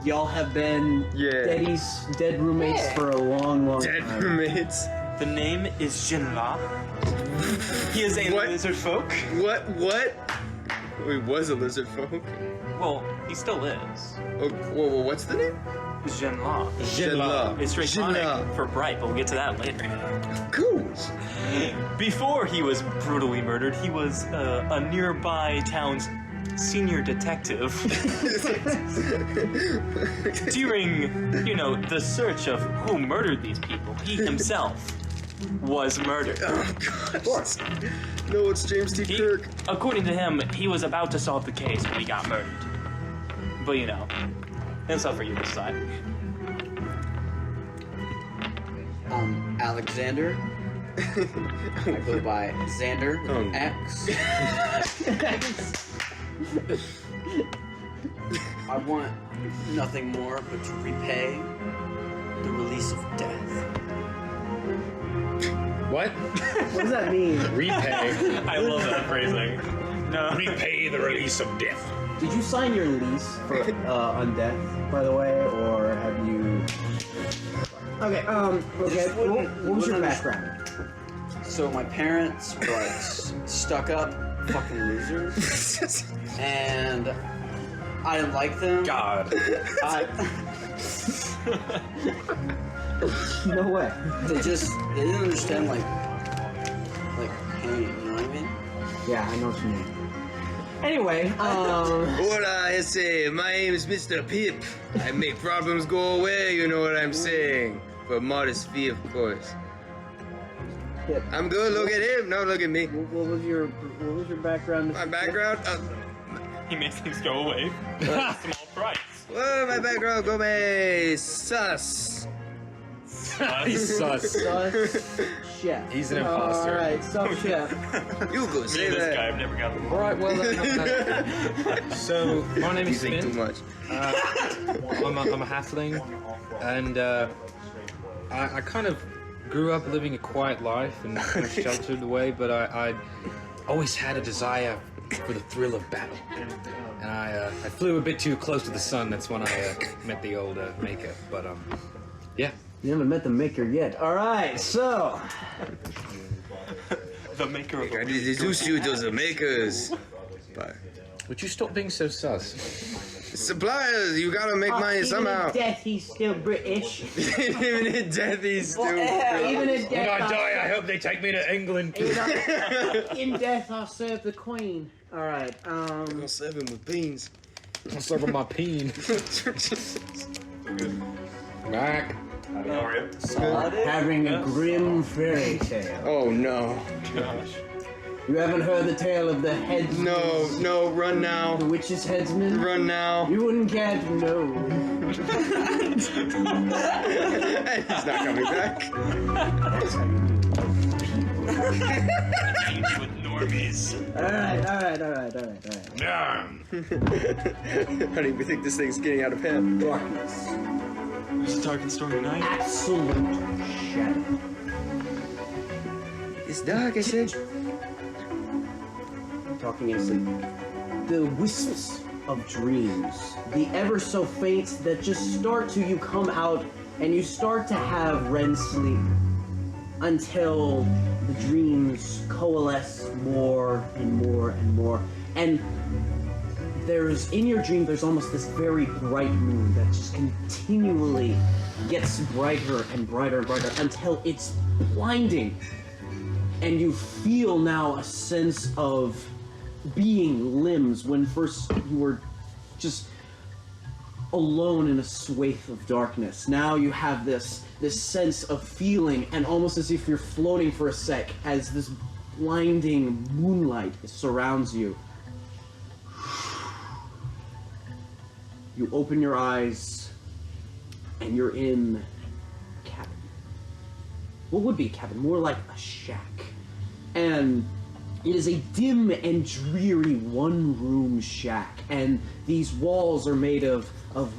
y'all have been dead roommates for a long time. Dead roommates. The name is Jinla. He is a lizard folk. What? He was a lizard folk. Well, he still is. Whoa, what's the name? Jinla. Jinla. It's Draconic for bright, but we'll get to that later. Cool. Before he was brutally murdered, he was a nearby town's senior detective. During, the search of who murdered these people, he himself was murdered. Oh, God. Of course. No, it's James T. Kirk. According to him, he was about to solve the case when he got murdered. But that's up for you to decide. Alexander. I go by Xander with X. I want nothing more but to repay the release of death. What? What does that mean? Repay. I love that phrasing. No. Repay the release of death. Did you sign your lease for on death, by the way, or have you? Okay. What was your background? So my parents were like stuck up fucking losers, and I didn't like them. God. No way. They didn't understand like pain. You know what I mean? Yeah, I know what you mean. Anyway, Hola, ese. My name is Mr. Pip. I make problems go away, you know what I'm saying. For a modest fee, of course. Pip. I'm good, look at him. No, look at me. What was your background? My background? He makes things go away for a small price. Well, my background, go me sus. He's sus. Chef. He's an imposter. Alright, chef. You go Me say and this that. guy have never got along. Alright, well, so my name You is think too Finn. much. I'm a halfling, and I kind of grew up living a quiet life and kind of sheltered away, but I always had a desire for the thrill of battle. And I flew a bit too close to the sun. That's when I met the old maker. But yeah. You haven't met the maker yet. Alright, so. The maker of I introduce you to the makers. But Would you stop being so sus? suppliers, you gotta make money somehow. Even in death, he's still British. Even in death, he's still. Even in When death, I die, I hope they take me to England. in death, I'll serve the Queen. Alright, I'll serve him with beans. I'll serve on my peen. Back. How are you? having a grim fairy tale. Oh no. Gosh. You haven't heard the tale of the Headsmen? No, run now. The witch's headsman? Run now. You wouldn't care to know. He's not coming back. That's how you do Games with normies. Alright. How do you think this thing's getting out of hand? Darkness. It's a dark and stormy night. Absolute shadow. It's dark, I said. Talking in sleep. The wisps of dreams, the ever so faint that just start to you come out and you start to have REM sleep until the dreams coalesce more and more and more. And in your dream, there's almost this very bright moon that just continually gets brighter and brighter and brighter until it's blinding. And you feel now a sense of being limbs when first you were just alone in a swathe of darkness. Now you have this sense of feeling, and almost as if you're floating for a sec as this blinding moonlight surrounds you. You open your eyes, and you're in a cabin. What would be a cabin? More like a shack. And it is a dim and dreary one-room shack, and these walls are made of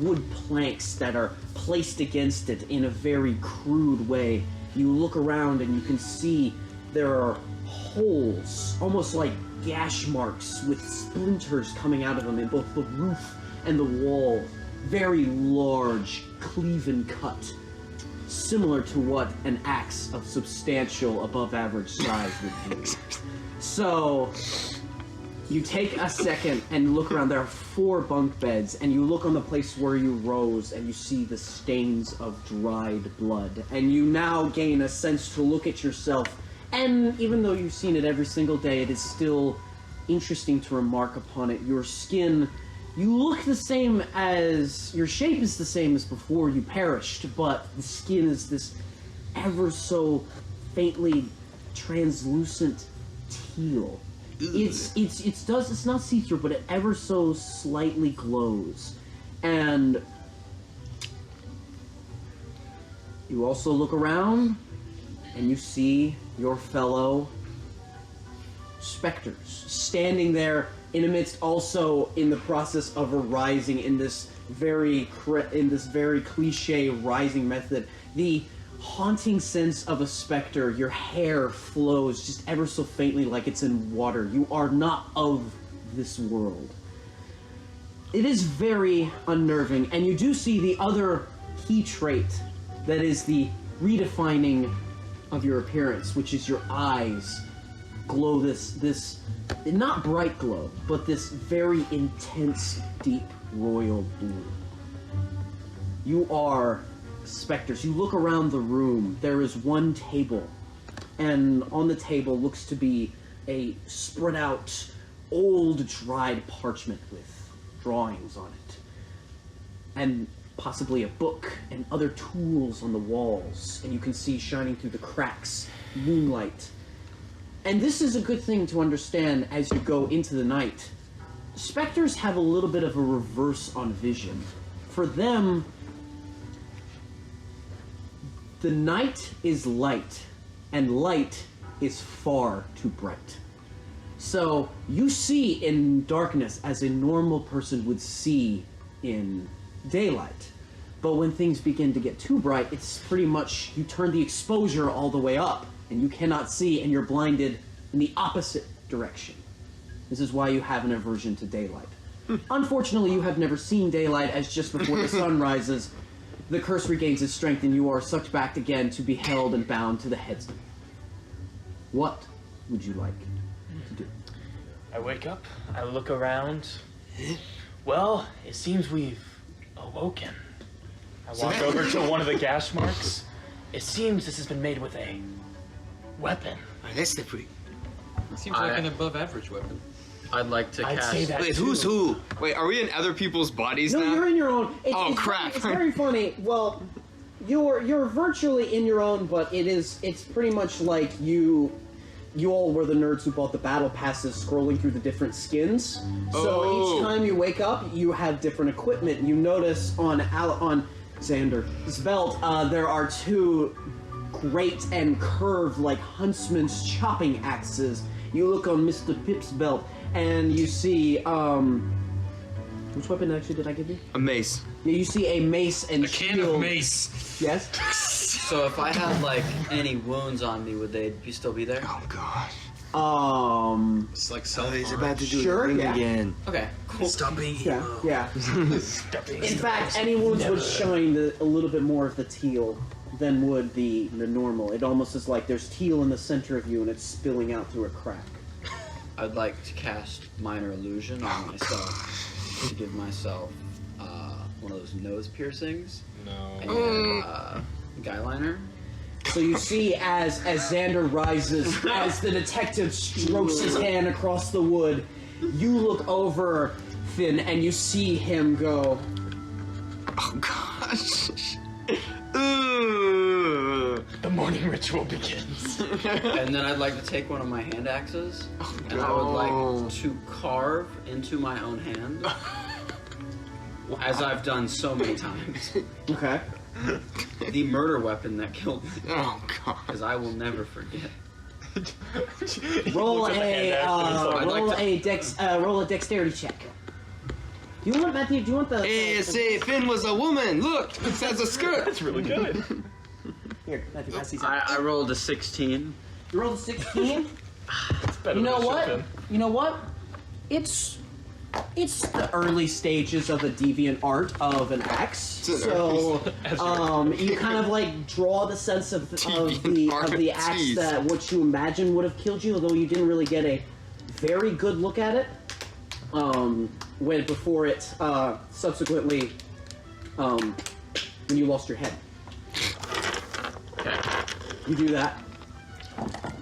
wood planks that are placed against it in a very crude way. You look around and you can see there are holes, almost like gash marks with splinters coming out of them in both the roof and the wall. very large, cleaven cut, similar to what an axe of substantial, above-average size would be. So, you take a second and look around. There are 4 bunk beds, and you look on the place where you rose, and you see the stains of dried blood. And you now gain a sense to look at yourself, and even though you've seen it every single day, it is still interesting to remark upon it. Your skin, you look the same as, your shape is the same as before you perished, but the skin is this ever so faintly translucent teal. It's not see-through, but it ever so slightly glows. And you also look around and you see your fellow specters standing there in amidst, also in the process of arising in this very cliche rising method. The haunting sense of a specter, your hair flows just ever so faintly like it's in water. You are not of this world. It is very unnerving, and you do see the other key trait that is the redefining of your appearance, which is your eyes glow this not bright glow, but this very intense, deep royal blue. You are specters. You look around the room. There is one table, and on the table looks to be a spread out, old, dried parchment with drawings on it, and possibly a book and other tools on the walls, and you can see shining through the cracks moonlight. And this is a good thing to understand as you go into the night. Specters have a little bit of a reverse on vision. For them, the night is light, and light is far too bright. So you see in darkness as a normal person would see in daylight. But when things begin to get too bright, it's pretty much, you turn the exposure all the way up, and you cannot see, and you're blinded in the opposite direction. This is why you have an aversion to daylight. Unfortunately, you have never seen daylight, as just before the sun rises, the curse regains its strength and you are sucked back again to be held and bound to the headsman. What would you like to do? I wake up, I look around. Well, it seems we've awoken. I walk over to one of the gash marks. It seems this has been made with a weapon. That's the freak. It seems like an above-average weapon. I'd like to I'd cast. say that Wait, too. who's who? Wait, are we in other people's bodies No, now? you're in your own. Oh, crap. It's very funny. Well, you're virtually in your own, but it's pretty much like you all were the nerds who bought the battle passes, scrolling through the different skins. So Oh. each time you wake up, you have different equipment. You notice on Xander's belt, there are 2 great and curved, like huntsman's chopping axes. You look on Mr. Pip's belt, and you see, which weapon actually did I give you? A mace. Yeah, you see a mace and A can shield. of mace. Yes? So if I had like any wounds on me, would they still be there? Oh gosh. It's like So self. he's about to do Sure, the thing yeah. again. Okay, cool. Stop being Yeah, yeah. In fact, any wounds would shine a little bit more of the teal than would the normal. It almost is like there's teal in the center of you and it's spilling out through a crack. I'd like to cast Minor Illusion on myself to give myself one of those nose piercings No. and guy liner. So you see as Xander rises, as the detective strokes his hand across the wood, you look over Finn and you see him go, Oh gosh. Ooh. The morning ritual begins. And then I'd like to take one of my hand axes and I would like to carve into my own hand, as I've done so many times, okay. the murder weapon that killed me, Oh god. because I will never forget. Roll Looks at the hand axe and it's like, roll a dexterity check. Do you want Matthew? Do you want the? Hey, say Finn was a woman. Look, it has a skirt. That's really good. Here, Matthew, pass these I out. rolled a 16. You rolled a 16. It's better You know than it what? should've You know what? It's It's the early stages of the deviant art of an axe. So, you kind of like draw the sense of the axe that what you imagine would have killed you, although you didn't really get a very good look at it. Before it subsequently, when you lost your head. Okay. You do that.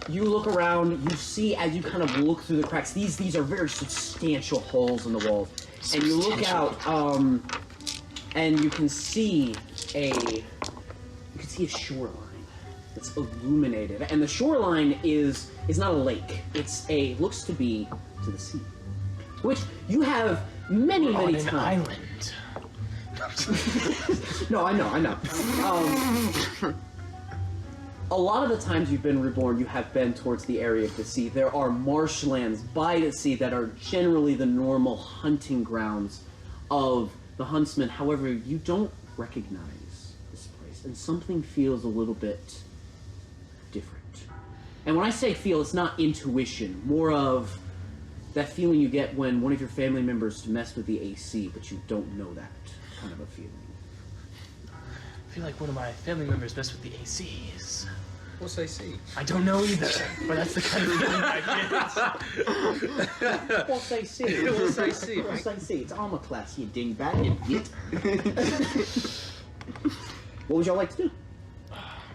You look around, you see as you kind of look through the cracks, these are very substantial holes in the walls. And you look out, and you can see a shoreline that's illuminated. And the shoreline is not a lake. Looks to be to the sea. Which you have many times. An island. No, I know. A lot of the times you've been reborn, you have been towards the area of the sea. There are marshlands by the sea that are generally the normal hunting grounds of the huntsman. However, you don't recognize this place, and something feels a little bit different. And when I say feel, it's not intuition, more of that feeling you get when one of your family members messed with the AC, but you don't know that kind of a feeling. I feel like one of my family members messed with the ACs. What's AC? I don't know either, but that's the kind of feeling I get. What's AC? What's AC? What's AC? It's armor class, you dingbat, you git. What would y'all like to do?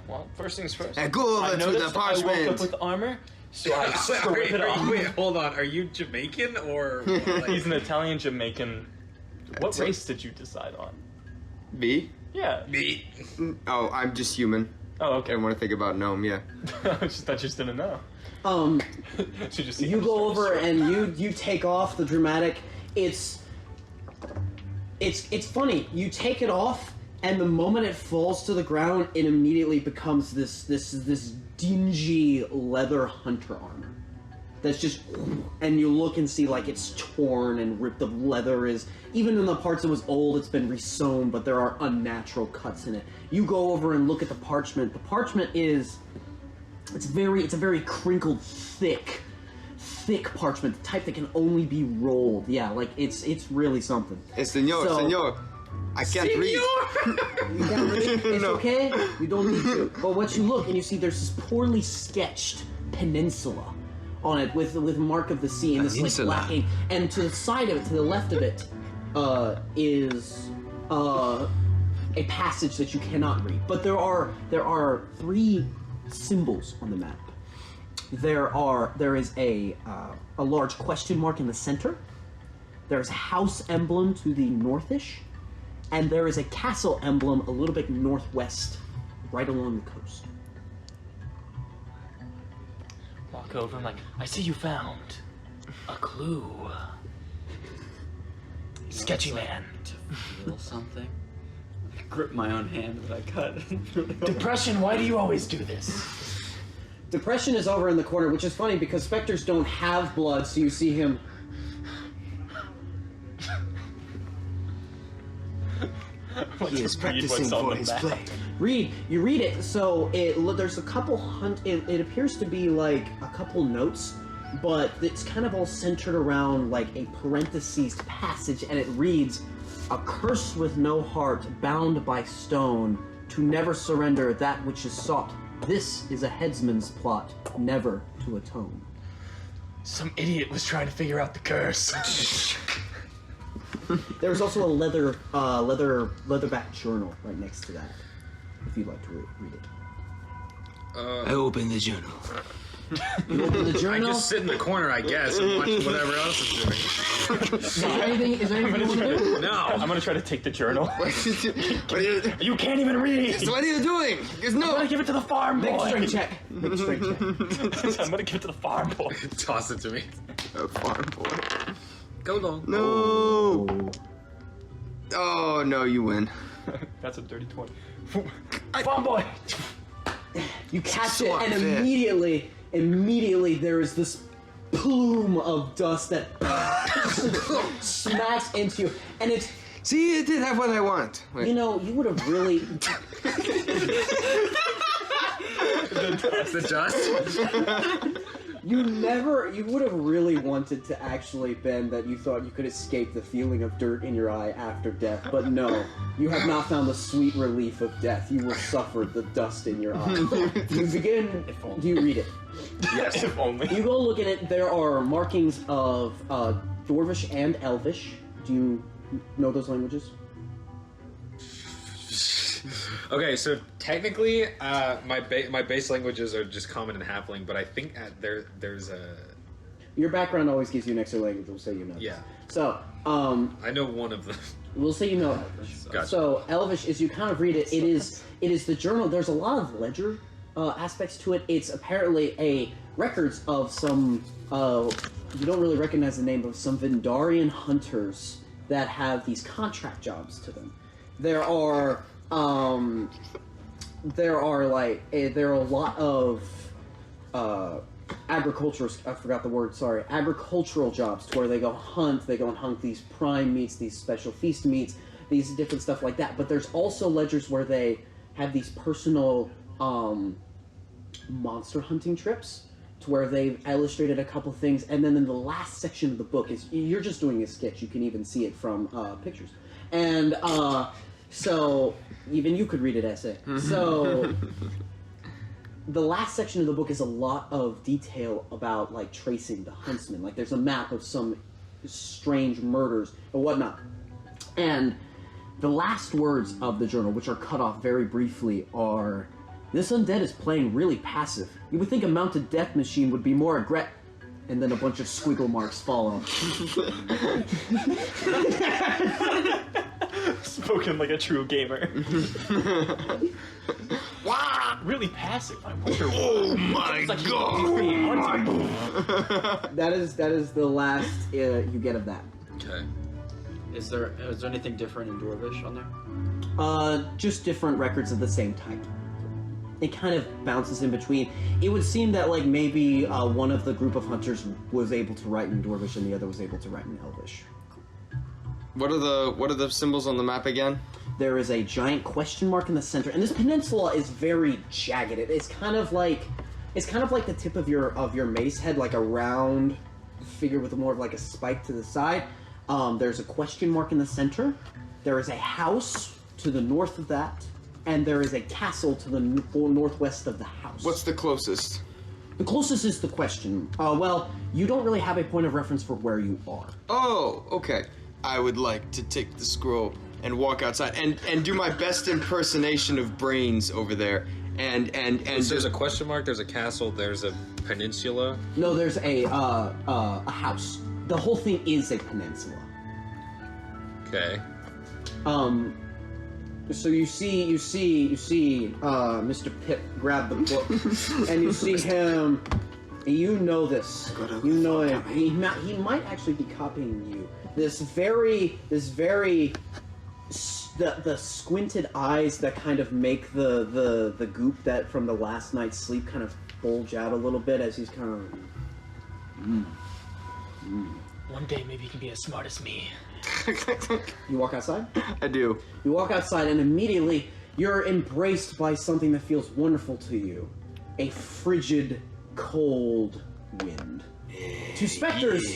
Well, first things first. Go I over to the noticed I woke parchment. up with armor, so I strip it off. Wait, hold on. Are you Jamaican or? Like... He's an Italian Jamaican. What race did you decide on? B? Yeah. Me. Oh, I'm just human. Oh, I okay. didn't want to think about gnome, yeah. I just didn't know. Should just see You how go straight over it's and you take off the dramatic. It's funny. You take it off, and the moment it falls to the ground, it immediately becomes this dingy leather hunter armor. That's just, and you look and see like it's torn and ripped. The leather is, even in the parts that was old, it's been resewn, but there are unnatural cuts in it. You go over and look at the parchment. The parchment is, it's a very crinkled, thick parchment, the type that can only be rolled. Yeah, like it's really something. Senor, I can't read. You can't read? It's No. okay. You don't need to. But once you look and you see there's this poorly sketched peninsula on it with mark of the sea and this like Peninsula. lacking. And to the side of it, to the left of it, is a passage that you cannot read. But there are 3 symbols on the map. There is a large question mark in the center. There's a house emblem to the northish, and there is a castle emblem a little bit northwest, right along the coast. Walk over and like, I see you found a clue. Sketchy man. To feel something. I grip my own hand that I cut. Depression, why do you always do this? Depression is over in the corner, which is funny because specters don't have blood, so you see him. He is Read what's practicing on for the his back. play. You read it, so there's a couple it appears to be like a couple notes, but it's kind of all centered around like a parentheses passage, and it reads, "A curse with no heart, bound by stone, to never surrender that which is sought. This is a headsman's plot, never to atone." Some idiot was trying to figure out the curse. There's also a leatherback journal right next to that, if you'd like to read it. I open the journal. You open the I journal. just sit in the corner, I guess, and watch whatever else is doing. Is there anything you want to do? No. I'm gonna try to take the journal. What are you, You can't even read! so what are you doing? There's I'm no... gonna give it to the farm boy! Make a strength check. Make a strength check. I'm gonna give it to the farm boy. Toss it to me. A farm boy. Go long. No. Oh, no, you win. That's a dirty 20. Farm boy! You catch So it, and unfair. immediately there is this plume of dust that smacks into you, and it's, See, it did have what I want. Wait. you know, you would have really, The dust? You would have really wanted to actually, Ben, that you thought you could escape the feeling of dirt in your eye after death, but no. You have not found the sweet relief of death. You will suffer the dust in your eye. You begin... Do you read it? Yes, if only. You go look at it, there are markings of Dwarvish and Elvish. Do you know those languages? Okay, so technically, my base languages are just Common and Halfling, but I think there's a... Your background always gives you an extra language, we'll say you know. Yeah. So, I know one of them. we'll say you know Elvish. Gotcha. So, Elvish, as you kind of read it, it is the journal. There's a lot of ledger aspects to it. It's apparently a records of some, you don't really recognize the name, but some Vindarian hunters that have these contract jobs to them. There are a lot of agricultural jobs to where they go and hunt these prime meats, these special feast meats, these different stuff like that. But there's also ledgers where they have these personal monster hunting trips to where they've illustrated a couple things, and then in the last section of the book is you're just doing a sketch. You can even see it from pictures, and so even you could read it essay. So the last section of the book is a lot of detail about like tracing the huntsman. Like there's a map of some strange murders or whatnot, and the last words of the journal, which are cut off very briefly, are, "This undead is playing really passive. You would think a mounted death machine would be more aggressive." And then a bunch of squiggle marks follow. Spoken like a true gamer. Wow! Really passive. I wonder why. Oh my It's like god! That is the last you get of that. Okay. Is there anything different in Dwarvish on there? Just different records of the same type. It kind of bounces in between. It would seem that like maybe one of the group of hunters was able to write in Dwarvish and the other was able to write in Elvish. What are the symbols on the map again? There is a giant question mark in the center, and this peninsula is very jagged. It's kind of like the tip of your mace head, like a round figure with more of like a spike to the side. There's a question mark in the center. There is a house to the north of that, and there is a castle to the northwest of the house. What's the closest? The closest is the question. Well, you don't really have a point of reference for where you are. Oh, okay. I would like to take the scroll and walk outside and do my best impersonation of Brains over there. And There's a question mark. There's a castle. There's a peninsula. No, there's a house. The whole thing is a peninsula. Okay. So you see, Mr. Pip grab the book, and you see him. You know this. You know him. He might actually be copying you. The squinted eyes that kind of make the goop that from the last night's sleep kind of bulge out a little bit as he's kind of. One day maybe you can be as smart as me. You walk outside? I do. You walk outside and immediately you're embraced by something that feels wonderful to you. A frigid, cold wind. To specters,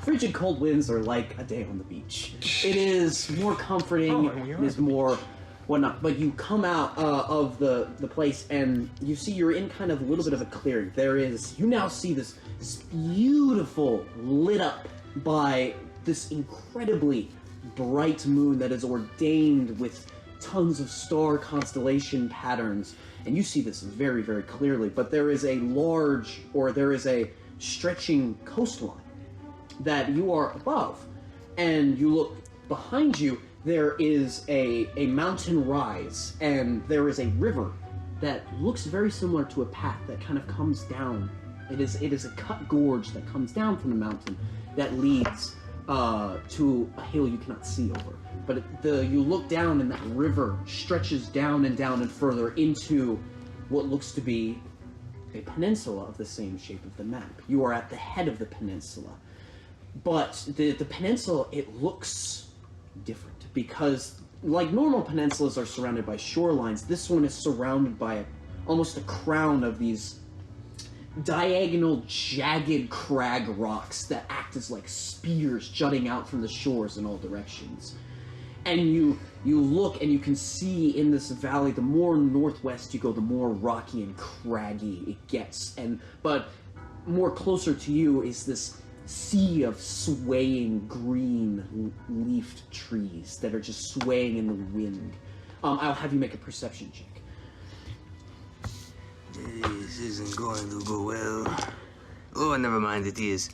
frigid cold winds are like a day on the beach. It is more comforting, it is more whatnot. But you come out of the place and you see you're in kind of a little bit of a clearing. You now see this beautiful, lit up by this incredibly bright moon that is ordained with tons of star constellation patterns, and you see this very, very clearly. But there is a stretching coastline that you are above, and you look behind you. There is a mountain rise, and there is a river that looks very similar to a path that kind of comes down. It is a cut gorge that comes down from the mountain that leads to a hill you cannot see over. But you look down and that river stretches down and further into what looks to be a peninsula of the same shape of the map. You are at the head of the peninsula. But the peninsula, it looks different because like normal peninsulas are surrounded by shorelines, this one is surrounded by almost a crown of these diagonal, jagged crag rocks that act as like spears jutting out from the shores in all directions. And you look and you can see in this valley, the more northwest you go, the more rocky and craggy it gets. But more closer to you is this sea of swaying green leafed trees that are just swaying in the wind. I'll have you make a perception check. This isn't going to go well. Oh, never mind, it is.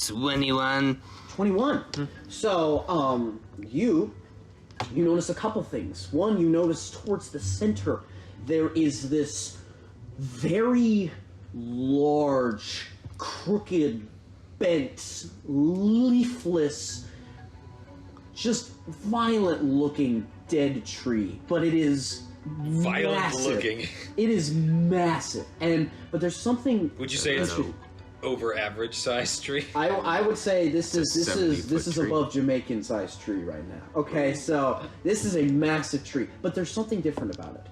21. 21. So, you notice a couple things. One, you notice towards the center, there is this very large, crooked, bent, leafless, just violent-looking dead tree. But it is Violent massive. looking. It is massive. But there's something... Would you say it's over average size tree? I would say this is 70-foot tree. above Jamaican sized tree right now. Okay, so this is a massive tree, but there's something different about it.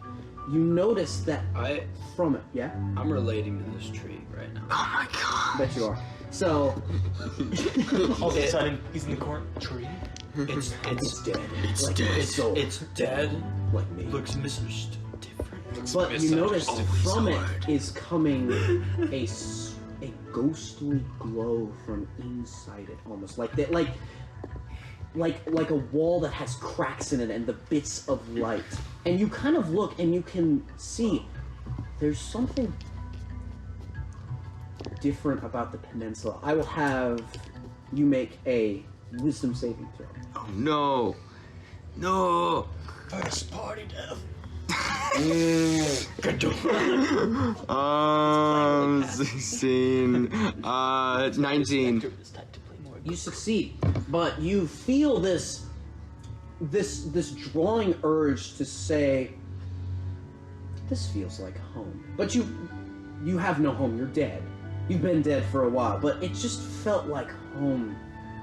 You notice that from it, yeah? I'm relating to this tree right now. Oh my god. Bet you are. So All of a sudden, he's in the corner. Tree? It's dead. It's like, dead. It's old, it's dead. like me. Looks misunderstood. Different. But you notice from it hard. is coming a ghostly glow from inside it, almost like that, like a wall that has cracks in it and the bits of light. And you kind of look and you can see there's something different about the peninsula. I will have you make a wisdom saving throw. Oh no. No. First party death. 16. 19. You succeed, but you feel this drawing urge to say, this feels like home. But you have no home, you're dead. You've been dead for a while, but it just felt like home.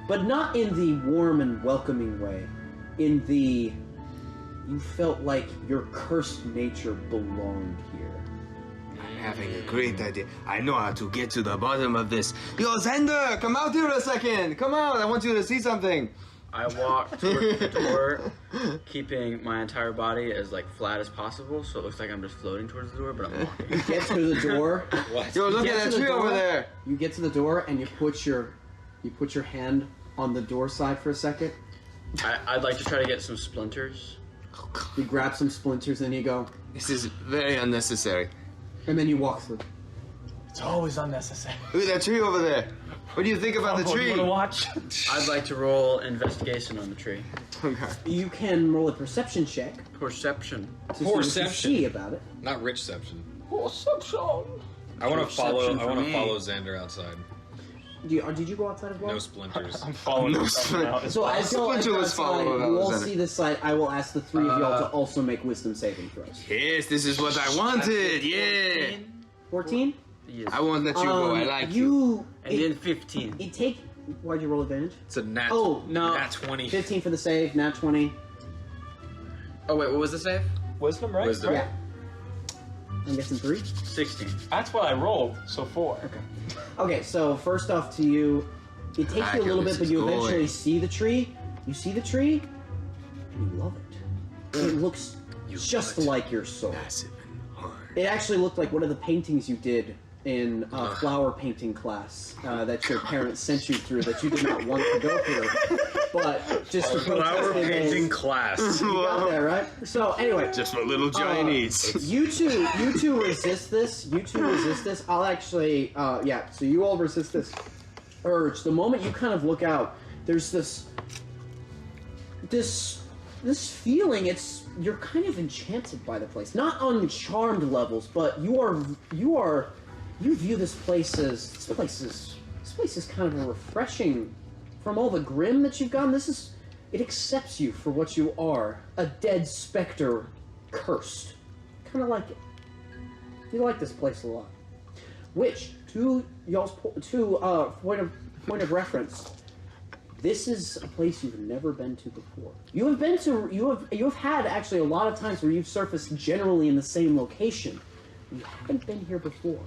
But not in the warm and welcoming way. You felt like your cursed nature belonged here. I'm having a great idea. I know how to get to the bottom of this. Yo, Xander, come out here a second. Come out. I want you to see something. I walk toward the door, keeping my entire body as like flat as possible, so it looks like I'm just floating towards the door, but I'm walking. You get to the door. Yo, look get at to that the tree door. over there. You get to the door and you put your hand on the door side for a second. I'd like to try to get some splinters. You grab some splinters and you go, This is very unnecessary. and then you walk through. It's always unnecessary. Look at that tree over there. What do you think about the Oh, tree? you wanna watch? I'd like to roll investigation on the tree. Okay. You can roll a perception check Perception. to see what you Perception. see about it. Not richception. Perception. I want to follow. Perception I want for to me. follow Xander outside. Did you go outside as well? No splinters. I'm following No, something out. So as y'all enter Splinter was outside, following you all Alexander. see this side. I will ask the three of y'all to also make wisdom saving throws. Yes, this is what I wanted. Yeah. 14? Yes. I won't let you go. I like you. And then 15. It take. Why'd you roll advantage? It's a nat. Oh, no. Nat 20. 15 for the save, nat 20. Oh wait, what was the save? Wisdom, right? Wisdom. Yeah. I'm guessing 3. 16. That's what I rolled, so 4. Okay, so first off to you, it takes you a little bit, but you eventually see the tree. You see the tree, and you love it. It looks just like your soul. Massive and hard. It actually looked like one of the paintings you did in flower painting class that your parents sent you through that you did not want to go through. But just to Flower protest it, painting class. you got there, right? So anyway, Just what little Johnny needs. you two resist this. You two resist this. I'll actually, yeah. So you all resist this urge. The moment you kind of look out, there's this feeling. You're kind of enchanted by the place. Not on charmed levels, but you view this place as this place is kind of a refreshing. From all the grim that you've gotten, it accepts you for what you are, a dead specter, cursed. Kind of like it. You like this place a lot. Which, to y'all's point of reference, This is a place you've never been to before. You have had actually a lot of times where you've surfaced generally in the same location. You haven't been here before.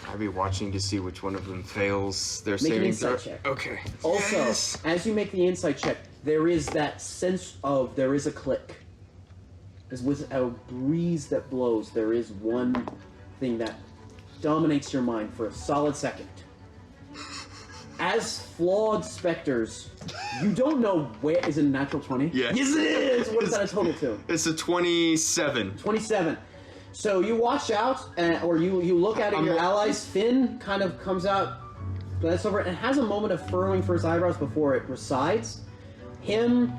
I'll be watching to see which one of them fails their Make an saving insight throw. check. Okay. Also, Yes! as you make the insight check, there is that sense of there is a click. As with a breeze that blows, there is one thing that dominates your mind for a solid second. As flawed specters, you don't know where is it a natural 20? Yes. Yes, it is. What is that a total to? It's a 27. 27. So you watch out, or you look at it. Your ally's fin kind of comes out, glanced over, and has a moment of furrowing for his eyebrows before it resides. Him,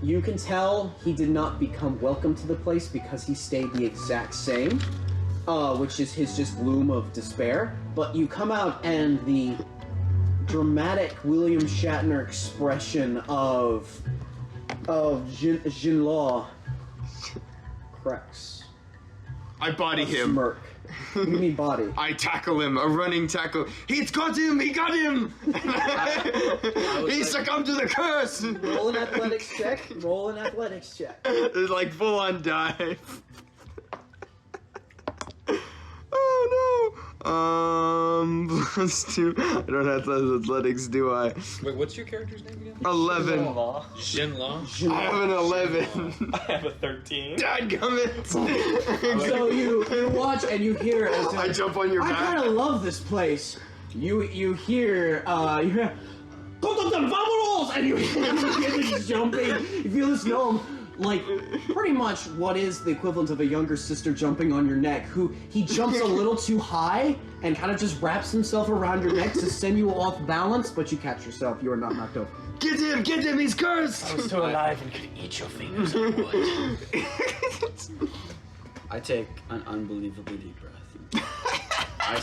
you can tell he did not become welcome to the place because he stayed the exact same, which is his just gloom of despair. But you come out, and the dramatic William Shatner expression of Jinlaw cracks. I body him. Smirk. What do you mean body? I tackle him, a running tackle. He's got him! He got him! He succumbed to the curse! Roll an athletics check. Roll an athletics check. It's like full on dive. Oh no! +2. I don't have athletics, do I? Wait, what's your character's name again? 11. Jinlaw. I have an 11. I have a 13. Dadgummit! So you watch and you hear as I jump on your I back. kind of love this place. You hear you hear "Vamonos!" and you hear this jumping. You feel this gnome, like pretty much what is the equivalent of a younger sister jumping on your neck. Who he jumps a little too high and kind of just wraps himself around your neck to send you off balance, but you catch yourself. You are not knocked over. Get him! He's cursed! I was still alive and could eat your fingers. I would. I take an unbelievably deep breath. I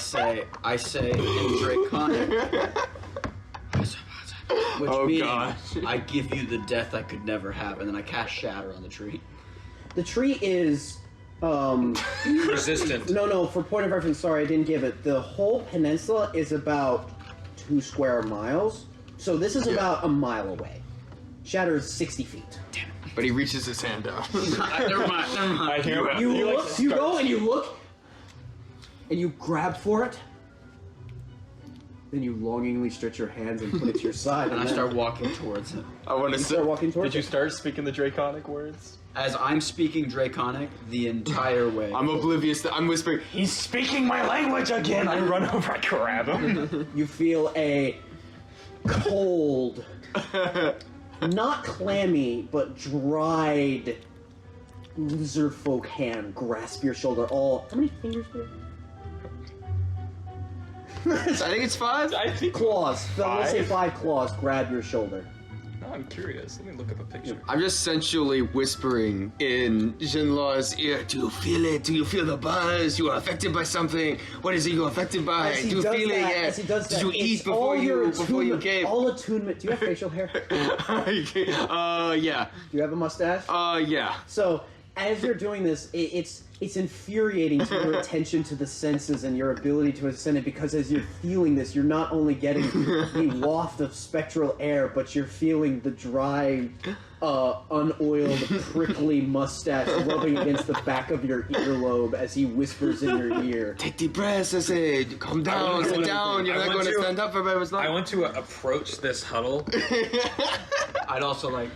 say in Draconic, which Oh, means gosh. I give you the death I could never have, and then I cast Shatter on the tree. The tree is Resistant. no, for point of reference, sorry, I didn't give it. The whole peninsula is about 2 square miles, so this is about a mile away. Shatter is 60 feet. But he reaches his hand out. Never mind. I hear You he look, like you starts- go and you look, and you grab for it. Then you longingly stretch your hands and put it to your side, And I then start walking towards it. I want to you start walking towards Did you it. start speaking the draconic words? As I'm speaking Draconic the entire way. I'm oblivious that I'm whispering. He's speaking my language again. I run over, I grab him. You feel a cold, not clammy, but dried lizard folk hand grasp your shoulder. How many fingers do you have? I think it's 5. I think. Claws. Let's say 5? 5 claws grab your shoulder. No, I'm curious. Let me look up a picture. I'm just sensually whispering in Jinlaw's ear. Do you feel it? Do you feel the buzz? You are affected by something. What is it you're affected by? As he Do you does feel that, it? as he does Did that, you eat it's all your before you attunement- came? All attunement. Do you have facial hair? Do Yeah. you have a mustache? Yeah. So as you're doing this, it's infuriating to your attention to the senses and your ability to ascend it, because as you're feeling this, you're not only getting the waft of spectral air, but you're feeling the dry, unoiled, prickly mustache rubbing against the back of your earlobe as he whispers in your ear. Take deep breaths, I said. Calm down, want sit to- down. You're I not want going to to- stand up for very much I longer. want to approach this huddle. I'd also like.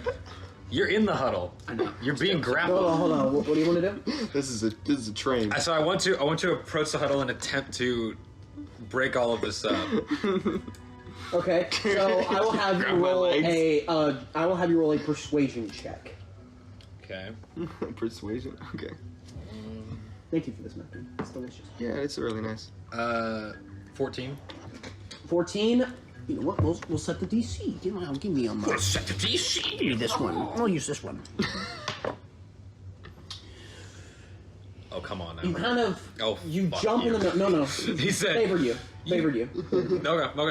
You're in the huddle. I know. You're being Hold grappled. on, hold on. What do you want to do? This is a train. So I want to approach the huddle and attempt to break all of this up. Okay, so I will have you Grab my roll legs. I will have you roll a persuasion check. Okay. Persuasion. Okay. Thank you for this, Matthew. It's delicious. Yeah, it's really nice. 14. 14. You know what? We'll set the DC. Give me Set the DC. Give me this one. I'll use this one. Oh, come on now. You kind of you fuck jump you. in the no. He said. Favored you. Okay.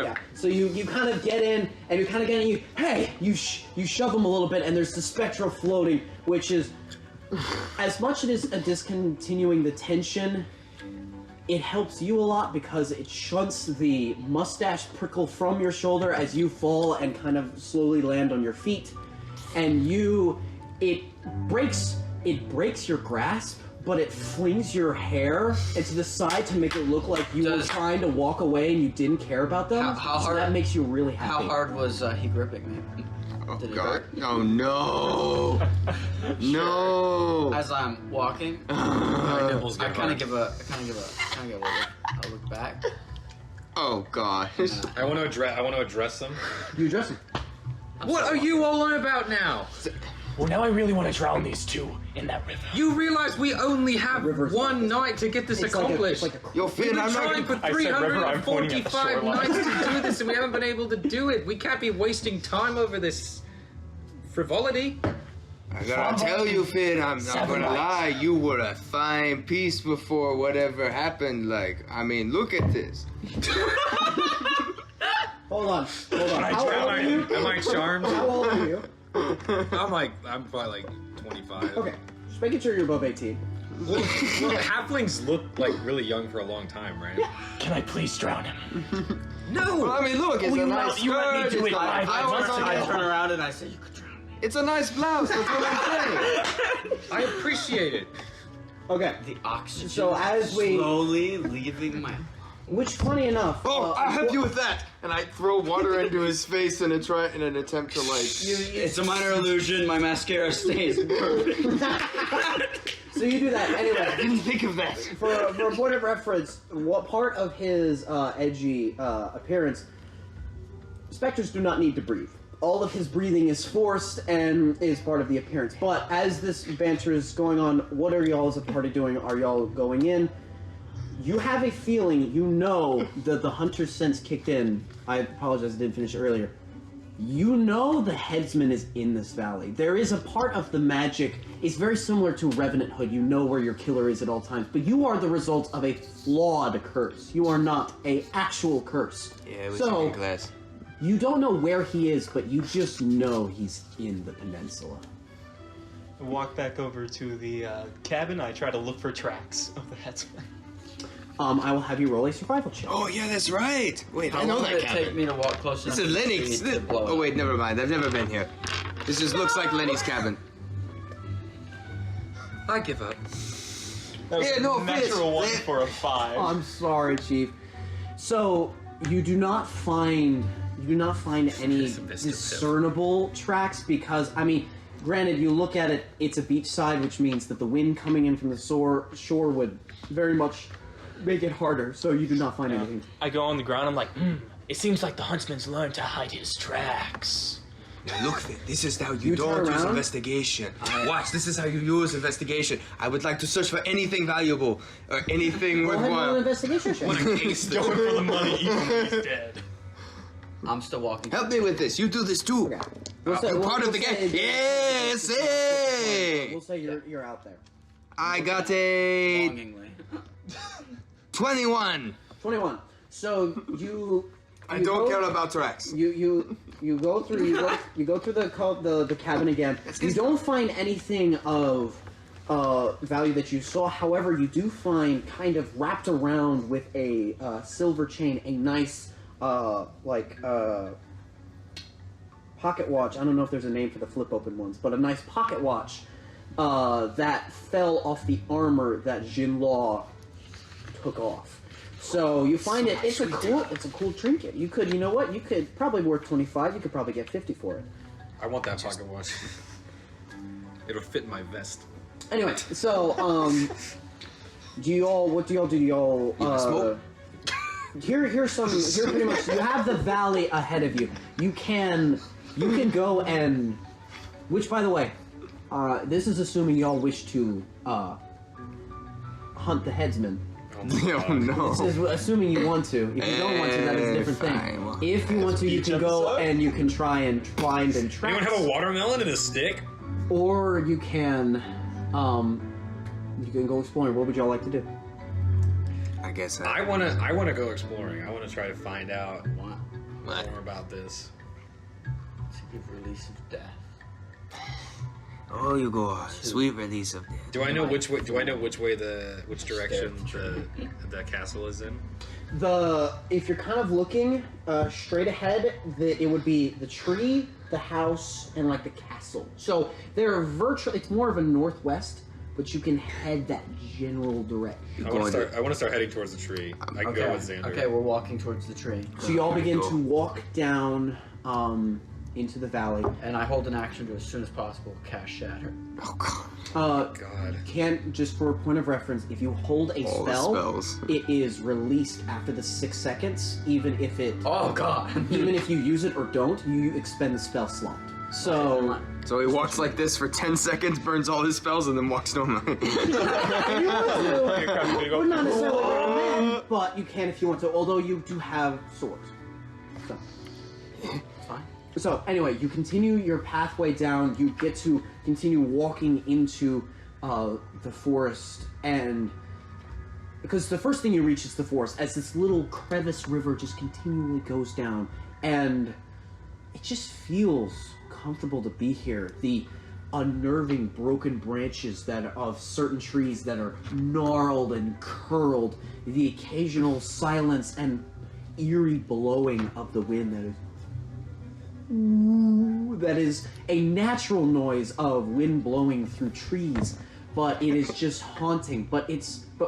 Yeah. So you kind of get in and you kind of get in. You shove him a little bit, and there's the spectral floating, which is as much as a discontinuing the tension. it helps you a lot because it shunts the mustache prickle from your shoulder as you fall and kind of slowly land on your feet. And it breaks your grasp, but it flings your hair into the side to make it look like you were trying to walk away and you didn't care about them. How so hard? That makes you really happy. How hard was he gripping me? Oh Did it God! hurt? Oh no! No! As I'm walking, My nipples I get kind hard. of give a look back. Oh God! I want to address them. You address him. What are you all on about now? Well, now I really want to drown these two in that river. You realize we only have River's one like night to get this It's accomplished. Like a Yo, We've Finn, been I'm trying not. for I said river, I'm pointing at the 345 shoreline. nights to do this, and we haven't been able to do it. We can't be wasting time over this frivolity. I gotta tell you, Finn, I'm not 7 gonna nights. lie. You were a fine piece before whatever happened. Like, I mean, look at this. Hold on. How old are you? Am I charmed? How old are you? I'm probably like 25. Okay, just making sure you're above 18. Well, halflings look like really young for a long time, right? Can I please drown him? No! Well, I mean, look, it's Oh, a you nice let- you let me skirt. do It's it got 5 flowers months on ago. I it. turn around and I say, "You could drown me." It's a nice blouse. That's what I'm saying. I appreciate it. Okay, The oxygen. So as we- slowly leaving my. which funny enough. Oh, I'll help you with that. And I throw water into his face in an attempt to like. It's a minor illusion. My mascara stays perfect. So you do that anyway. I didn't think of that. For a point of reference, what part of his edgy appearance, specters do not need to breathe. All of his breathing is forced and is part of the appearance. But as this banter is going on, what are y'all as a party doing? Are y'all going in? You have a feeling, you know that the hunter's sense kicked in. I apologize, I didn't finish it earlier. You know the headsman is in this valley. There is a part of the magic, it's very similar to Revenant Hood. You know where your killer is at all times, but you are the result of a flawed curse. You are not a actual curse. Yeah, it was So- in class. You don't know where he is, but you just know he's in the peninsula. I walk back over to the cabin. I try to look for tracks of the headsman. I will have you roll a survival check. Oh yeah, that's right. Wait, How I know long that did it take cabin. me to walk close enough? This is to Lenny's. see to blow it Oh up? wait, never mind. I've never been here. This just looks like Lenny's cabin. I give up. That was Yeah, no a natural offense. one for a 5. Oh, I'm sorry, Chief. So you do not find any It's a Mr. Pip. discernible tracks because I mean, granted, you look at it, it's a beachside, which means that the wind coming in from the shore would very much make it harder. So you do not find anything. I go on the ground. I'm like, it seems like the huntsman's learned to hide his tracks. Now look, Finn, this is how You you turn don't use around? investigation. Watch, this is how you use investigation. I would like to search for anything valuable or anything Go ahead and roll an worthwhile. investigation check. Going for the money, even when he's dead. I'm still walking. Help me with this. You do this too. Okay. We'll say- You're we'll- part of the we'll game. say- Yes, hey! We'll say you're out there. I got a Longingly. 21. 21. So you. I you don't go- care about tracks. You go through the cabin again. You don't find anything of value that you saw. However, you do find kind of wrapped around with a silver chain a nice pocket watch. I don't know if there's a name for the flip open ones, but a nice pocket watch that fell off the armor that Jinlaw took off. So you find it. It's a cool trinket. You know what? You could probably worth 25. You could probably get 50 for it. I want that pocket watch. It'll fit in my vest. Anyway, so what do y'all do? Do y'all smoke? Here pretty much you have the valley ahead of you. You can go and, which by the way, this is assuming y'all wish to hunt the headsman. Oh no. This is assuming you want to. If you don't want to, that is a different thing. Fine, well, If you want to, you can go and you can try and find and track. Anyone have a watermelon and a stick? Or you can go exploring. What would y'all like to do? I guess I wanna go exploring. I wanna try to find out Wow. What? more about this. To give release of death. Oh, you go. Sweet release of death. Do I know which way? Do I know which direction the castle is in? If you're kind of looking straight ahead, it would be the tree, the house, and like the castle. So they're it's more of a northwest, but you can head that general direction. I want to start heading towards the tree. I can go with Xander. Okay, we're walking towards the tree. So you all begin to walk down into the valley. And I hold an action to, as soon as possible, cast Shatter. Oh god. God. Just for a point of reference, if you hold a All the spell, spells. it is released after the 6 seconds, even if it... Oh god! even if you use it or don't, you expend the spell slot. So... So he walks like this for 10 seconds, burns all his spells, and then walks normally. would not necessarily recommend, but you can if you want to, although you do have swords. So... Fine. So anyway, you continue your pathway down. You get to continue walking into the forest, and because the first thing you reach is the forest, as this little crevice river just continually goes down, and it just feels comfortable to be here. The unnerving broken branches of certain trees that are gnarled and curled, the occasional silence and eerie blowing of the wind that is a natural noise of wind blowing through trees, but it is just haunting. But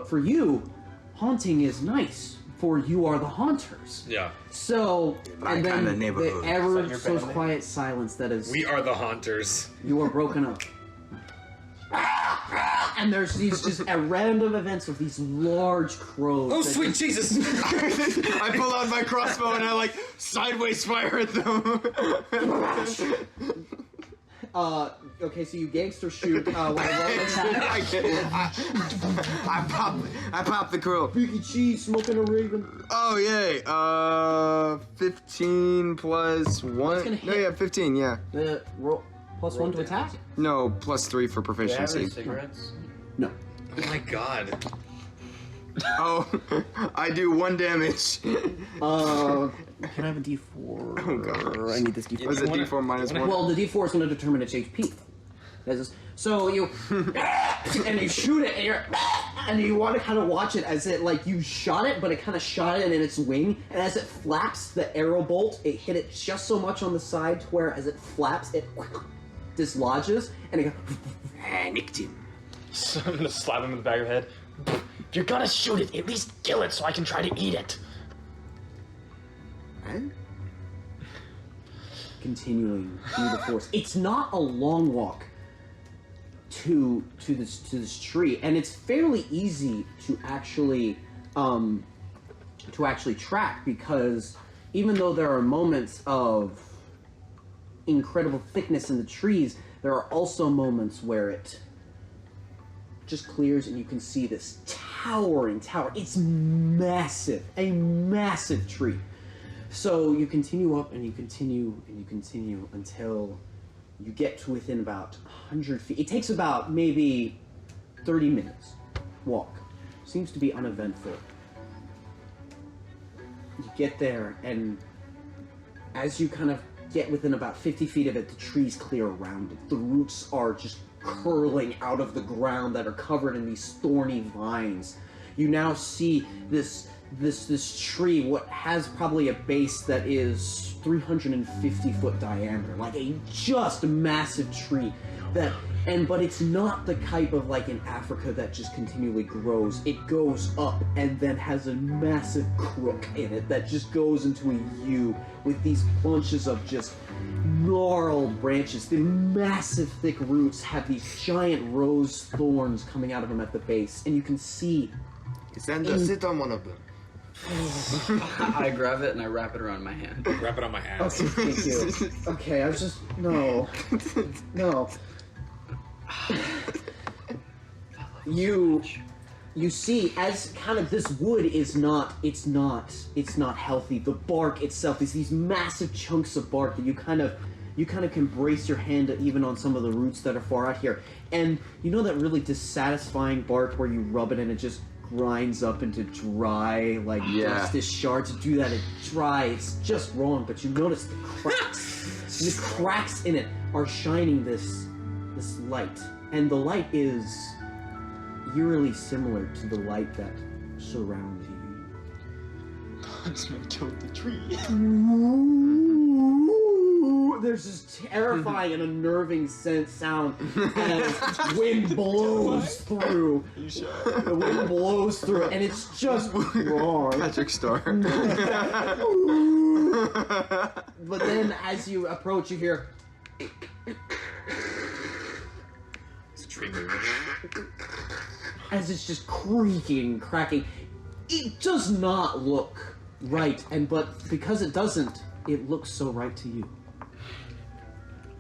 for you, haunting is nice, for you are the haunters. Yeah. So, My and then kinda the neighborhood. ever your so band name? quiet silence that is, We are the haunters. you are broken up. And there's these just at random events of these large crows. Oh, that sweet just- Jesus! I pull out my crossbow and I like sideways fire at them. Okay, so you gangster shoot when I roll an attack. I pop the crow. Biggie cheese smoking a Raven. Oh yay! 15 plus 1. gonna No, hit. yeah, 15. Yeah. The roll +1 to attack. No, plus 3 for Do you have any proficiency. cigarettes? No. Oh my god. Oh, I do 1 damage. Can I have a D4? Oh, gosh. I need this D4. Was it D4 minus 1? Well, the D4 is going to determine its HP. So you and you shoot it, and you want to kind of watch it as it you shot it, but it kind of shot it in its wing, and as it flaps, the arrow bolt it hit it just so much on the side to where as it flaps, it dislodges, and it goes. I nicked him. So I'm gonna slap him in the back of the head. If you're gonna shoot it, at least kill it so I can try to eat it. Continuing through the forest. It's not a long walk to this tree, and it's fairly easy to actually track, because even though there are moments of incredible thickness in the trees, there are also moments where it just clears and you can see this towering tower. It's massive, a massive tree. So you continue up and you continue and you continue until you get to within about 100 feet. It takes about maybe 30 minutes walk. Seems to be uneventful. You get there, and as you kind of get within about 50 feet of it, the trees clear around it. The roots are just curling out of the ground that are covered in these thorny vines. You now see this tree, what has probably a base that is 350 foot diameter, like a just massive tree but it's not the type of in Africa that just continually grows. It goes up and then has a massive crook in it that just goes into a U with these bunches of just gnarled branches. The massive thick roots have these giant rose thorns coming out of them at the base, and you can see Xander, sit on one of them. I grab it and I wrap it around my hand. Wrap it on my ass. Okay, thank you. Okay, I was just no. You see, as kind of this wood is not healthy. The bark itself is these massive chunks of bark that you kind of can brace your hand even on some of the roots that are far out here. And you know that really dissatisfying bark where you rub it and it just grinds up into dry, rusted shards. To do that, it dry. It's just wrong. But you notice the cracks. The cracks in it are shining this this light, and the light is eerily similar to the light that surrounds you. Headsmen killed the tree. There's this terrifying and unnerving sound as wind blows through. The wind blows through, and it's just wrong. Patrick Star. But then, as you approach, you hear. It's a tree moving. As it's just creaking, cracking. It does not look right, but because it doesn't, it looks so right to you.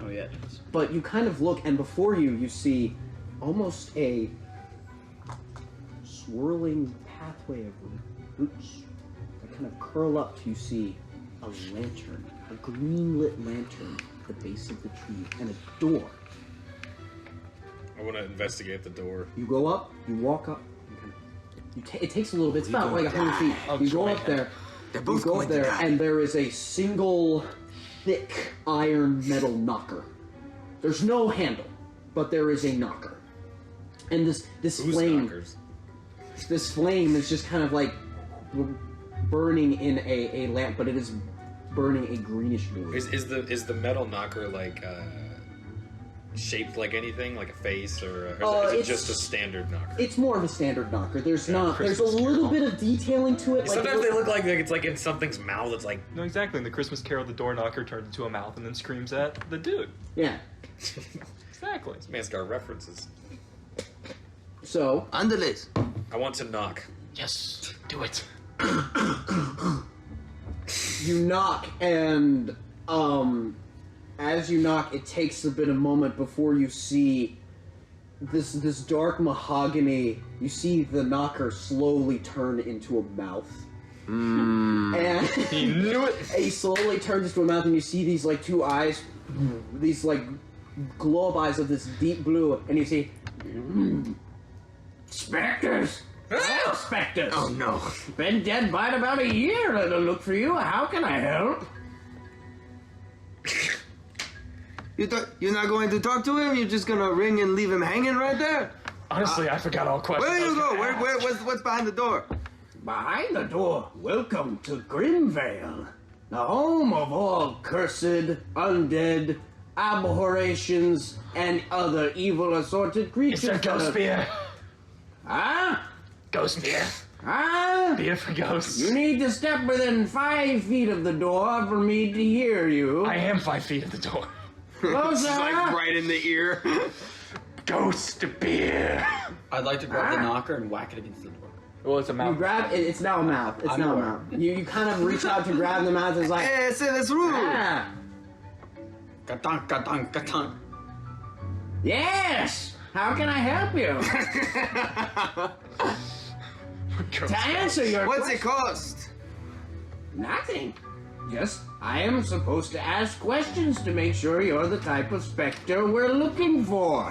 Oh yeah. But you kind of look, and before you, you see almost a swirling pathway of roots that kind of curl up to you see a lantern, a green lit lantern at the base of the tree, and a door. I want to investigate the door. You go up, you walk up, it takes a little bit, it's about like 100 feet. You go up there, you go up there, and there is a single thick iron metal knocker. There's no handle, but there is a knocker. And this Who's flame, knockers? this flame is just kind of like burning in a lamp, but it is burning a greenish blue. Is the metal knocker like shaped like anything, like a face, or is it just a standard knocker? It's more of a standard knocker. There's Okay, not. There's a Christmas little Carol. bit of detailing to it. Sometimes they look like it's like in something's mouth. It's like No, exactly. In the Christmas Carol, the door knocker turns into a mouth and then screams at the dude. Yeah. Exactly. this man's got references. So Andales. I want to knock. Yes, do it. you knock, and as you knock, it takes a bit of moment before you see this dark mahogany. You see the knocker slowly turn into a mouth. And He knew it. he slowly turns into a mouth, and you see these like two eyes, these like glow up eyes of this deep blue, and you see specters. Oh, specters. Oh no. Been dead by about a year. Let them look for you. How can I help? You're not going to talk to him? You're just gonna ring and leave him hanging right there? Honestly, I forgot all questions. Where do I was you go? gonna ask. What's behind the door? Behind the door, welcome to Grimvale, the home of all cursed, undead, aberrations, and other evil assorted creatures. Is there ghost beer? Huh? Ghost beer. Huh? Beer for ghosts. You need to step within 5 feet of the door for me to hear you. I am 5 feet at the door. Closer. Like right in the ear. Ghost beer. I'd like to grab the knocker and whack it against the door. Well, it's a You mouth. grab it. It's now a mouth. It's I'm now a aware. mouth. You kind of reach out to grab the mouth. It's like Hey, say that's rude. ah. Katank, katank, katank. Yes! How can I help you? To answer your What's question, it cost? nothing. Just, I am supposed to ask questions to make sure you're the type of specter we're looking for.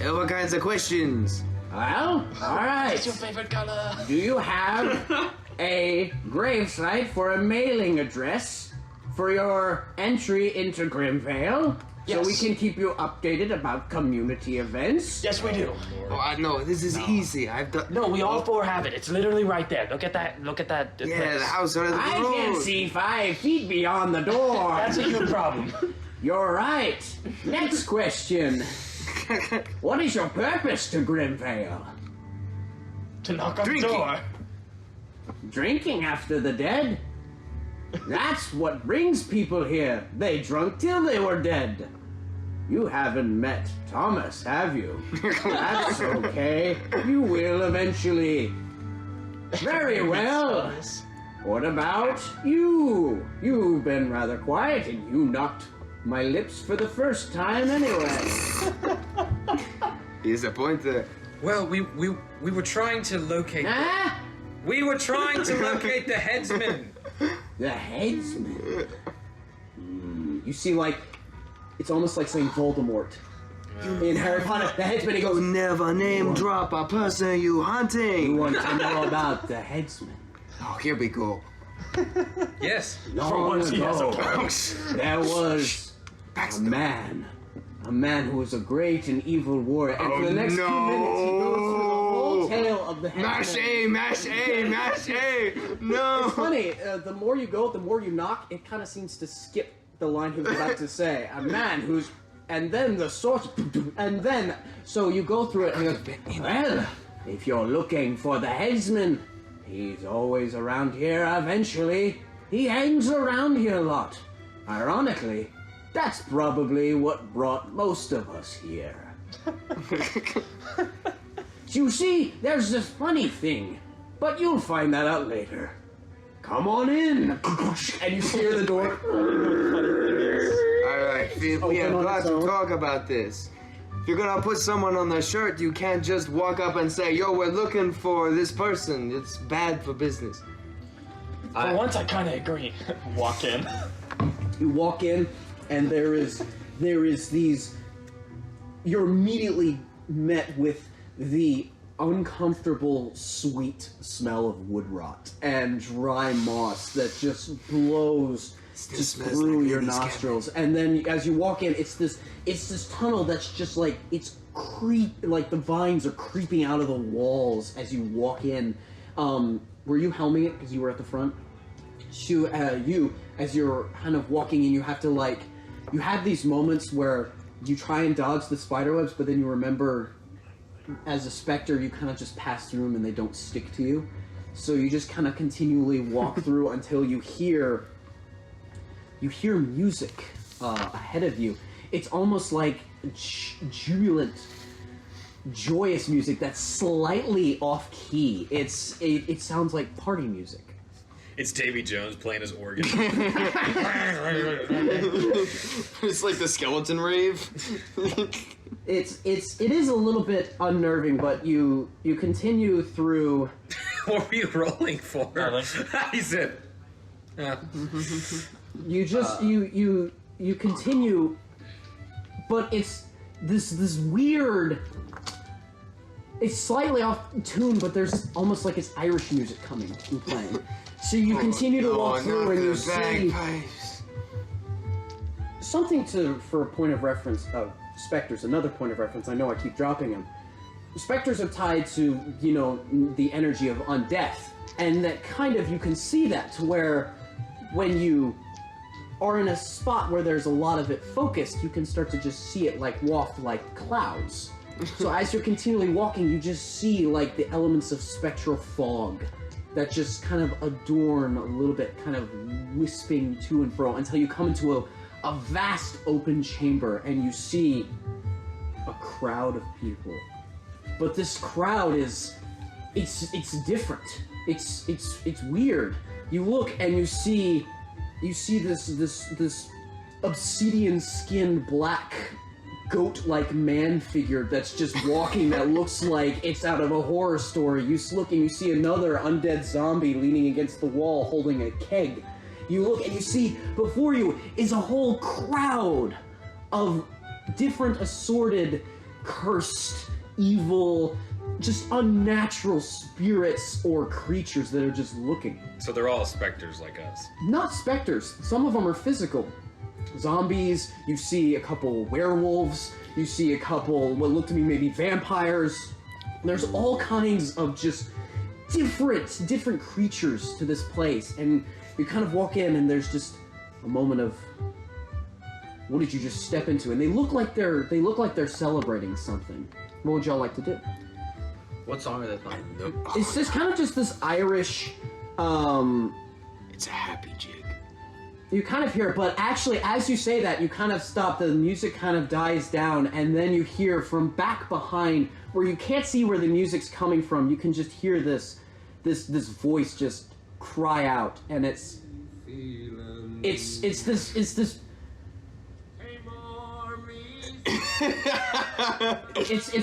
What kinds of questions? Well, alright. What's your favorite color? Do you have a gravesite for a mailing address for your entry into Grimvale? So Yes. we can keep you updated about community events? Yes, we do. Oh, I know. This is easy. I've done. No, we all four have it. It's literally right there. Look at that. Look at that. Yeah, place. the house under the I road. can see 5 feet beyond the door. That's a you problem. You're right. Next question. What is your purpose to Grimvale? To knock on Drinking. the door. Drinking after the dead? That's what brings people here. They drunk till they were dead. You haven't met Thomas, have you? That's okay. You will eventually. Very well. What about you? You've been rather quiet, and you knocked my lips for the first time anyway. He's a pointer. Well, we were trying to locate. Huh? We were trying to locate the headsman. The headsman. You see, like, it's almost like saying Voldemort. In Harry Potter, the headsman, he goes, Never name drop a person you you hunting. want to know about the headsman? Oh, here we go. Yes. Long once he has a ago, there was a man a man who was a great and evil warrior. And for the next 2 minutes, he goes through the whole tale of the Headsmen. Mash A. No. It's funny, the more you go, the more you knock, it kind of seems to skip the line he was about to say. A man who's... And then the source... And then... So you go through it and he goes, well, if you're looking for the Headsman, he's always around here eventually. He hangs around here a lot. Ironically, that's probably what brought most of us here. You see, there's this funny thing, but you'll find that out later. Come on in. And you steer the door. Alright, we have got to talk about this. If you're gonna put someone on their shirt, you can't just walk up and say, yo, we're looking for this person. It's bad for business. For once, I kind of agree. Walk in. You walk in, and there is these... You're immediately met with the uncomfortable, sweet smell of wood rot and dry moss that just blows just through your nostrils. And then as you walk in, it's this tunnel that's just like, like the vines are creeping out of the walls as you walk in. Were you helming it because you were at the front? You, as you're kind of walking in, you have to you have these moments where you try and dodge the spider webs, but then you remember, as a specter, you kind of just pass through them and they don't stick to you. So you just kind of continually walk through until you hear music ahead of you. It's almost like jubilant, joyous music that's slightly off key. It sounds like party music. It's Davy Jones playing his organ. It's like the skeleton rave. It is a little bit unnerving, but you continue through. What were you rolling for? He said. Yeah. You just you continue, but it's this weird. It's slightly off tune, but there's almost like it's Irish music coming and playing. So you continue to walk through and you see something for a point of reference of specters. Another point of reference. I know I keep dropping them. Specters are tied to the energy of undeath, and that kind of you can see that to where when you are in a spot where there's a lot of it focused, you can start to just see it like waft like clouds. So as you're continually walking, you just see like the elements of spectral fog that just kind of adorn a little bit, kind of wisping to and fro until you come into a vast open chamber and you see a crowd of people. But this crowd it's different. It's weird. You look and you see this obsidian-skinned black goat-like man figure that's just walking that looks like it's out of a horror story. You look and you see another undead zombie leaning against the wall holding a keg. You look and you see before you is a whole crowd of different assorted, cursed, evil, just unnatural spirits or creatures that are just looking. So they're all specters like us. Not specters. Some of them are physical. Zombies, you see a couple werewolves, you see a couple what look to me maybe vampires. There's all kinds of just different creatures to this place, and you kind of walk in and there's just a moment of what did you just step into? And they look like they're celebrating something. What would y'all like to do? What song are they playing? It's just kind of just this Irish It's a happy jig. You kind of hear it, but actually, as you say that, you kind of stop, the music kind of dies down, and then you hear from back behind, where you can't see where the music's coming from, you can just hear this voice just cry out, and it's this it's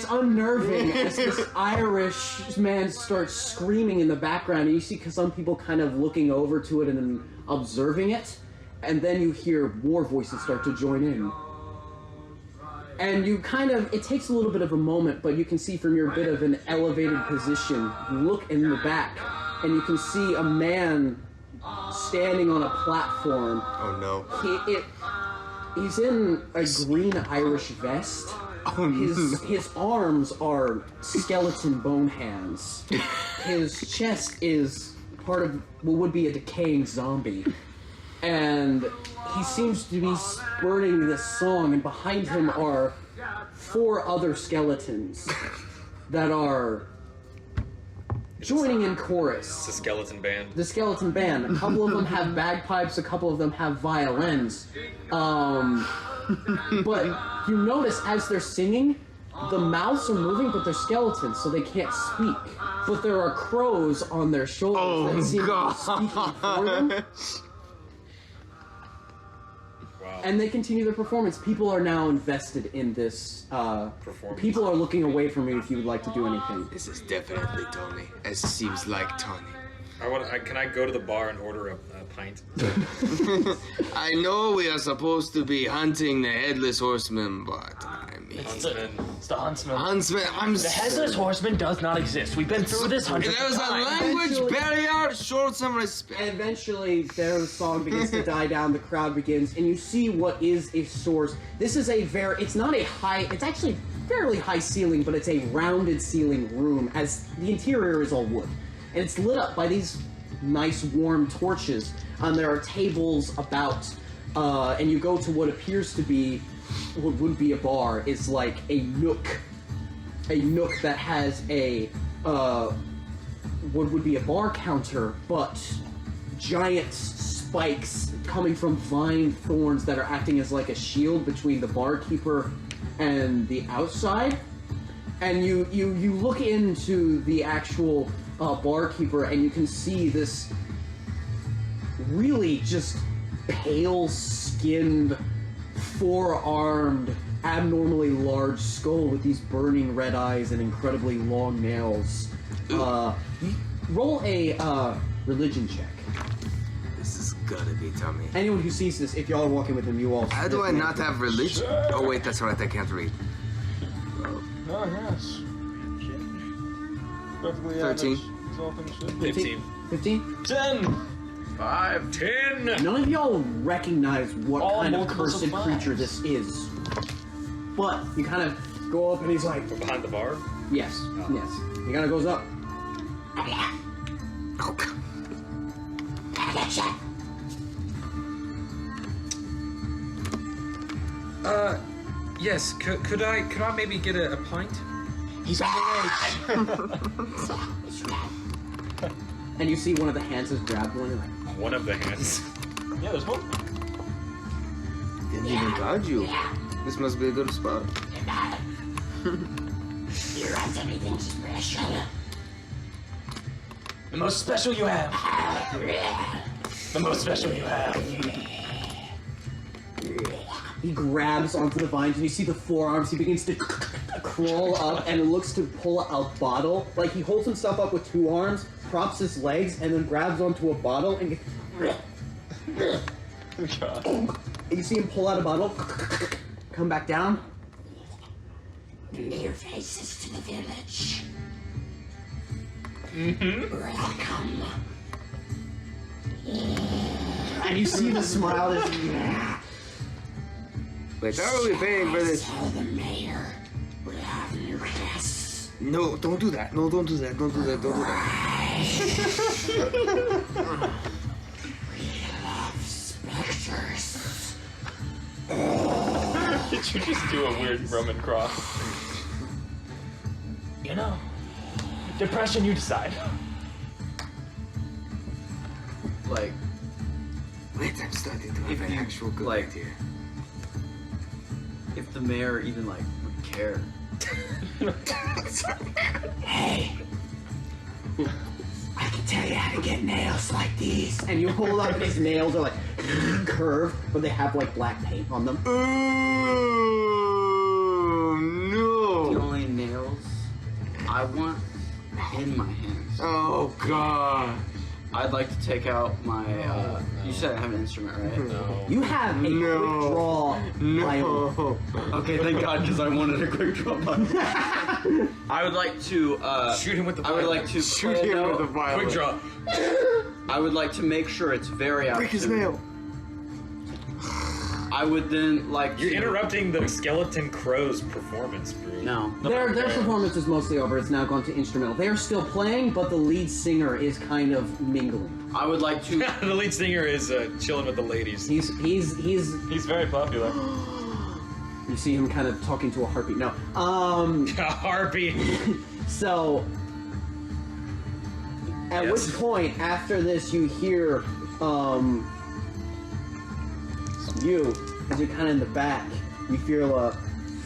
unnerving as this Irish man starts screaming in the background, and you see some people kind of looking over to it and then observing it. And then you hear more voices start to join in. And you it takes a little bit of a moment, but you can see from your bit of an elevated position, you look in the back, and you can see a man standing on a platform. Oh no. He's in a green Irish vest. His arms are skeleton bone hands. His chest is part of what would be a decaying zombie. And he seems to be spurting this song, and behind him are 4 other skeletons that are joining in chorus. It's a skeleton band. The skeleton band. A couple of them have bagpipes, a couple of them have violins. But you notice as they're singing, the mouths are moving, but they're skeletons, so they can't speak. But there are crows on their shoulders that seem to be speaking for them. Wow. And they continue their performance. People are now invested in this. Performance. People are looking away from you if you would like to do anything. This is definitely Tony. It seems like Tony. Can I go to the bar and order a pint? I know we are supposed to be hunting the Headless Horseman, but I mean... It's the huntsman. Huntsman, The headless horseman does not exist. We've been through this hundreds There's of a times. language Eventually- barrier, show some respect. And eventually, their song begins to die down, the crowd begins, and you see what is a source. This is it's not a high, it's actually fairly high ceiling, but it's a rounded ceiling room, as the interior is all wood. And it's lit up by these nice warm torches. There are tables about, and you go to what appears to be, what would be a bar. It's like a nook that has a, what would be a bar counter, but giant spikes coming from vine thorns that are acting as like a shield between the barkeeper and the outside. And you look into the actual barkeeper, and you can see this really just pale-skinned, 4-armed, abnormally large skull with these burning red eyes and incredibly long nails. Roll a religion check. This is gotta be Tommy. Anyone who sees this, if y'all are walking with him, you all... How do I not have religion? Oh wait, that's right, I can't read. Oh, yes. Perfectly 13. 15. 15? 10! 5. 10! None of y'all recognize what All kind of multiples cursed of five. creature this is. But you kind of go up and he's like, From behind the bar? yes, yes. He kind of goes up. Oh, God. Yes, could I maybe get a pint? He's underage. And you see one of the hands has grabbed one and like, One of the hands. Yeah, there's one. Didn't even guard you. This must be a good spot. The most special you have. The most special you have. he grabs onto the vines and you see the forearms. He begins to crawl up and looks to pull a bottle. Like he holds himself up with 2 arms, props his legs, and then grabs onto a bottle and you see him pull out a bottle, come back down. Near faces to the village. Welcome. And you see the smile is... Wait, how are we paying for this? Tell the mayor we have new guests. No, don't do that. No, don't do that. Don't do that. Don't do that. We love specters. Did you just do a weird Roman cross? You know, depression, you decide. Like, Wait, I'm starting to have If an you, actual good like- idea. if the mayor even, like, would care. Hey, I can tell you how to get nails like these. And you hold up and his nails are like curved, but they have like black paint on them. Oh The no! only nails I want in my hands. Oh god! I'd like to take out my, you said I have an instrument, right? No. You have a quick draw violin. No! Okay, thank God, because I wanted a quick draw button. I would like to, Shoot him with the I would like violin. to Shoot play a him note. with a violin. Quick draw. I would like to make sure it's very Break his obtuse. nail. I would then like. You're interrupting the Skeleton Crow's performance, bro. No. Their performance is mostly over. It's now gone to instrumental. They are still playing, but the lead singer is kind of mingling. I would like to. The lead singer is chilling with the ladies. He's very popular. You see him kind of talking to a harpy. No. A harpy. So, at which point, after this, you hear, you, as you're kind of in the back, you feel a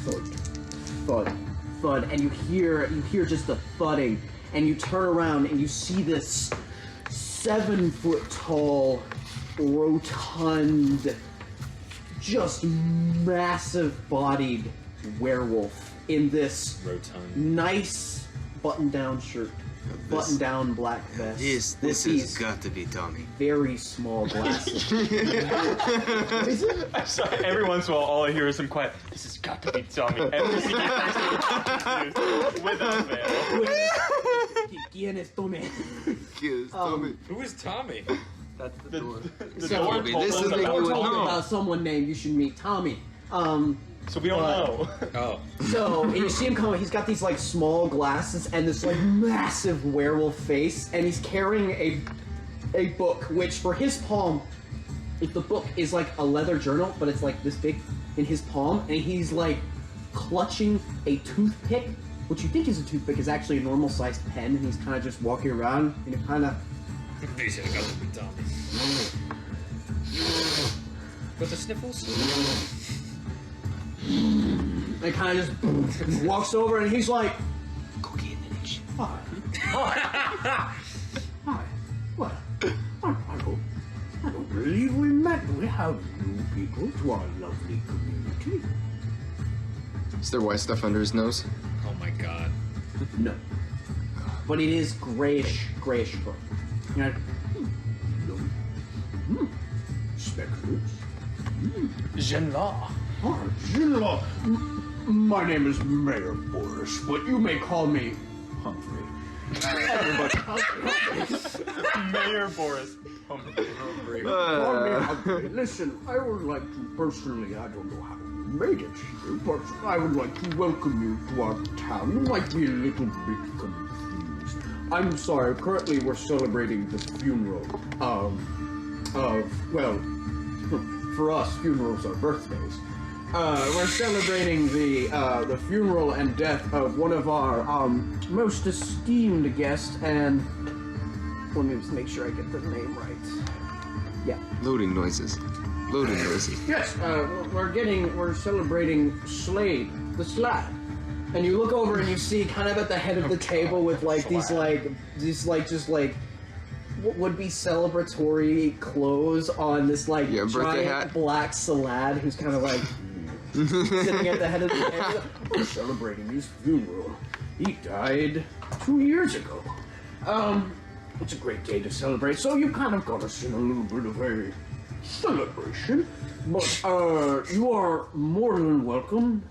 thud, thud, thud, and you hear just the thudding, and you turn around and you see this 7-foot-tall, rotund, just massive-bodied werewolf in this nice button-down shirt, button-down black vest. This has got to be Tommy. Very small glasses. I'm sorry, every once in a while, all I hear is him quiet. This has got to be Tommy. Every single person without fail. ¿Quién es Tommy? Who is Tommy? That's the door. The door told This us is about about someone named you should meet Tommy. So we don't know. Oh. So, and you see him coming, he's got these like small glasses and this like massive werewolf face, and he's carrying a book, which for his palm, if the book is like a leather journal, but it's like this big in his palm, and he's like clutching a toothpick, which you think is a toothpick is actually a normal sized pen, and he's kind of just walking around, and it kind of... This has got to be Tommy. With the sniffles? And kind of just walks over, and he's like, "Cookie and Mitch. Hi. Hi. Well, I don't believe we met. We have new people to our lovely community." Is there white stuff under his nose? Oh my god. No. But it is grayish fur. You know, specters. Jinla. Hi, Jinla. My name is Mayor Boris, but you may call me Humphrey. Everybody, Mayor Boris. call me Humphrey. Listen, I would like to personally, I don't know how you made it here, but I would like to welcome you to our town. You might be a little bit confused. I'm sorry, currently we're celebrating the funeral well, for us, funerals are birthdays. We're celebrating the funeral and death of one of our most esteemed guests, and let me just make sure I get the name right. Yeah. Loading noises. Yes, we're celebrating Slade, the Slab. And you look over and you see kind of at the head of the table with like these just like what would be celebratory clothes on this like giant black Salad who's kind of like sitting at the head of the table. We're celebrating his funeral. He died 2 years ago. It's a great day to celebrate, so you kind of got us in a little bit of a celebration. But you are more than welcome.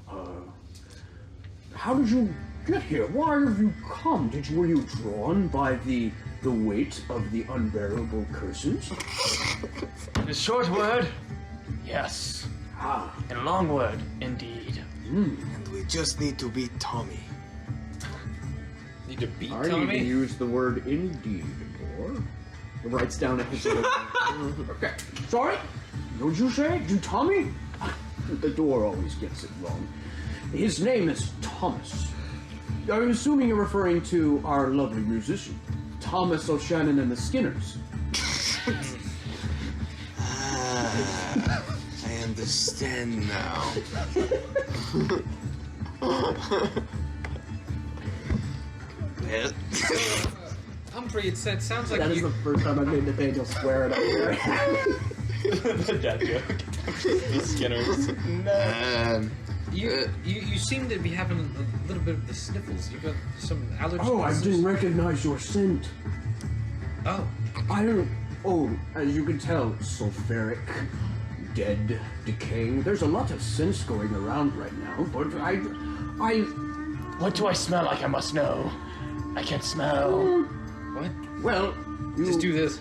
How did you get here? Why have you come? Were you drawn by the weight of the unbearable curses? In a short word, yes. In a long word, indeed. And we just need to beat Tommy. Need to beat I Tommy? need to use the word indeed more. He writes down a his Okay. Sorry? What did you say? Do Tommy? The door always gets it wrong. His name is Thomas. I'm assuming you're referring to our lovely musician, Thomas O'Shannon and the Skinners. I understand now. Humphrey, it sounds like That is the first time I've made Nathaniel swear it up here. The dad joke. The Skinners. You seem to be having a little bit of the sniffles. You got some allergies. Oh, I didn't recognize your scent. Oh. As you can tell, sulfuric, dead, decaying. There's a lot of scents going around right now, but What do I smell like? I must know. I can't smell. What? Well, Just do this.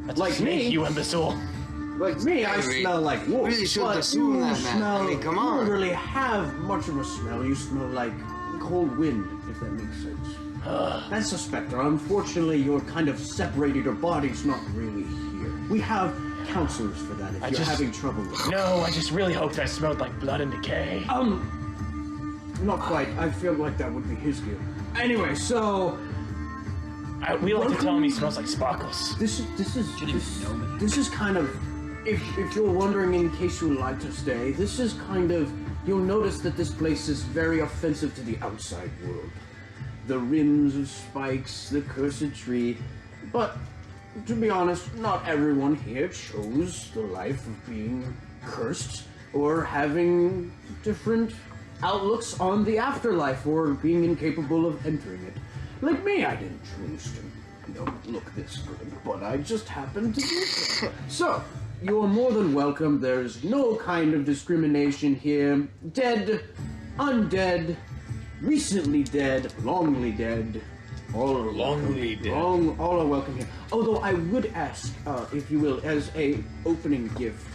That's like a snake, me. you imbecile. But Me, I anyway, smell like wolf. really shouldn't but assume you that, man. smell, I mean, come You on. don't really have much of a smell. You smell like cold wind, if that makes sense. That's a specter. Unfortunately, you're kind of separated. Your body's not really here. We have counselors for that if you're having trouble with it. No, I just really hoped I smelled like blood and decay. Not quite. I feel like that would be his deal. Anyway, so We like to tell him he smells like sparkles. this is kind of, if you're wondering, in case you would like to stay, this is kind of, you'll notice that this place is very offensive to the outside world. The rims of spikes, the cursed tree, but to be honest, not everyone here chose the life of being cursed or having different outlooks on the afterlife or being incapable of entering it. Like me, I didn't choose to, look this good, but I just happened to do so. So, you are more than welcome. There's no kind of discrimination here. Dead, undead, recently dead, longly dead, all are Longly dead. all are welcome here. Although I would ask, if you will, as a opening gift,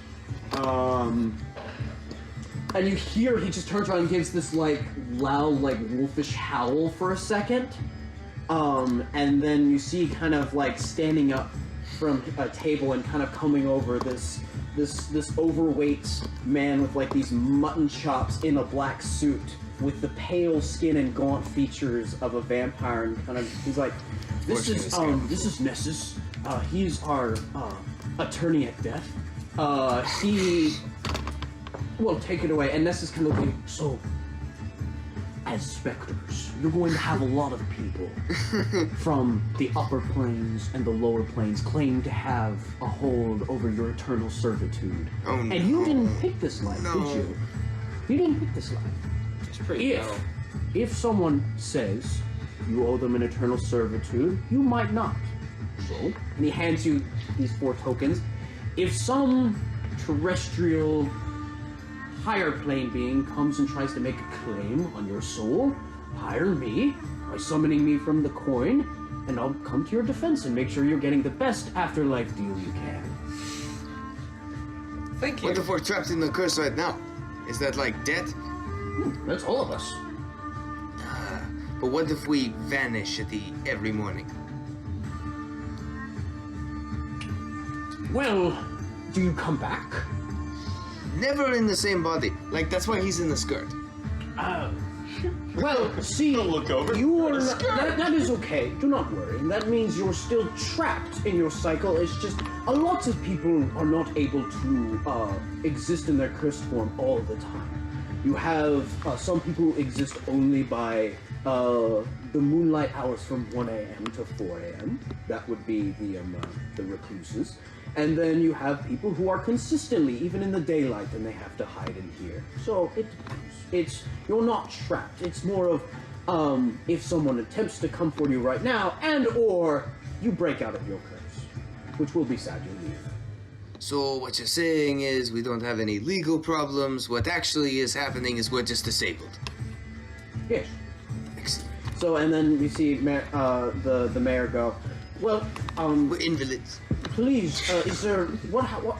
and you hear he just turns around and gives this like loud, like wolfish howl for a second, and then you see kind of like standing up from a table and kind of coming over this overweight man with like these mutton chops in a black suit with the pale skin and gaunt features of a vampire, and kind of he's like, this is Nessus. He's our attorney at death. Well, take it away. And Nessus kind of like, so, as specters, you're going to have a lot of people from the upper planes and the lower planes claim to have a hold over your eternal servitude. Oh, no. And you didn't pick this life, No. did you? You didn't pick this life. It's pretty metal. If someone says you owe them an eternal servitude, you might not. So, and he hands you these 4 tokens. If some terrestrial higher plane being comes and tries to make a claim on your soul, hire me by summoning me from the coin, and I'll come to your defense and make sure you're getting the best afterlife deal you can. Thank you. What if we're trapped in the curse right now? Is that like death? That's all of us. But what if we vanish every morning? Well, do you come back? Never in the same body. Like, that's why he's in the skirt. Well, see, look over. you are not, that is okay. Do not worry. That means you're still trapped in your cycle. It's just a lot of people are not able to exist in their cursed form all the time. You have some people who exist only by the moonlight hours from 1 a.m. to 4 a.m. That would be the recluses. And then you have people who are consistently, even in the daylight, and they have to hide in here. So it depends. You're not trapped. It's more of if someone attempts to come for you right now, and or you break out of your curse, which will be sad you leave. So what you're saying is we don't have any legal problems. What actually is happening is we're just disabled. Yes. Excellent. So and then you see the mayor go, well, We're invalids. please, is there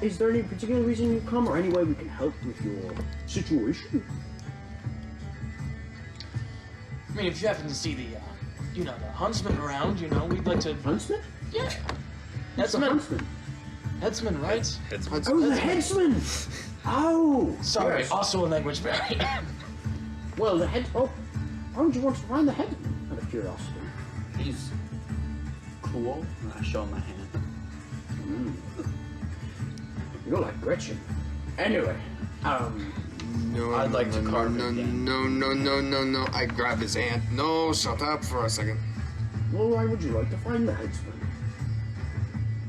is there any particular reason you come, or any way we can help with your situation? I mean, if you happen to see the huntsman around, we'd like to. Huntsman? Yeah. That's a huntsman. Headsman, right? Oh, the headsman! Oh! Sorry, yes. also a language barrier. Well, the head. Oh, why would you want to find the headsman? Out of curiosity. He's cool. And I show him my hand. You're like Gretchen. Anyway, No, I'd like to carve no, it again. no. I grab his hand. No, shut up for a second. well, why would you like to find the headsman?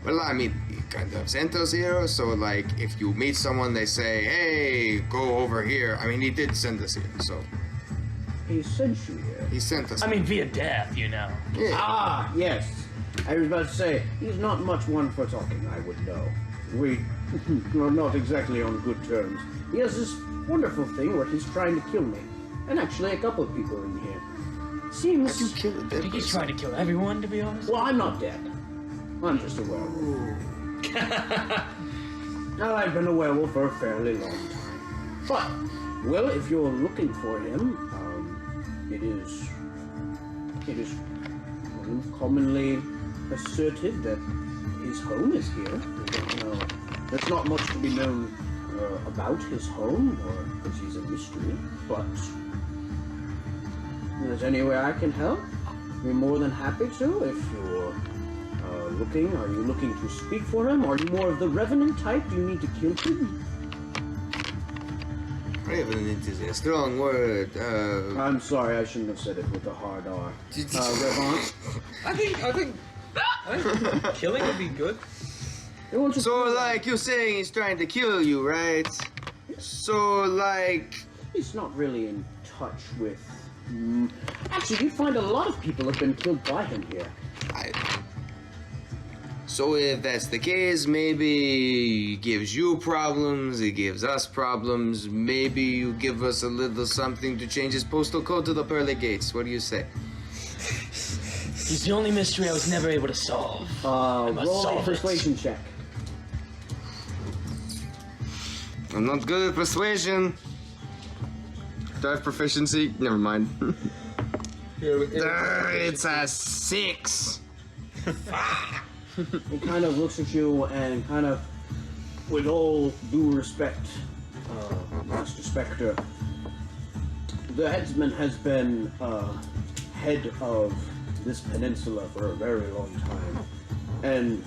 Well, I mean, he kind of sent us here, so like, if you meet someone, they say, hey, go over here. I mean, he did send us here, so He sent you here. he sent us. I mean, via death, yeah. Ah, yes. I was about to say, he's not much one for talking, I would know. We are not exactly on good terms. He has this wonderful thing where he's trying to kill me. And actually a couple of people in here. Seems... You kill a I dead think he's person. trying to kill everyone, to be honest. Well, I'm not dead. I'm just a werewolf. I've been a werewolf for a fairly long time. But, well, if you're looking for him, it is commonly asserted that his home is here. There's not much to be known about his home, or because he's a mystery, but if there's any way I can help, we're more than happy to. If you're are you looking to speak for him? Are you more of the revenant type? Do you need to kill him? Revenant is a strong word. I'm sorry, I shouldn't have said it with a hard R. Revenant? I think killing would be good. So, like, you're saying he's trying to kill you, right? So, like... He's not really in touch with... Actually, you find a lot of people have been killed by him here. So if that's the case, maybe he gives you problems, he gives us problems, maybe you give us a little something to change his postal code to the pearly gates. What do you say? He's the only mystery I was never able to solve. Roll a persuasion check. I'm not good at persuasion. Do I have proficiency? Never mind. It's a 6. He kind of looks at you and kind of, with all due respect, Master Spectre, the Headsman has been head of this peninsula for a very long time. And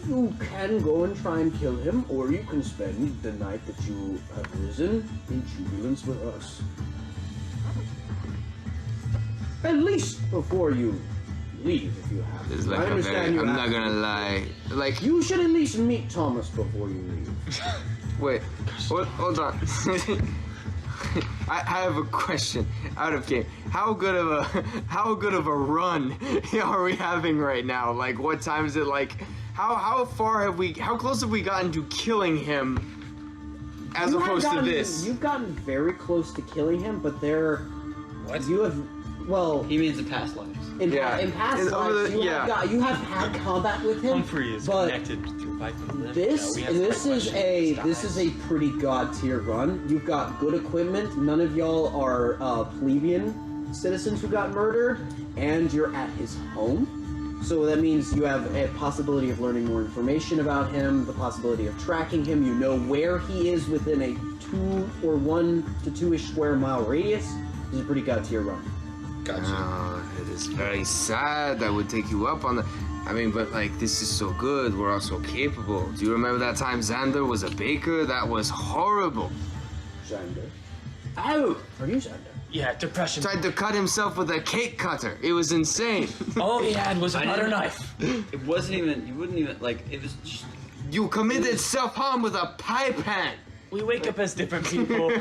you can go and try and kill him, or you can spend the night that you have risen in jubilance with us. At least before you leave, if you have to. It's like I understand you I'm have not to. gonna lie. Like, You should at least meet Thomas before you leave. wait, hold on. I have a question out of game. How good of a run are we having right now? Like, what time is it? Like, how close have we gotten to killing him as opposed to this? You've gotten very close to killing him, but What? you have, well, He means in past lives. in past lives, you have had combat with him. Humphrey is but connected through vital lymph. This We have is questions. a pretty god tier run. You've got good equipment. None of y'all are plebeian citizens who got murdered, and you're at his home. So that means you have a possibility of learning more information about him, the possibility of tracking him. You know where he is within a 1 to 2-ish square mile radius. This is a pretty god tier run. Gotcha. It is very sad. I would take you up on the. I mean, but like, this is so good. We're all so capable. Do you remember that time Xander was a baker? That was horrible. Xander. Oh, are you Xander? Yeah, depression. Tried to cut himself with a cake cutter. It was insane. All he had was a butter knife. It wasn't even. You wouldn't even like. It was just. You committed self-harm with a pie pan. We wake up as different people.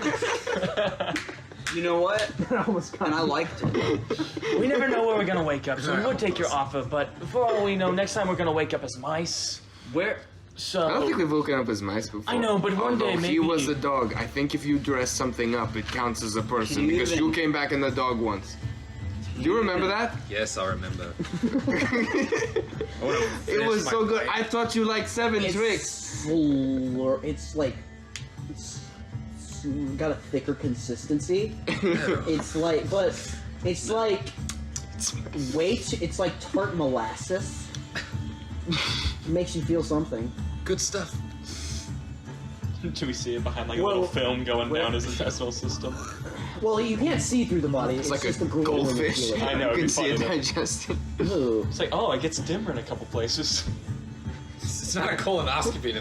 You know what? And I liked it. We never know where we're gonna wake up, so we would take your offer, but for all we know, next time we're gonna wake up as mice. Where? So I don't think we've woken up as mice before. I know, but one day Although maybe he was a dog. I think if you dress something up, it counts as a person you because even- you came back in the dog once. Do you remember that? Yes, I remember. It was so good. I taught you like 7 tricks. It's like it's got a thicker consistency. It's like it's like it's like tart molasses. It makes you feel something. Good stuff. Do we see it behind like a little film going down his intestinal system? Well, you can't see through the body. It's Like just a the gruel when you goldfish. feel it. I know, You it'd can be see it funny digesting. Ooh. It's like, oh, it gets dimmer in a couple places. It's not a colonoscopy.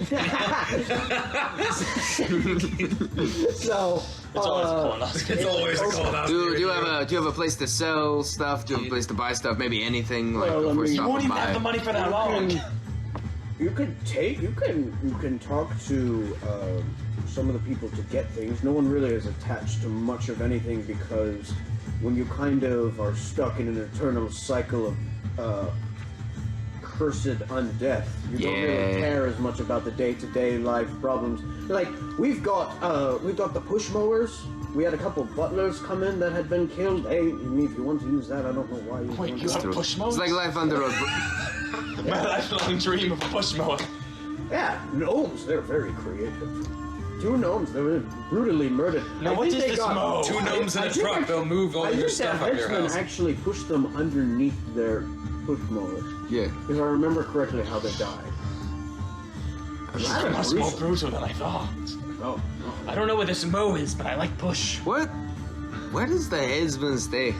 So It's always a colonoscopy. It's always a colonoscopy. Do you have a place to sell stuff? Do you have a place to buy stuff? Maybe anything like Well, I before mean, you you stop won't and even have the buy. money for that long. You can talk to some of the people to get things. No one really is attached to much of anything because when you kind of are stuck in an eternal cycle of cursed undeath, you don't really care as much about the day-to-day life problems. Like we've got the push mowers. We had a couple butlers come in that had been killed. Hey, I mean, if you want to use that, I don't know why you. Wait, want you to. have push mowers? It's like life under a. My lifelong dream of a push mower. Yeah, gnomes, they're very creative. 2 gnomes, they were brutally murdered. Now, what is this mo? 2 gnomes in a truck, they'll move all your stuff out of your house. Actually pushed them underneath their push mower. Yeah. If I remember correctly how they died. That must be more brutal than I thought. Oh. I don't know what this mo is, but I like push. What? Where does the headsman stay?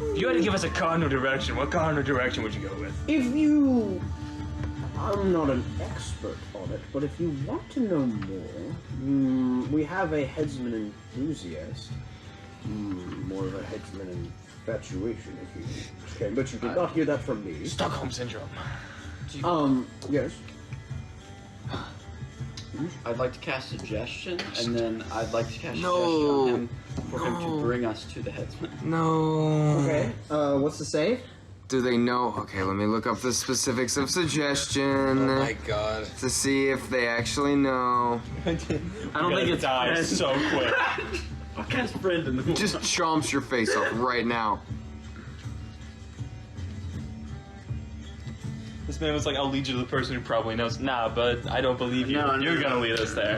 If you had to give us a cardinal direction, what cardinal direction would you go with? If you... I'm not an expert on it, but if you want to know more, we have a headsman enthusiast. More of a headsman infatuation, if you can. But you did not hear that from me. Stockholm Syndrome. Yes. I'd like to cast suggestion, and then I'd like to cast suggestion on him for him to bring us to the headsman. No. Okay, what's the save? Do they know? Okay, let me look up the specifics of suggestion. Oh my god. To see if they actually know. I don't think it dies so quick. I'll cast Brendan. He just chomps your face off right now. This man was like, I'll lead you to the person who probably knows. Nah, but I don't believe you. You're gonna lead us there.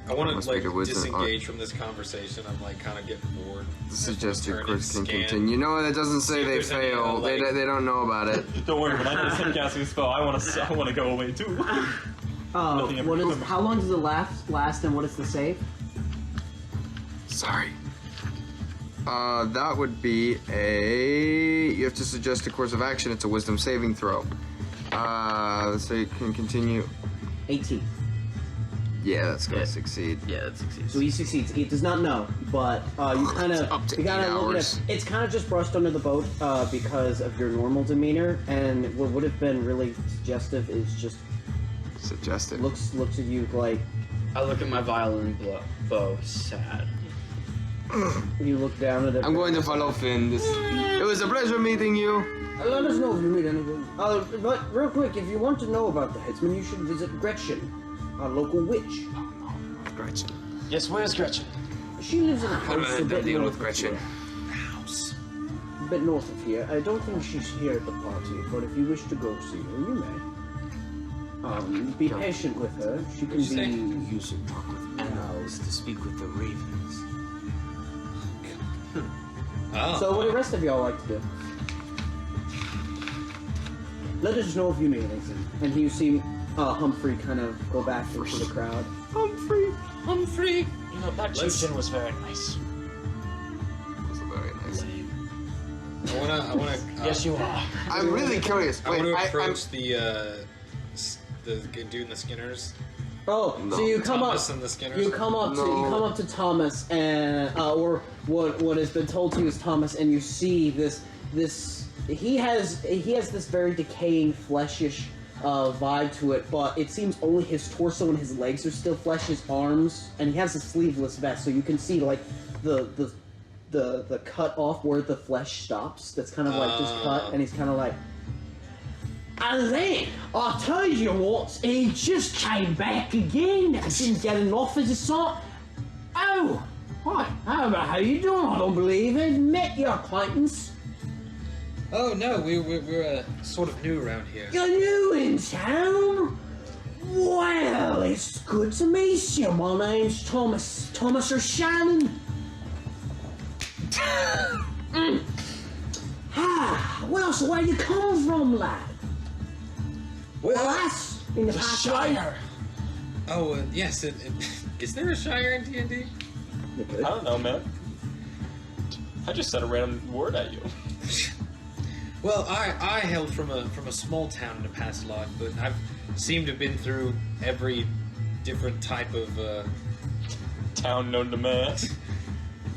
I want Must to be like the wisdom. disengage from this conversation. I'm like kind of getting bored. The suggested Turn course and can scan. continue. No, that doesn't say See if they there's any, fail. like- They don't know about it. Don't worry, when I finish him casting a spell, I want to go away too. Nothing ever What is? comes. How long does it last, and what is the save? Sorry. That would be a... You have to suggest a course of action. It's a wisdom saving throw. So you can continue. 18. Yeah, that's gonna succeed. Yeah, that succeeds. So he succeeds. He does not know, but you kind It's up of to you kind 8 of look at hours. it. It's kind of just brushed under the boat because of your normal demeanor, and what would have been really suggestive is just Suggested. looks at you like I look at my violin bow, sad. you look down at it. I'm going to follow Finn. It was a pleasure meeting you. Let us know if you need anything. But real quick, if you want to know about the headsman, you should visit Gretchen, our local witch. Gretchen. Yes, where's Gretchen? She lives in a How do house I a bit deal north with Gretchen? of here. A bit north of here. I don't think she's here at the party, but if you wish to go see her, you may. Be patient with her. She can be. You should talk with animals to speak with the ravens. Oh. So, what do the rest of y'all like to do? Let us know if you need anything. And you see Humphrey kind of go back into the crowd. Humphrey! You know, that chieftain was very nice. Was very nice. I wanna. Yes, you are. I'm really curious. I want Wait, to approach the dude in the Skinners. Oh, No. so you come Thomas up. and the Skinners. You come up to Thomas, and or what has been told to you is Thomas, and you see this. He has this very decaying fleshish vibe to it, but it seems only his torso and his legs are still flesh. His arms, and he has a sleeveless vest, so you can see like the cut off where the flesh stops. That's kind of like just cut, and he's kind of like. And then, I tell you what, he just came back again. I didn't get an offer to sign. Oh, hi, how you doing? I don't believe it. Met your acquaintance. Oh no, we're sort of new around here. You're new in town? Well, it's good to meet you. My name's Thomas. Thomas or Shannon? Well, so where you come from, lad? Well, that's in the past Shire! Oh yes, is there a Shire in D&D? I don't know, man. I just said a random word at you. Well, I hailed from a small town in a past life, but I've seemed to have been through every different type of Town known to man.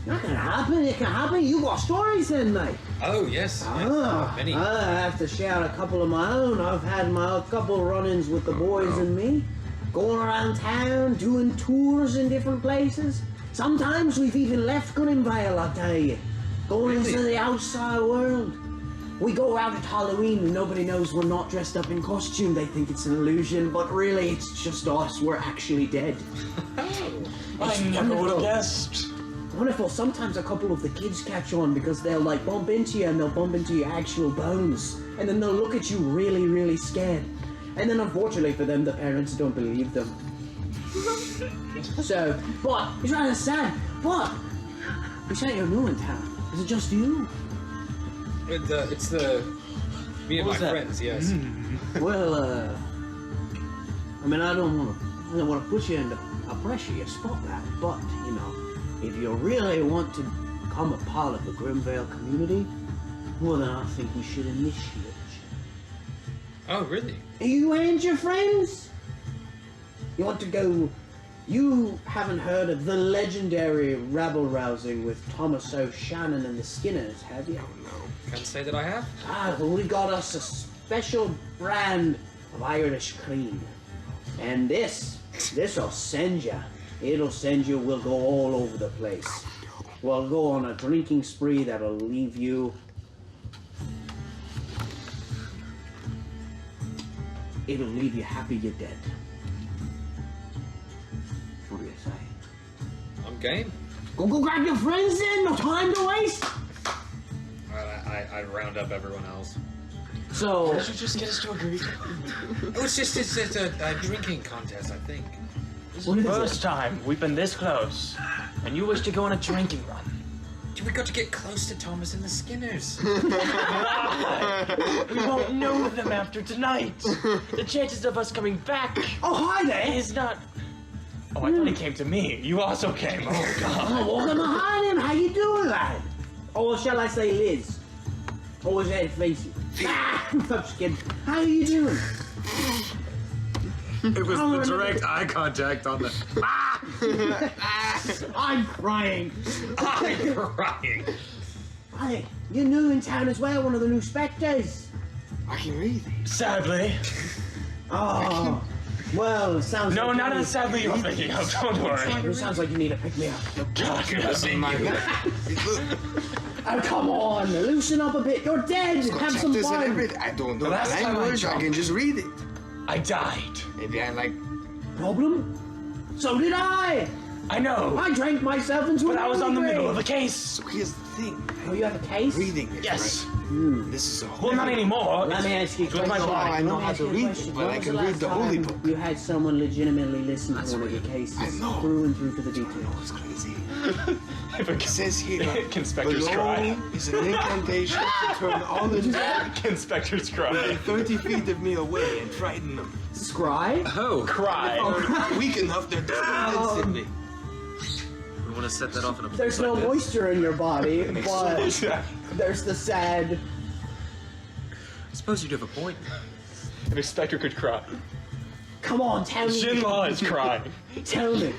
That can happen. It can happen. You got stories then, mate. Oh yes, many. I have to shout a couple of my own. I've had my couple run-ins with the boys and me, going around town, doing tours in different places. Sometimes we've even left Gunninvale, I tell you, going into the outside world. We go out at Halloween and nobody knows we're not dressed up in costume. They think it's an illusion, but really it's just us. We're actually dead. I never would have guessed. wonderful. Sometimes a couple of the kids catch on because they'll like bump into you and they'll bump into your actual bones. And then they'll look at you really, really scared. And then unfortunately for them, the parents don't believe them. So, but, it's rather sad. But, you say you're new in town. Is it just you? It's me and my friends, yes. Well, I mean, I don't want to put you in a pressure spotlight, but, you know, if you really want to become a part of the Grimvale community, well, then I think we should initiate you. Oh, really? You and your friends? You want to go... You haven't heard of the legendary rabble-rousing with Thomas O'Shannon and the Skinners, have you? No. Can't say that I have. Well, we got us a special brand of Irish cream. And this'll send you. It'll send you, we'll go all over the place. We'll go on a drinking spree that'll leave you... It'll leave you happy you're dead. What do you say? I'm game. Go grab your friends then, no time to waste! I round up everyone else. So... Did you just get us to agree? It's a drinking contest, I think. This is the first time we've been this close, and you wish to go on a drinking run. We got to get close to Thomas and the Skinners. We won't know them after tonight. The chances of us coming back... Oh, hi there! ...is not... Oh, I thought he came to me. You also came. Oh, God. Oh, welcome behind him. How you doing, lad? Or shall I say Liz? Or was that Facey? I'm just kidding. How you doing? It was the direct eye contact on the... I'm crying. I'm crying. Hey, you're new in town as well, one of the new specters. I can read it. Sadly. Oh, well, it sounds No, like not you as sadly you're thinking of. Don't worry. It sounds like you need to pick me up. God, My God. Oh, come on, loosen up a bit. You're dead. Have some Chapters and fun. everything. I don't know the last time I language. I jumped- can just read it. I died. Maybe I like... Problem? So did I. I know. I drank myself into But an I was on the middle of a grave. case. So here's the thing. Oh, you have a case? Reading it, Yes. right? This is a whole... Well, not anymore. Let me ask you a It's with my question. body. I know Let me how ask to you a read question. it, but When I was can the read last the holy time book. You had someone legitimately listen to one of your cases I know. through and through to the details. It's crazy. If It says here, Conspector's below cry. is an incantation to turn all the dead Conspector's cry. within 30 feet of me away and frighten them. Scry? Oh. Cry. Weak enough, they're dead instantly. We want to set that off in a place There's like no this. moisture in your body, but there's the sad. I suppose you'd have a point. If a specter could cry. Come on, tell me. Shinla is crying. Tell me.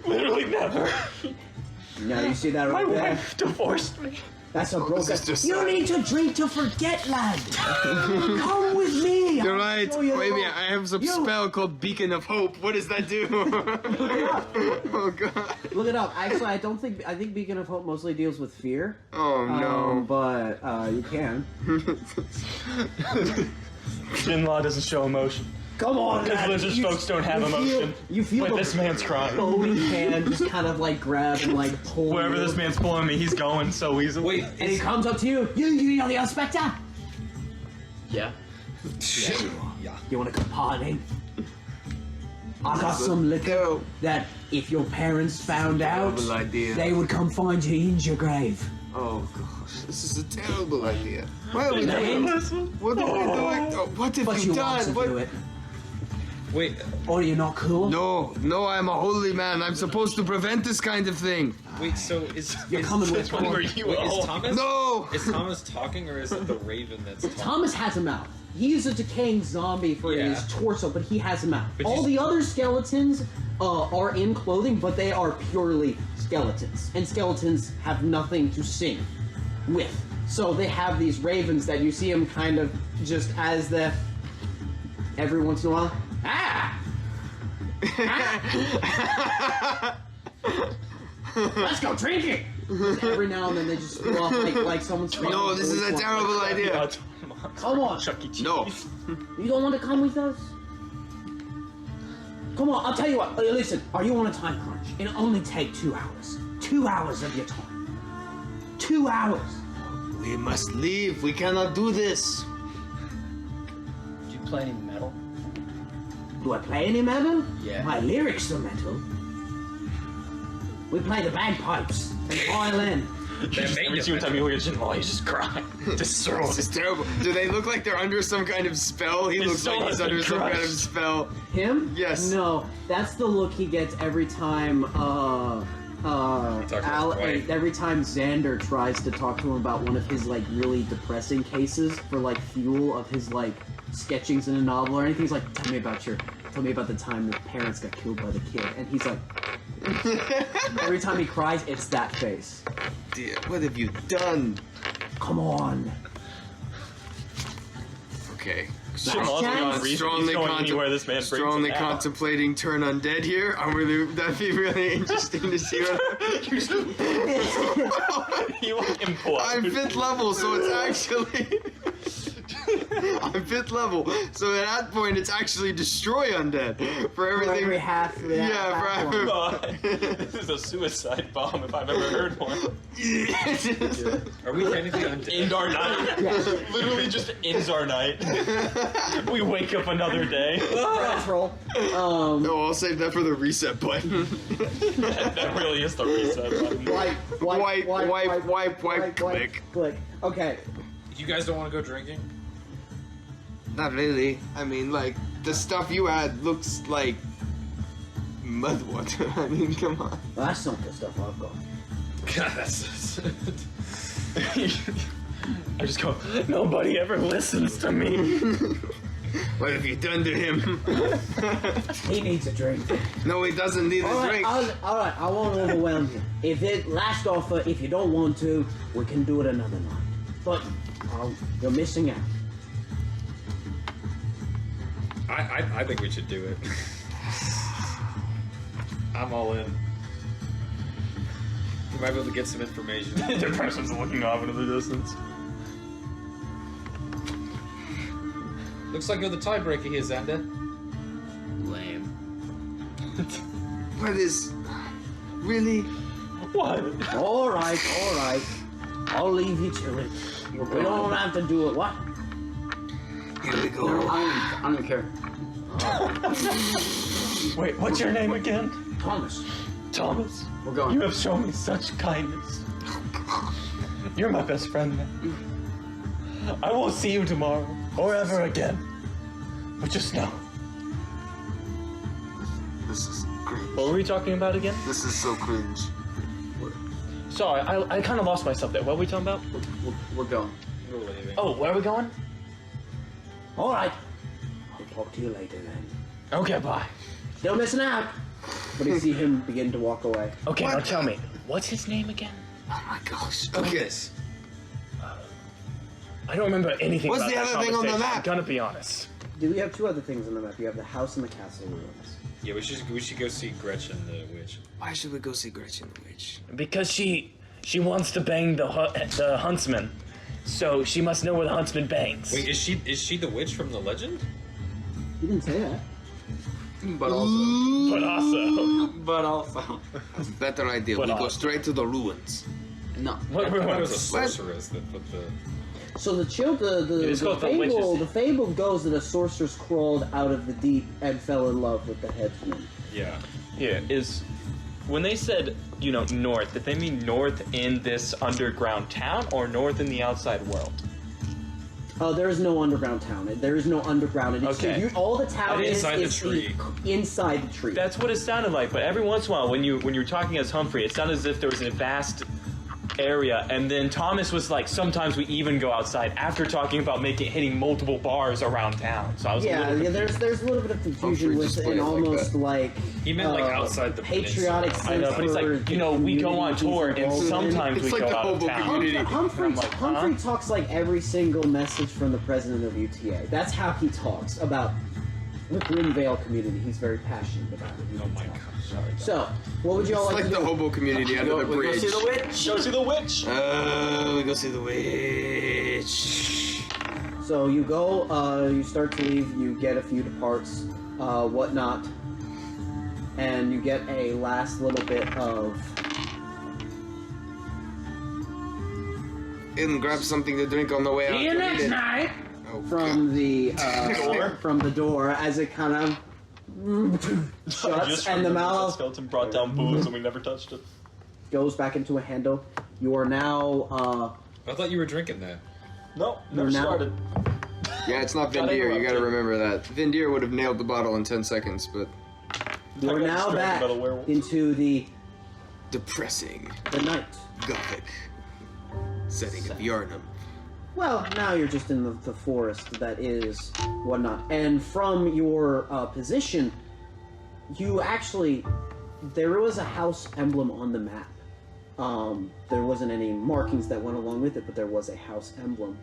Literally never. Now you see that My right there? wife divorced me. That's a broken. is just You sad. need to drink to forget, lad. Come with me. You're I'll right. show you the Wait a road. minute, I have some You- spell called Beacon of Hope. What does that do? Oh god. Look it up. Actually, I think Beacon of Hope mostly deals with fear. Oh no. But you can. Shinla doesn't show emotion. Come on, Because lad. religious folks don't have emotion. You feel But the this man's crying. bony hand just kind of like grab and like pull. Wherever you. this man's pulling me, he's going so easily. Wait, And he comes up to you. You know the inspector? Yeah. yeah. You want to come party? I got some liquor Go. that if your parents found out, Terrible idea. they would come find you in your grave. Oh gosh, this is a terrible idea. Why are we Then- doing? What are we doing? Oh, what have But you you want done? to What? do it. Wait, Or you're not cool? No, I'm a holy man. I'm supposed to prevent this kind of thing. wait, so is... You're coming with When me. were you Wait, is all? Thomas... No! Is Thomas talking or is it the Raven that's talking? Thomas has a mouth. He is a decaying zombie for Yeah. his torso, but he has a mouth. But All you- the other skeletons are in clothing, but they are purely skeletons. And skeletons have nothing to sing with. So they have these ravens that you see them kind of just as the... Every once in a while. Ah! Let's go drinking! Every now and then they just go off like someone's... No, this is a terrible idea. Come on. Chuck E. Cheese. No. You don't want to come with us? Come on, I'll tell you what. Listen, are you on a time crunch? It'll only take 2 hours. 2 hours of your time. 2 hours. We must leave. We cannot do this. Do you play any metal? Do I play any metal? Yeah. My lyrics are metal. We play the bagpipes and violin. Every single time you look at Jinwoo, you just cry. This is terrible. Do they look like they're under some kind of spell? He His looks like soul he's has under been some kind of crushed. spell. Him? Yes. No, that's the look he gets every time, every time Xander tries to talk to him about one of his, like, really depressing cases for, like, fuel of his, like, sketchings in a novel or anything. He's like, tell me about the time the parents got killed by the kid. And he's like, every time he cries, it's that face. Dear, what have you done? Come on. Okay. Strongly Contemplating turn undead here. That'd be really interesting to see what You implode. I'm 5th level, so it's actually I'm 5th level, so at that point it's actually destroy undead for everything. For every half. This is a suicide bomb if I've ever heard one. Are we technically undead? End our night. Literally just ends our night. We wake up another day. Let's roll. No, I'll save that for the reset button. That really is the reset button. Wipe, click. Okay. You guys don't want to go drinking? Not really. I mean, like, the stuff you had looks like mud water. I mean, come on. Well, that's not the stuff I've got. God, that's... I just go, nobody ever listens to me. What have you done to him? He needs a drink. No, he doesn't need a drink. Alright, I won't overwhelm you. If it last offer, if you don't want to, we can do it another night. But you're missing out. I think we should do it. I'm all in. We might be able to get some information. The person's looking off into the distance. Looks like you're the tiebreaker here, Xander. Lame. What is... Really? What? Alright. I'll leave you to it. We don't have to do it. What? Here we go. No, I don't even care. Wait, what's your name again? Thomas. Thomas. We're going. You have shown me such kindness. You're my best friend now. I won't see you tomorrow or ever again. But just know. This is cringe. What were we talking about again? This is so cringe. Sorry, I kind of lost myself there. What were we talking about? We're going. We're leaving. Oh, where are we going? Alright. I'll talk to you later then. Okay, bye. Still missing out. But you see him begin to walk away. Okay, now tell me, what's his name again? Oh my gosh. Okay. I don't remember anything What's about the that other thing on the conversation, map? I'm gonna be honest. Do we have two other things on the map? You have the house and the castle ruins. Yeah, we should go see Gretchen the witch. Why should we go see Gretchen the Witch? Because she wants to bang the huntsman. So she must know where the huntsman bangs. Wait, is she the witch from the legend? You didn't say that. But also. But also. That's a better idea. But We go straight to the ruins. No. What I thought it was a ruins? sorceress that put the... So the It's called the witches. fable goes that a sorceress crawled out of the deep and fell in love with the headsman. Yeah. Yeah, is when they said, north, did they mean north in this underground town or north in the outside world? There is no underground town. There is no underground. Okay. All the town is Inside the tree. Inside the tree. That's what it sounded like, but every once in a while when you were talking as Humphrey, it sounded as if there was a vast area, and then Thomas was like, sometimes we even go outside after talking about hitting multiple bars around town. So I was a little confused. there's a little bit of confusion Humphrey with just an played it like almost that. like He meant like outside the patriotic peninsula. I know, but he's like, we go on tour, and sometimes It's we like go the out of hobo town. community. Humphrey, I'm like, huh? Humphrey talks like every single message from the president of UTA. That's how he talks about the Grimvale community. He's very passionate about it. Oh my gosh. So, what would you all It's like like to the do? hobo community under the We go bridge. see the witch. Go see the witch! We go see the witch. So you go, you start to leave, you get a few departs, whatnot, and you get a last little bit of and grab something to drink on the way out. See you next night. Oh, From the Door? from the door as it kind of shuts Just and the remembered that mouth skeleton brought down booze and we never touched it. goes back into a handle. You are now I thought you were drinking that. No, never now- started. Yeah, it's not Got Vindir. You gotta interrupted. remember that. Vindir would have nailed the bottle in 10 seconds, but you are got now distracted back by the werewolf. into the depressing, night. gothic setting of Yarnum. Well, now you're just in the forest that is whatnot. And from your position, you actually, there was a house emblem on the map. There wasn't any markings that went along with it, but there was a house emblem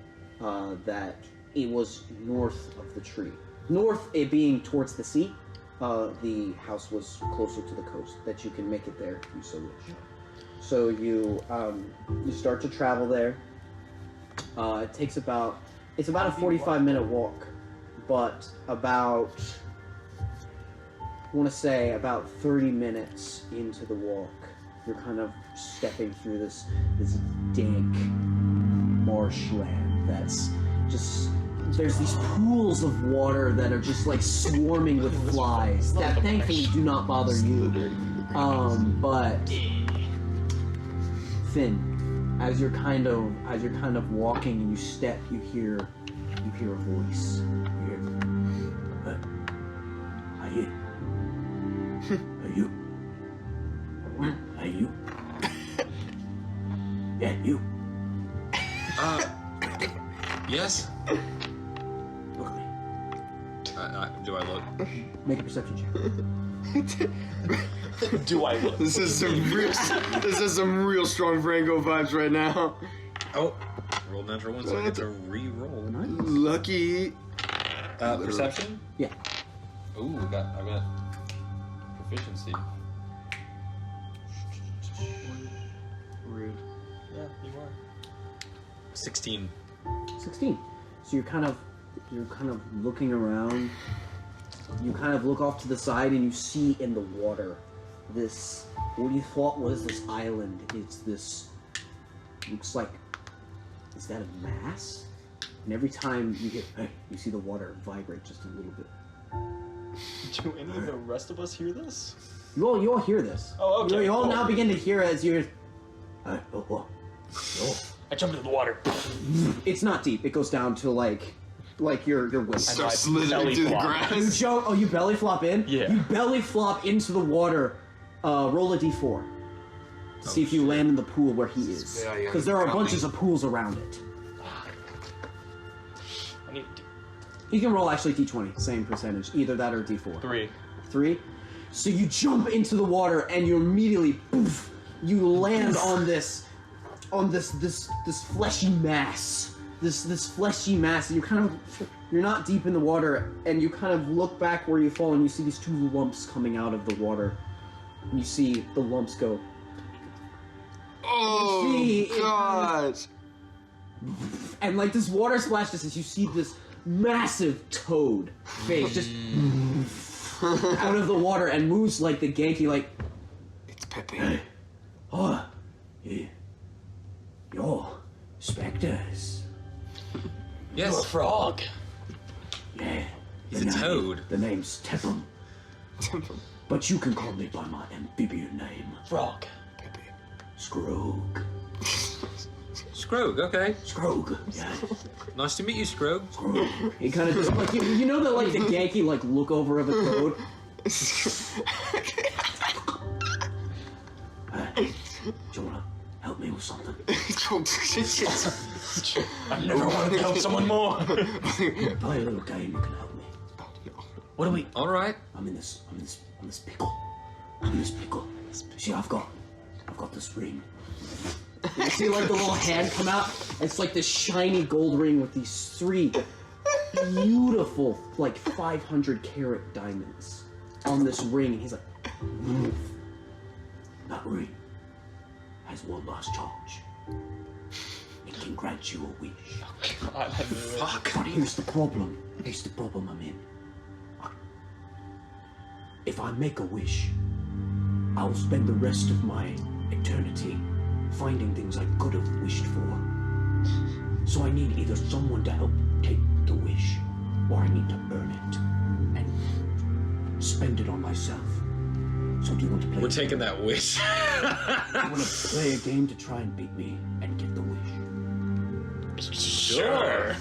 that it was north of the tree. North, it being towards the sea. The house was closer to the coast, that you can make it there if you so wish. So you start to travel there. It takes about a 45-minute walk, but about I want to say about 30 minutes into the walk, you're kind of stepping through this dank marshland that's just. There's these pools of water that are just like swarming with flies that thankfully do not bother you. But Finn, as you're kind of walking and you step, you hear a voice. You hear, are you? Are you? Yeah, you. Yes? Look at me. Do I look? Make a perception check. Do I look? This is some real strong Franco vibes right now. Oh, rolled natural one, so I get to re-roll. Lucky. Perception? Yeah. Ooh, I got proficiency. Rude. Yeah, you are. 16. 16. So you're kind of looking around. You kind of look off to the side and you see in the water this what you thought was this island. It's this looks like, is that a mass? And every time you get you see the water vibrate just a little bit. Do any of the rest of us hear this? You all hear this. Oh, okay, You all cool. now begin to hear as you're I jump into the water. it's not deep. It goes down to like your waist. Start slithering to the grass. You belly flop in? Yeah. You belly flop into the water. Roll a d4. To see if you land in the pool where he is. Yeah, yeah, Because there are probably. bunches of pools around it. I need You can roll actually d20, same percentage. Either that or d4. 3. 3. So you jump into the water and you immediately poof, you land on this fleshy mass. This fleshy mass. You're not deep in the water and you kind of look back where you fall and you see these two lumps coming out of the water. And you see the lumps go. Oh, see, it gosh. And like this water splashes as you see this massive toad face just out of the water and moves like the Genki, like, It's Pepe. Oh, you're specters. Yes. You're a frog. Yeah. He's a toad. The name's Tepum, but you can call me by my amphibian name, Frog. Scroog. Scroog, okay. Scroog. Yeah. Nice to meet you, Scroog. Scroog. he kind of just like you know that like the Genki like look over of a toad. Do you wanna help me with something? I never wanted to help someone more. Play a little game. You can help me. What do we? All right. I'm in this pickle. See, I've got this ring. You see like the little hand come out. It's like this shiny gold ring with these 3 beautiful like 500 carat diamonds on this ring. And he's like, That ring has one last charge. It can grant you a wish. Fuck. But here's the problem. I'm in. If I make a wish, I'll spend the rest of my eternity finding things I could have wished for. So I need either someone to help take the wish, or I need to earn it and spend it on myself. So do you want to play? We're taking that wish. Do you want to play a game to try and beat me and get the wish? Sure.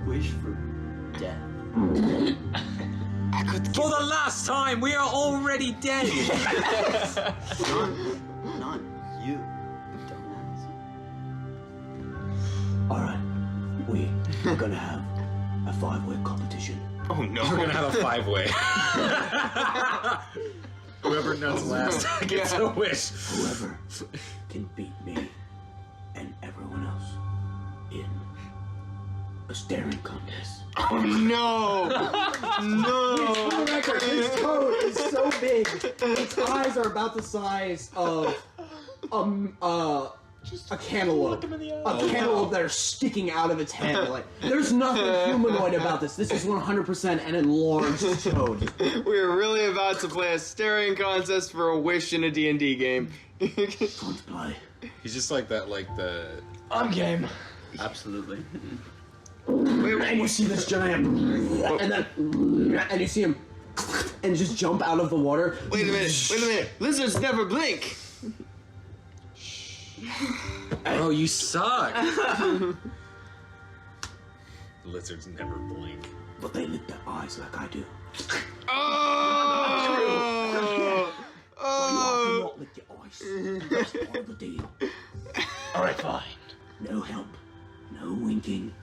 Wish for death. For the last time, we are already dead. Not you. All right, we're gonna have a 5-way competition. Oh no. We're gonna have a 5-way. Whoever knows last gets a wish. Whoever can beat me and everyone else in a staring contest. Oh no! No! For the record, this toad is so big. Its eyes are about the size of a cantaloupe. A cantaloupe that are sticking out of its head. Like, there's nothing humanoid about this. This is 100% an enlarged toad. We're really about to play a staring contest for a wish in a D&D game. Let's play. He's just like that, like the. I'm game. Absolutely. And you see this giant, and you see him, and just jump out of the water. Wait a minute. Lizards never blink. Oh, you suck. Lizards never blink. But they lick their eyes like I do. Oh! I Oh! do not lick your eyes. That's part of the deal. All right, fine. No help, no winking,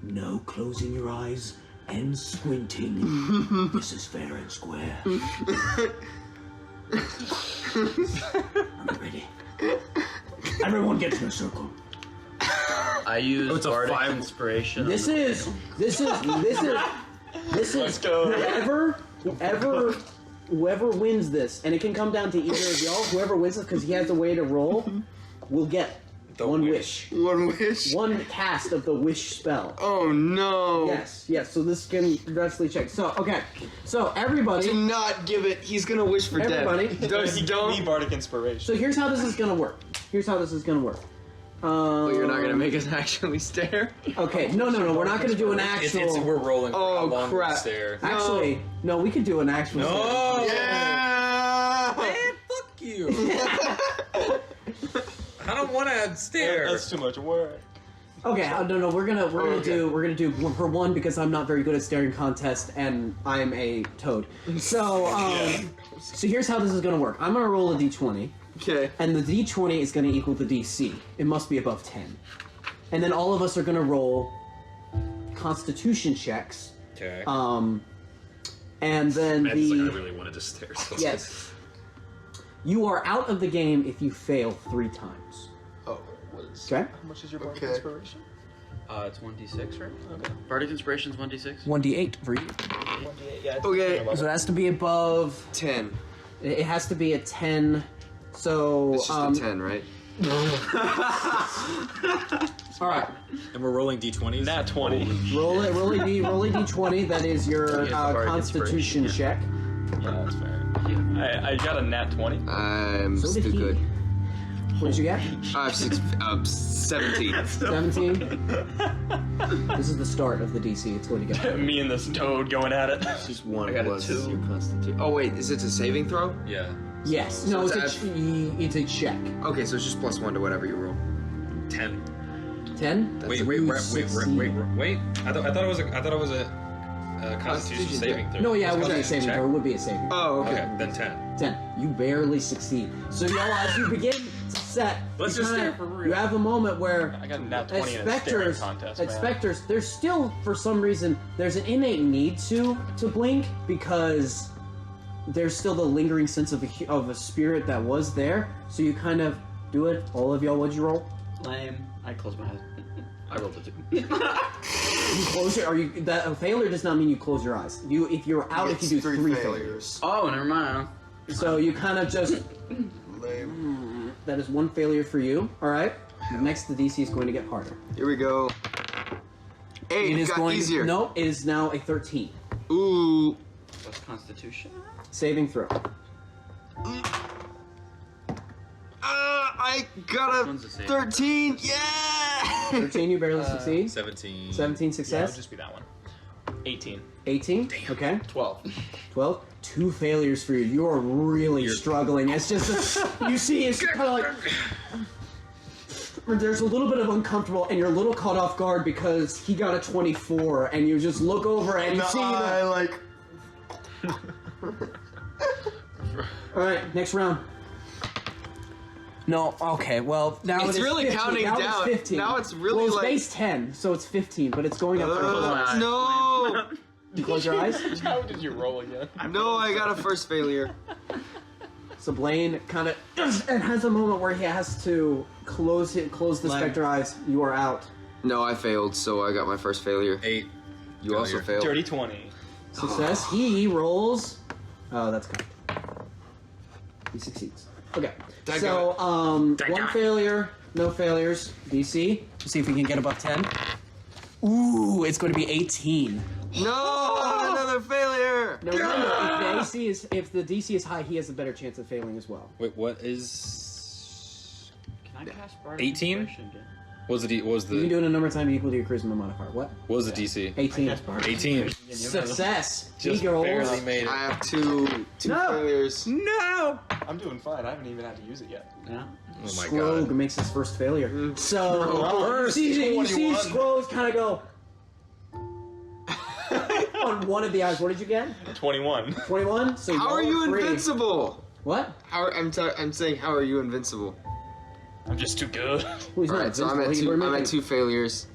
no closing your eyes and squinting. This is fair and square. I'm ready. Everyone gets in a circle. I use it's a bardic 5. inspiration. This is Let's go. whoever wins this, and it can come down to either of y'all. Whoever wins this, because he has a way to roll, will get one wish. One wish? One cast of the wish spell. Oh no. Yes, so this can drastically check. So, okay. So, everybody. Do not give it. He's gonna wish for Everybody. death. He gave Don't. me bardic inspiration. So, here's how this is gonna work. But you're not gonna make us actually stare? Okay, no, we're not gonna do an actual. We're rolling. Oh, how long crap. we stare. Actually, no, we could do an actual. No. Yeah! Man, fuck you. I don't want to stare. That's too much work. Okay, no, we're gonna do one for one because I'm not very good at staring contest and I'm a toad. So so here's how this is gonna work. I'm gonna roll a d20. Okay. And the d20 is gonna equal the DC. It must be above 10. And then all of us are gonna roll Constitution checks. Okay. And then Man's like, I really wanted to stare. So yes. You are out of the game if you fail 3 times. Oh. Okay. How much is your bardic Okay. inspiration? It's 1d6, right? Okay. Bardic inspiration's 1d6. 1d8 for you. 1d8, yeah. Okay. So it has to be above. 10. It has to be a 10. So It's just a 10, right? all right. And we're rolling d20s. Nat 20. Roll a d20. That is your bardic Constitution check. Yeah, that's fair. I got a nat 20. I'm So did still he. good. What did you get? 17. 17. This is the start of the DC. It's going to get. Me and this toad going at it. Just one I got a plus 2. your constitution. Oh wait, is it a saving throw? Yeah. Yes. So No, it's it's a check. Okay, so it's just +1 to whatever you roll. 10. 10. That's Wait. a I thought it was a Constitution Constitution saving throw. No, yeah, it would be a Constitution saving check. throw. It would be a saving. Oh, okay. Okay, then 10. 10. You barely succeed. So y'all, as you begin to set, Let's you just kinda- stare for real. You have a moment where I got a nat as 20 in a staring specters, contest, as man. specters, there's still, for some reason, there's an innate need to blink because there's still the lingering sense of a spirit that was there. So you kind of do it. All of y'all, what'd you roll? Lame. I close my eyes. I rolled a 2. You close your. Are you? That a failure does not mean you close your eyes. If you're out, if you do 3 failures. Oh, never mind. So you kind of just. Lame. That is 1 failure for you. All right. Next, the DC is going to get harder. Here we go. 8 It is got going. easier. No, it is now a 13. Ooh. What's Constitution? Saving throw. I I got a One's the same. 13. Yeah. 13, you barely succeed. 17. 17 Yeah, it'll success. just be that one. 18. 18. Okay. 12. 12. 2 failures for you. You are really struggling. It's just you see it's kind of like there's a little bit of uncomfortable, and you're a little caught off guard because he got a 24, and you just look over and you see the. like. All right, next round. No, okay. Well, now It's it is really 15. counting now down. It's 15. Now it's really well, it's like- base 10, so it's 15, but it's going up. No. You close your eyes. How did you roll again? No, I got a first failure. So Blaine kind of and has a moment where he has to close the specter eyes. You are out. No, I failed, so I got my first failure. 8. You also Failure. failed. Dirty 20. Success. He rolls. Oh, that's good. He succeeds. Okay. So, one failure, no failures. DC. See if we can get above 10. Ooh, it's going to be 18. No, another failure. No, remember, if the DC is high, he has a better chance of failing as well. Wait, what is? Can I cast Bardic 18? Inspiration again? What was the You can do it a number of times equal to your charisma modifier. What? What was the DC? 18. 18. Success. Just he rolls. barely made it. I have two No. failures. No. I'm doing fine. I haven't even had to use it yet. Yeah. Oh my Scrog god. makes his first failure. So First, you see 21. Scrog kind of go on one of the eyes. What did you get? 21. 21. So How roll are you a 3. invincible? What? I'm saying, how are you invincible? I'm just too good. Well, he's not Alright, so I'm invincible. at We're two making- failures.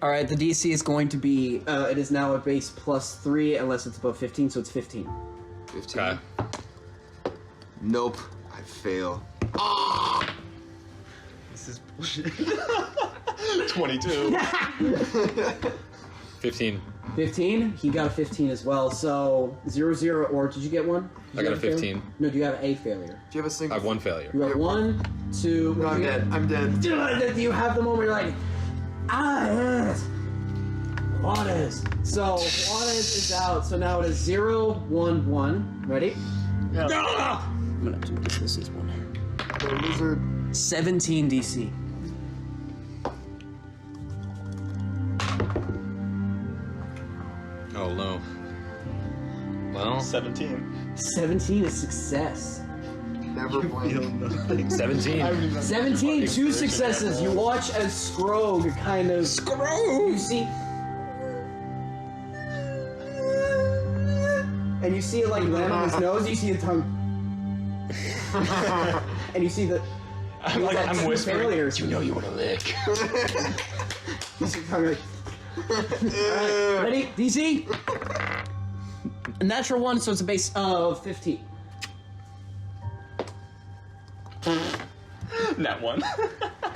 All right, the DC is going to be. It is now a base +3 unless it's above 15, so it's 15. 15. Okay. Nope. I fail. This is bullshit. 22. 15. 15. He got a 15 as well. So 0, 0, or did you get one? Did I you got have a failure? 15. No, do you have a failure? Do you have a I single? have one failure. You have 1, 2. No, I'm dead. I'm dead. Do you have the moment where you're like, yes, Juarez. So Juarez is out. So now it is 0, 1, 1. Ready? Yeah. I'm gonna do this is one. The lizard. 17 DC. Oh no. Well, 17. 17 is success. Never blink. 17. 17, 2 successes. You watch as Scrog kind of. Scrog! You see. And you see it like land on his nose, you see the tongue. And you see the. I'm he's like, got I'm 2 whispering. failures. You know you want to lick. You see the tongue like. Alright, ready? DC? A natural 1, so it's a base of 15. That one.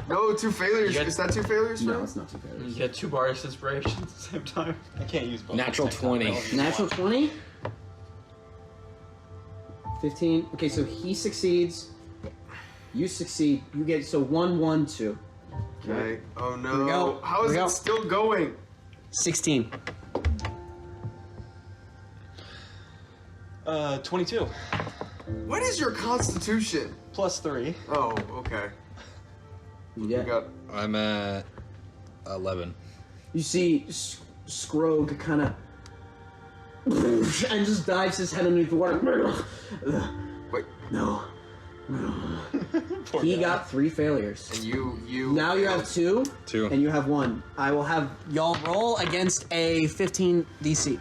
No, 2 failures. Is that 2 failures? No, bro? it's not 2 failures. You get 2 Bardic Inspirations at the same time. I can't use both. Natural at the same time. 20. Natural 20? 15. Okay, so he succeeds. You succeed. You get, so 1, 1, 2. Okay. Oh Here we no. go. How is Here we it go. still going? 16. 22. What is your constitution? Plus 3. Oh, okay. You You get. got. I'm at 11. You see Scrog kind of. And just dives his head underneath the water. Wait. No. Poor He guy. got 3 failures. And you. Now you have 2, 2. and you have 1. I will have y'all roll against a 15 DC.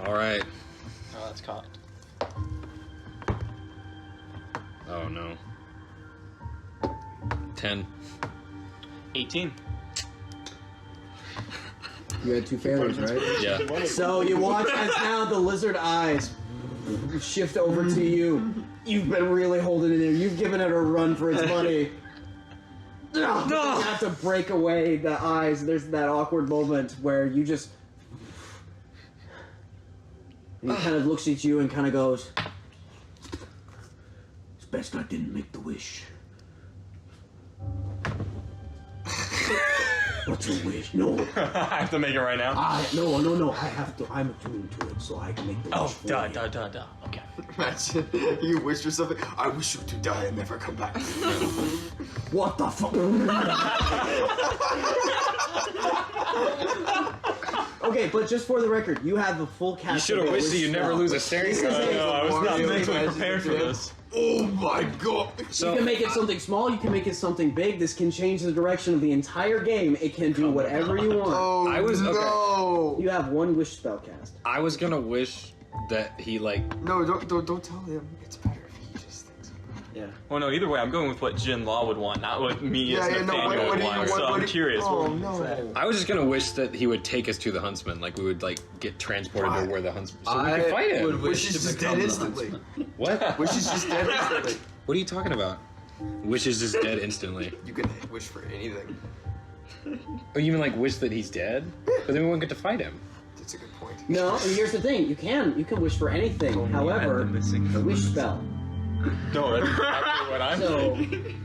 All right. Oh, that's cocked. Oh no. 10. 18. You had 2 failures, right? Yeah. So you watch as now the lizard eyes shift over to you. You've been really holding it in. You've given it a run for its money. No! You have to break away the eyes. There's that awkward moment where you just. And he kind of looks at you and kind of goes, "It's best I didn't make the wish." What's your wish? No. I have to make it right now. No. I have to. I'm attuned to it, so I can make the wish Oh, for duh. you. Okay. Imagine you wish for something. I wish you to die and never come back. What the fuck? Okay, but just for the record, you have the full cast. You should have wished that you never lose a staring This is contest. a- I was not Mario mentally Magic prepared for Dip. this. Oh my god! So You can make it something small, you can make it something big. This can change the direction of the entire game. It can do whatever you want. Oh I was- okay. no! You have one wish spell cast. I was gonna wish that he like. No, don't tell him. It's better if he just thinks about it. Yeah. Well, no, either way, I'm going with what Jin Law would want, not what me as Nathaniel would want. So I'm curious. Oh what would you no! say? I was just gonna wish that he would take us to the Huntsman. Like we would like get transported to where the Huntsman. So we could fight him. Wish is just dead instantly. What? Wish is just dead instantly. What are you talking about? Wish is just dead instantly. You can wish for anything. Oh, you mean like wish that he's dead? But then we won't get to fight him. That's a good point. No, and here's the thing. You can wish for anything. However, the wish spell. No, that's exactly what I'm So, saying.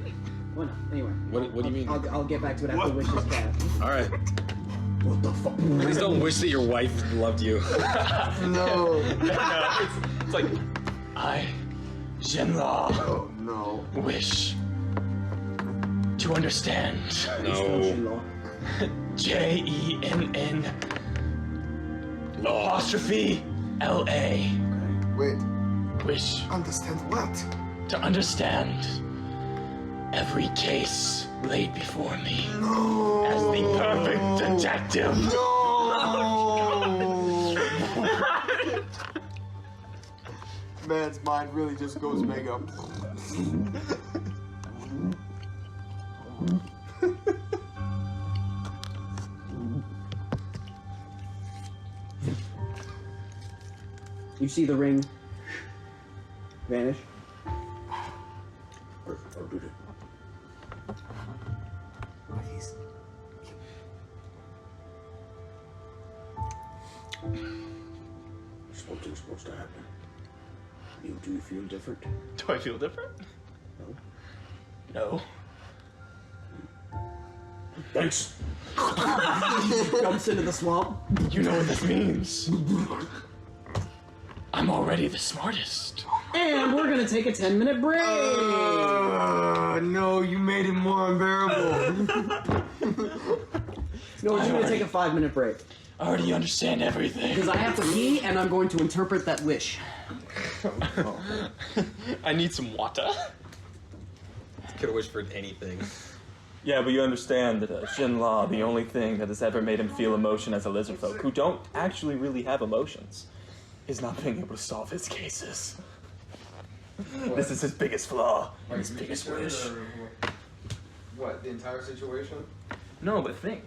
well, no. Anyway, What do you mean? I'll get back to it after wish is cast. All right. What the fuck? Please don't wish that your wife loved you. No. No, it's like, I, Jin Law, Oh no. wish to understand. No. Jenn apostrophe LA. Wait. Wish Understand what? to understand every case laid before me No. as the perfect detective. No. Man's mind really just goes mega. You see the ring vanish. Please. Something's supposed to happen. Do you feel different? Do I feel different? No. Thanks. Jumps into the swamp. You know what this means. I'm already the smartest. And we're gonna take a 10-minute break. No, you made it more unbearable. No, we're gonna take a 5-minute break. I already understand everything. Because I have to pee and I'm going to interpret that wish. I need some water. Could have wished for anything. Yeah, but you understand that Jin Law, the only thing that has ever made him feel emotion as a lizard folk, who don't actually really have emotions, is not being able to solve his cases. This is his biggest flaw, and his biggest wish. What, the entire situation? No, but think.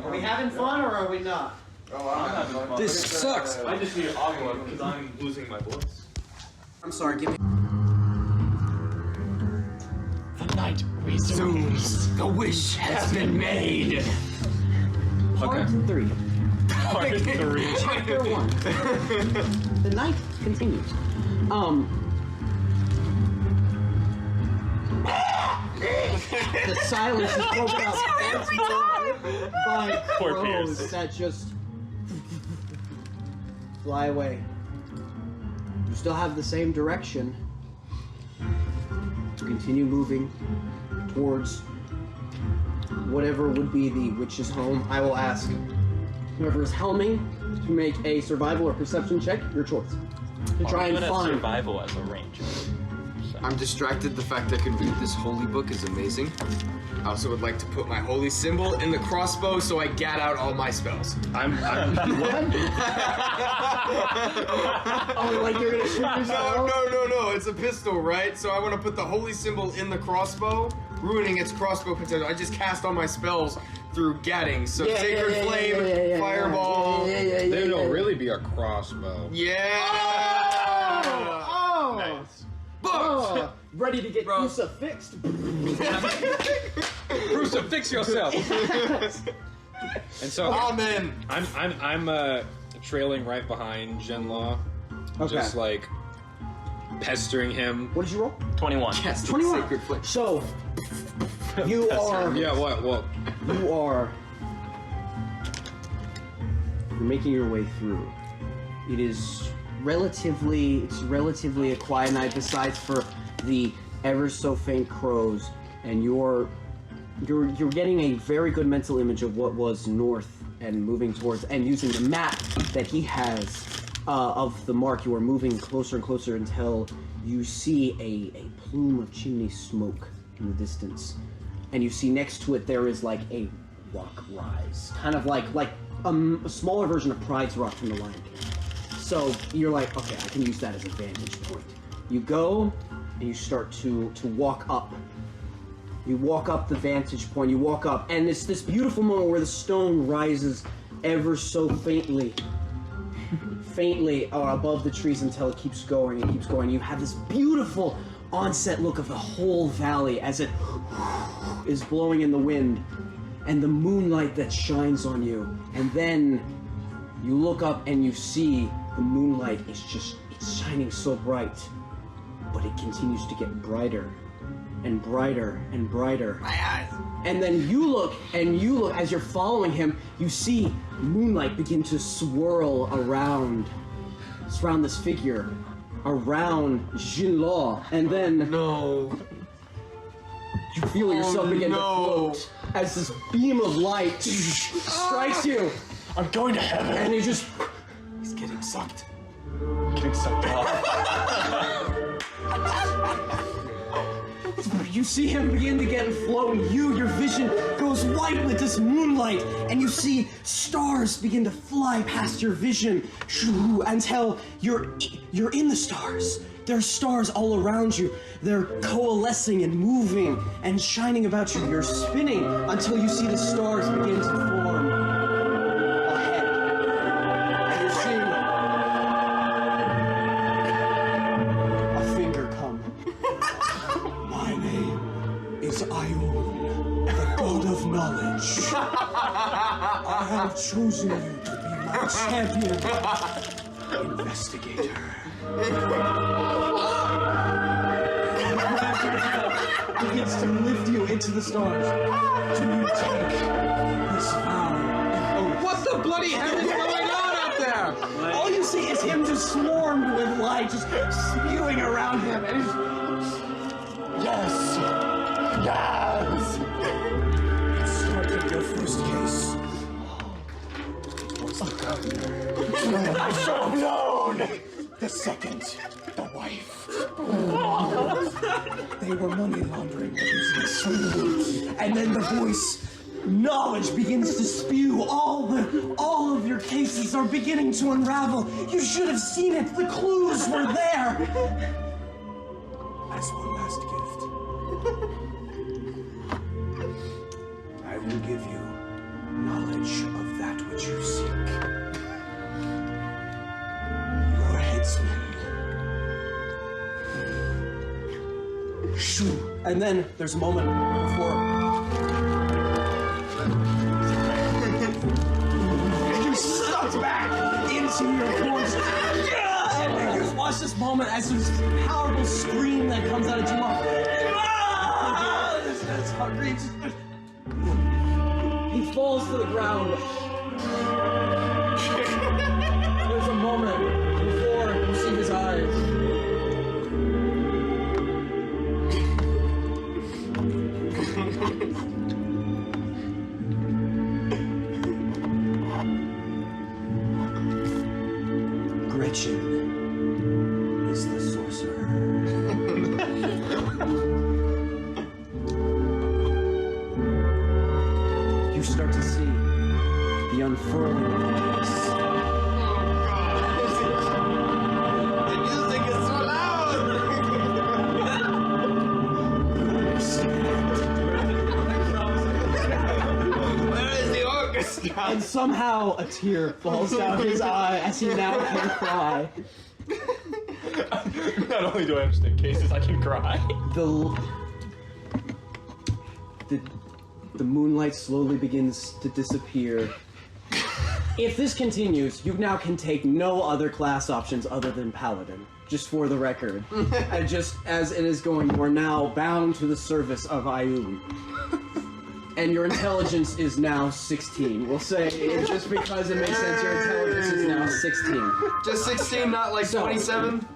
Are we having fun or are we not? Oh, I'm having fun. This sucks. I just need an audio because I'm losing my voice. I'm sorry, give me. The night resumes. The wish has been made. Part 3. Part 3. Chapter 1. The night continues. The silence is broken up by Poor crows Pierce. that just fly away. You still have the same direction. Continue moving towards whatever would be the witch's home. I will ask whoever is helming to make a survival or perception check, your choice. To try and find. survival as a ranger. I'm distracted. The fact I can read this holy book is amazing. I also would like to put my holy symbol in the crossbow so I get out all my spells. I'm Oh, like you're gonna shoot yourself? No. It's a pistol, right? So I want to put the holy symbol in the crossbow, ruining its crossbow potential. I just cast all my spells through gadding. So Sacred Flame, Fireball. Then it'll really be a crossbow. Yeah! Oh! Nice. Oh! Ready to get crucifixed. Crucifix yourself. And so Amen. I'm trailing right behind Jin Law, Okay. just like pestering him. What did you roll? 21. Yes, 21. Sacred Flame. So, You are. Yeah, what? You are. You're making your way through. It's relatively a quiet night, besides for the ever so faint crows, and you're getting a very good mental image of what was north and moving towards, and using the map that he has of the mark. You are moving closer and closer until you see a plume of chimney smoke in the distance, and you see next to it there is like a rock rise, kind of like a smaller version of Pride's Rock from the Lion King. So you're like, okay, I can use that as a vantage point. You go and you start to walk up. You walk up the vantage point. You walk up, and it's this beautiful moment where the stone rises ever so faintly above the trees until it keeps going and keeps going. You have this beautiful onset look of the whole valley as it is blowing in the wind, and the moonlight that shines on you. And then you look up and you see the moonlight is it's shining so bright, but it continues to get brighter and brighter and brighter. My eyes. And then you look, as you're following him, you see moonlight begin to swirl around this figure, around Jinlaw, and then you feel yourself begin to float as this beam of light strikes you. I'm going to heaven. And you He's getting sucked. Getting sucked off. You see him begin to get and float, and your vision goes white with this moonlight, and you see stars begin to fly past your vision until you're in the stars. There are stars all around you. They're coalescing and moving and shining about you. You're spinning until you see the stars begin to form ahead. And you're seeing a finger come. My name is Ion, the god of knowledge. I have chosen you to be my champion investigator. Begins to lift you into the stars. Do you take this vow? What the bloody hell is going on out there? All you see is him just swarmed with light, just spewing around him, and he's... Yes! Started your first case. What's the governor? I should have known! The second, the wife. They were money laundering business. And then the voice, knowledge, begins to spew. All of your cases are beginning to unravel. You should have seen it. The clues were there. As one last gift, I will give you knowledge of that which you seek. Your headsman. Shoo. And then there's a moment before you're sucked back into your corpse. And you just watch this moment as there's this powerful scream that comes out of Jamal. That's hungry. He falls to the ground. There's a moment before you see his eyes. Gretchen is the sorcerer. You start to see the unfurling of the case. The music is so loud! Where is the orchestra? And somehow a tear falls down his eye as he now can cry. Not only do I understand cases, I can cry. The moonlight slowly begins to disappear. If this continues, you now can take no other class options other than Paladin. just for the record. And just as it is going, you are now bound to the service of Ayun. And your intelligence is now 16. We'll say, just because it makes sense, your intelligence is now 16. Just 16, not like 27?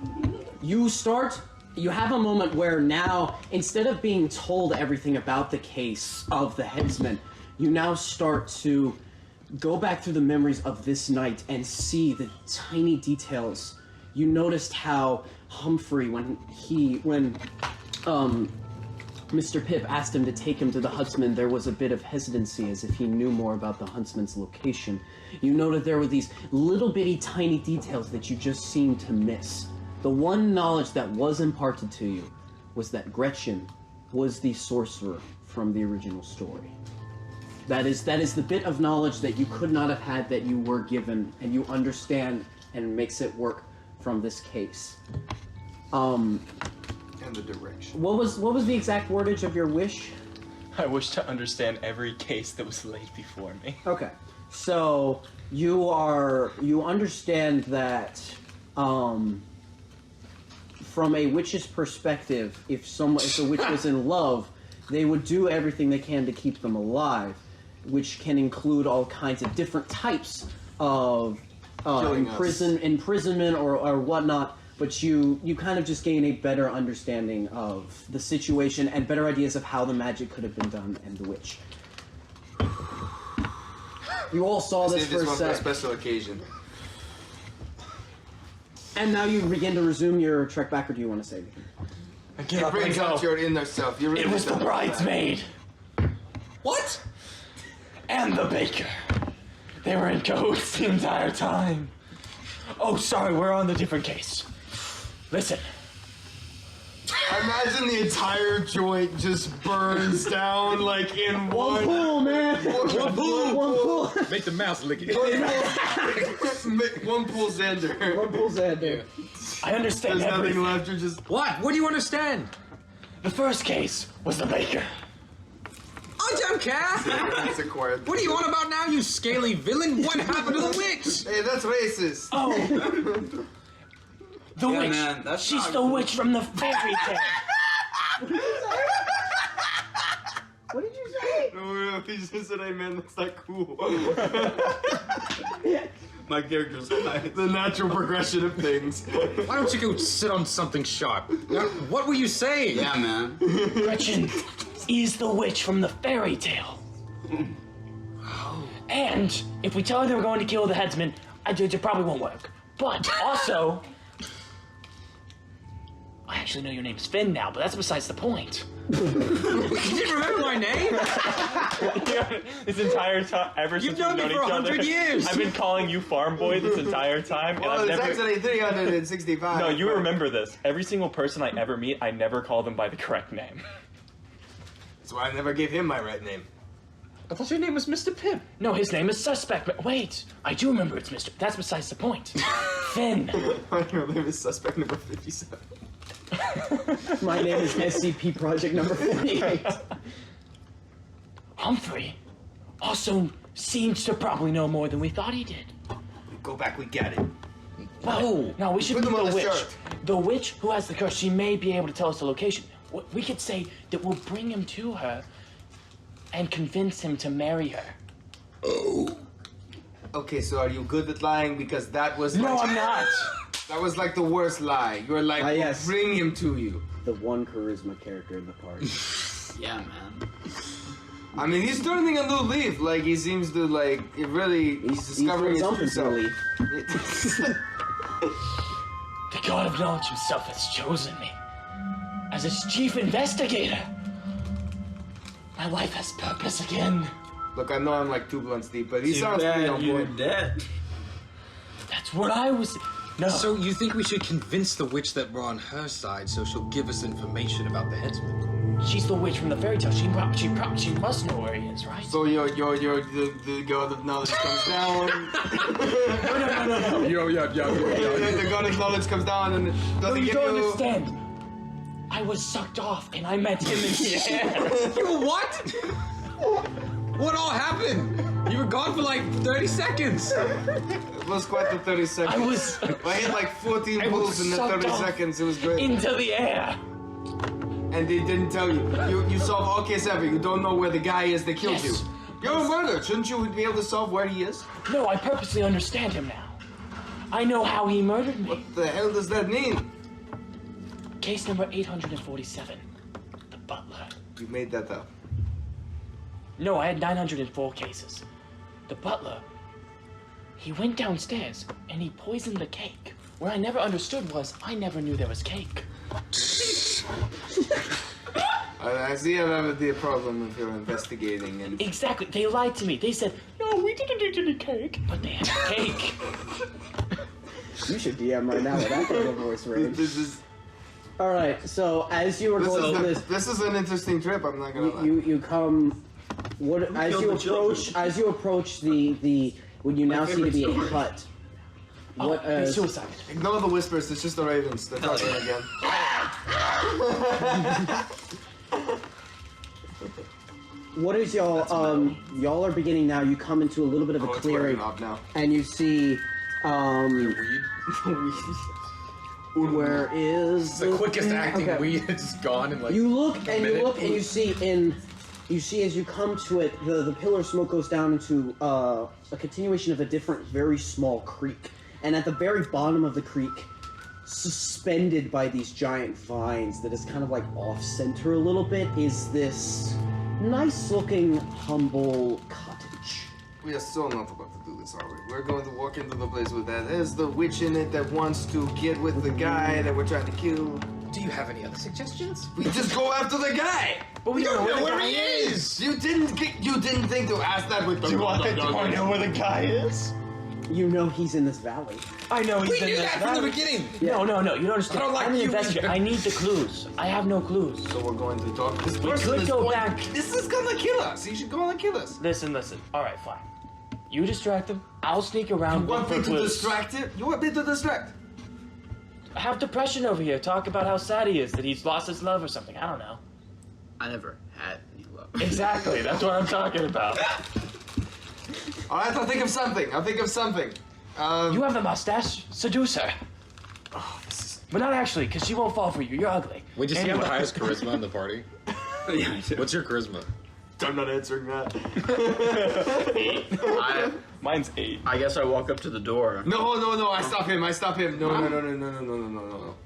You have a moment where now, instead of being told everything about the case of the Headsmen, you now start to go back through the memories of this night and see the tiny details. You noticed how Humphrey, when Mr. Pip asked him to take him to the Huntsman, there was a bit of hesitancy as if he knew more about the Huntsman's location. You noted there were these little bitty tiny details that you just seemed to miss. The one knowledge that was imparted to you was that Gretchen was the sorcerer from the original story. That is the bit of knowledge that you could not have had that you were given, and you understand and makes it work from this case. And the direction. What was the exact wordage of your wish? I wish to understand every case that was laid before me. Okay, so you understand that from a witch's perspective, if the witch was in love, they would do everything they can to keep them alive, which can include all kinds of different types of imprisonment or whatnot. But you kind of just gain a better understanding of the situation and better ideas of how the magic could have been done and the witch. You all saw this for first a special occasion. And now you begin to resume your trek back, or do you want to say anything? It brings out your inner self. You really It was the don't bridesmaid. What? And the baker. They were in cahoots the entire time. Oh, sorry, we're on the different case. Listen. I imagine the entire joint just burns down like in one pool, man. One pool. Make the mouse lick it. One pool Xander. One pool Xander. I understand There's nothing everything. left. You're just What? What do you understand? The first case was the baker. I don't care. It's acquired. What are you on about now, you scaly villain? What happened to the witch? Hey, that's racist. Oh. The witch. Man, that's She's not the witch from the fairy tale. What did you say? No, he just said, "Hey man, that's not cool." My character's the natural progression of things. Why don't you go sit on something sharp? Now, what were you saying? Yeah, man. Gretchen is the witch from the fairy tale. And if we tell her that we're going to kill the headsman, it probably won't work. But also, I actually know your name's Finn now, but that's besides the point. You didn't remember my name? This entire time, ever You've since known we've me known for each 100 other, years. I've been calling you Farm Boy this entire time, and Well, I've it's never. actually 365. No, you remember this. Every single person I ever meet, I never call them by the correct name. That's why I never gave him my right name. I thought your name was Mr. Pip. No, his name is Suspect, but wait, I do remember it's Mr. That's besides the point. Finn. My real name is suspect number 57. My name is SCP Project number 48. Humphrey also seems to probably know more than we thought he did. We go back, we get it. No, we should Put meet them on the the witch. shirt. The witch who has the curse, she may be able to tell us the location. We could say that we'll bring him to her and convince him to marry her. Okay, so are you good at lying? Because that was No, like, I'm not. That was like the worst lie. You were like, we'll yes. bring him to you. The one charisma character in the party. Yeah, man. I mean, he's turning a new leaf. Like, he seems to, like, it really, he's discovering his true self. The God of Knowledge himself has chosen me as his chief investigator. My life has purpose again. Look, I know I'm like 2 blunts deep, but he sounds pretty on point. Dead. That's what I was. No. So you think we should convince the witch that we're on her side so she'll give us information about the headsman? She's the witch from the fairy tale. She must know where he is, right? So the god of knowledge comes down. No. Yo. The god of knowledge comes down and doesn't You give don't you. understand. I was sucked off and I met him in the air. You what? What all happened? You were gone for like 30 seconds. It was quite the 30 seconds. I hit like 14 pulls in the 30 seconds. It was great. Into the air. And they didn't tell you. You solve all case ever. You don't know where the guy is that killed you. You're a murderer. Shouldn't you be able to solve where he is? No, I purposely understand him now. I know how he murdered me. What the hell does that mean? Case number 847. The butler. You made that up. No, I had 904 cases. The butler, he went downstairs and he poisoned the cake. What I never understood was I never knew there was cake. I see that would be a problem if you're investigating and... Exactly. They lied to me. They said, no, we didn't eat any cake. But they had cake. You should DM right now with that kind of voice range. This is... Alright, so as you were going through this... This is an interesting trip, I'm not gonna lie. You come... What, as you approach the what you now see to be a hut. What suicide. Ignore the whispers, it's just the ravens. They're talking again. What is y'all y'all are beginning now, you come into a little bit of a clearing now. And you see where is the quickest acting okay. weed is gone in like you look a and minute. you look and you see as you come to it, the pillar of smoke goes down into a continuation of a different, very small creek. And at the very bottom of the creek, suspended by these giant vines that is kind of like off-center a little bit, is this nice-looking, humble cottage. We are so not about to do this, are we? We're going to walk into the place with that. There's the witch in it that wants to get with the guy that we're trying to kill. Do you have any other suggestions? We just go after the guy! But we don't know where he is! You didn't think to ask that with the... Do you want to know where the guy is? You know he's in this valley. I know he's in We knew this that valley. from the beginning! No, you don't understand. I don't like I'm an you investigator. either. I need the clues. I have no clues. So we're going to talk. This We person could is go going... back. This is gonna kill us. He should go and kill us. Listen. Alright, fine. You distract him. I'll sneak around. You want me look to for clues. distract him? You want me to distract? I have depression over here. Talk about how sad he is, that he's lost his love or something. I don't know. I never had any love. Exactly. That's what I'm talking about. Alright, I'll think of something. You have the mustache. Seduce her. Oh, this is... But not actually, because she won't fall for you. You're ugly. We just And have you the have highest charisma in the party. Yeah, I do. What's your charisma? I'm not answering that. Mine's 8. I guess I walk up to the door. No, I stop him. No.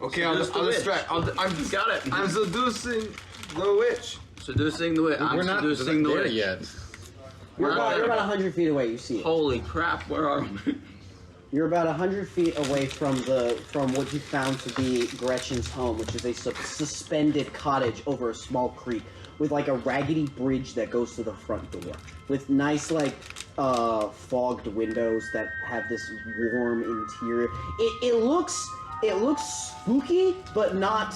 Okay, I'll distract. You got it. I'm seducing the witch. Seducing the witch. We're not seducing the there witch. yet. You're about 100 feet away, you see it. Holy crap, where are we? You're about 100 feet away from what you found to be Gretchen's home, which is a suspended cottage over a small creek with like a raggedy bridge that goes to the front door, with nice fogged windows that have this warm interior. It looks spooky, but not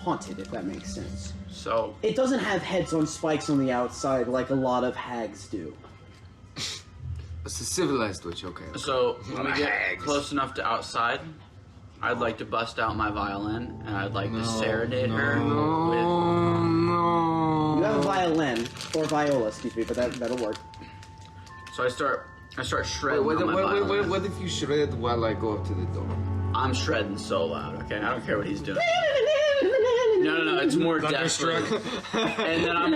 haunted, if that makes sense. So It doesn't have heads on spikes on the outside like a lot of hags do. It's a civilized witch, okay. So when we get close enough to outside, I'd like to bust out my violin and I'd like to serenade her with. You have a violin or viola, excuse me, but that'll work. So I start shredding on my violin. What if you shred while I go up to the door? I'm shredding so loud, okay? I don't care what he's doing. No, it's more Thunderstruck. desperate. And then I'm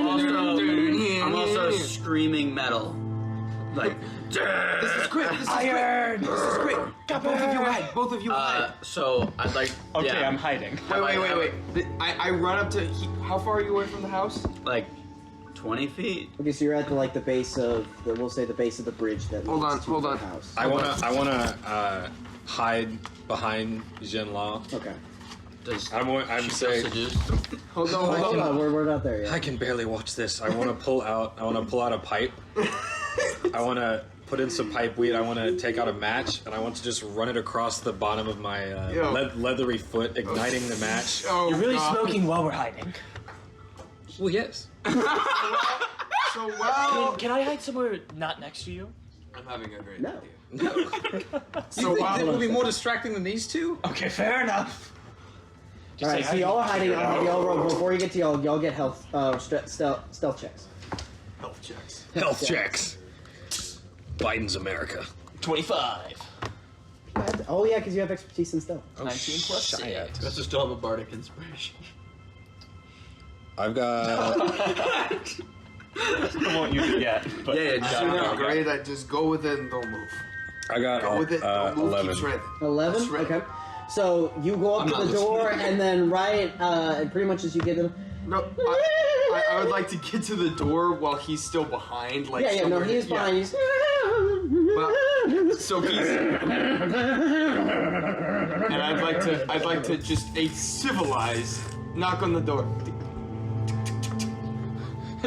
also screaming metal. Like, This is great. Iron! This is great. Both of you hide. so I'd like. Okay, yeah, I'm hiding. Wait. I run up to... How far are you away from the house? Like 20 feet. Okay, so you're at the base of we'll say the base of the bridge that Hold leads on. to the house. I wanna hide behind Jinla. Okay. I'm saying Hold on. We're not there yet. I can barely watch this. I wanna pull out a pipe. I wanna put in some pipe weed. I wanna take out a match and I want to just run it across the bottom of my leathery foot, igniting the match. Oh, You're really God. smoking while we're hiding. Well, yes. So well... Can I hide somewhere not next to you? I'm having a great No. idea. So that will be more distracting than these two? Okay, fair enough. Alright, so y'all are hiding. Y'all roll, before you get to y'all get health stealth checks. Health checks. Health checks. Biden's America. 25. Oh yeah, because you have expertise in stealth. 19 plus 6. You have to still have a bardic inspiration. I've got. I want you to get. But Yeah, just so you know, great. I just go with it and don't move. I got Go with it, don't move, 11. keep shredding. 11? Shred. Okay. So you go up I'm to not the door, listening. and then pretty much as you get them. No, I would like to get to the door while he's still behind. Like Yeah, no, somewhere- he's behind you. Well, so he's, and I'd like to just a civilized knock on the door.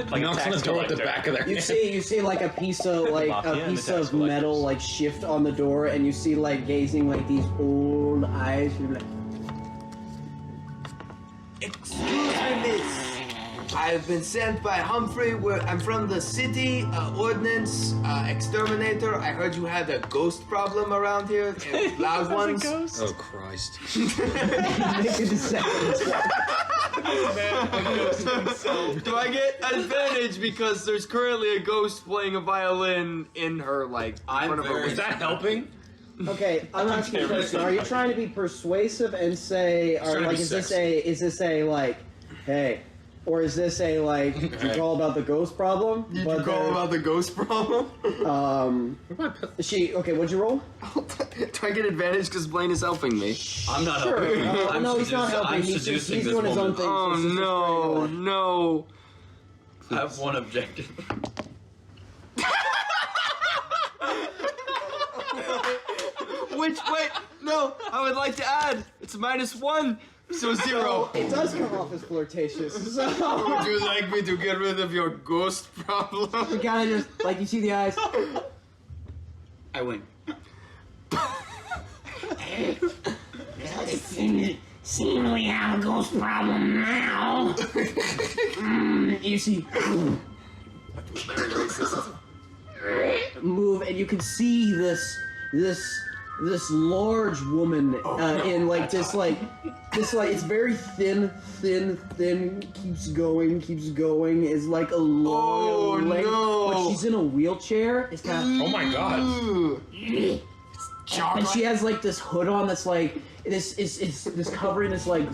like Knocks on the door at the back of their You see like a piece of Mafia and the tax of metal collectors. like shift on the door, and you see like gazing like these old eyes. You're like, Excuse me, miss. I've been sent by Humphrey. I'm from the city ordnance exterminator. I heard you had a ghost problem around here. Loud ones. Oh Christ! make a deception. Do I get advantage because there's currently a ghost playing a violin in her like I'm front of her very- Is that helping? Okay, I'm asking you a question. Are you trying to be persuasive and say, or trying to like, be is this sexy. a like, hey, or is this a like, you call about the ghost problem? You But call then, about the ghost problem? okay, what'd you roll? Do I get advantage because Blaine is helping me? I'm not Sure. helping. I'm No, he's not seducing- helping. I'm He's seducing this doing his own woman. thing. Oh so it's just no, straight no. I have one objective. Wait, no, I would like to add. It's -1, so 0. It does come off as flirtatious. So Would you like me to get rid of your ghost problem? you kind of just like you see the eyes. I win. Seeing we have a ghost problem now. You see. Move, and you can see this large woman in like this like it's very thin, keeps going, is like a long length, no. but she's in a wheelchair. It's kind of, Oh my God! and she has like this hood on that's like this covering this like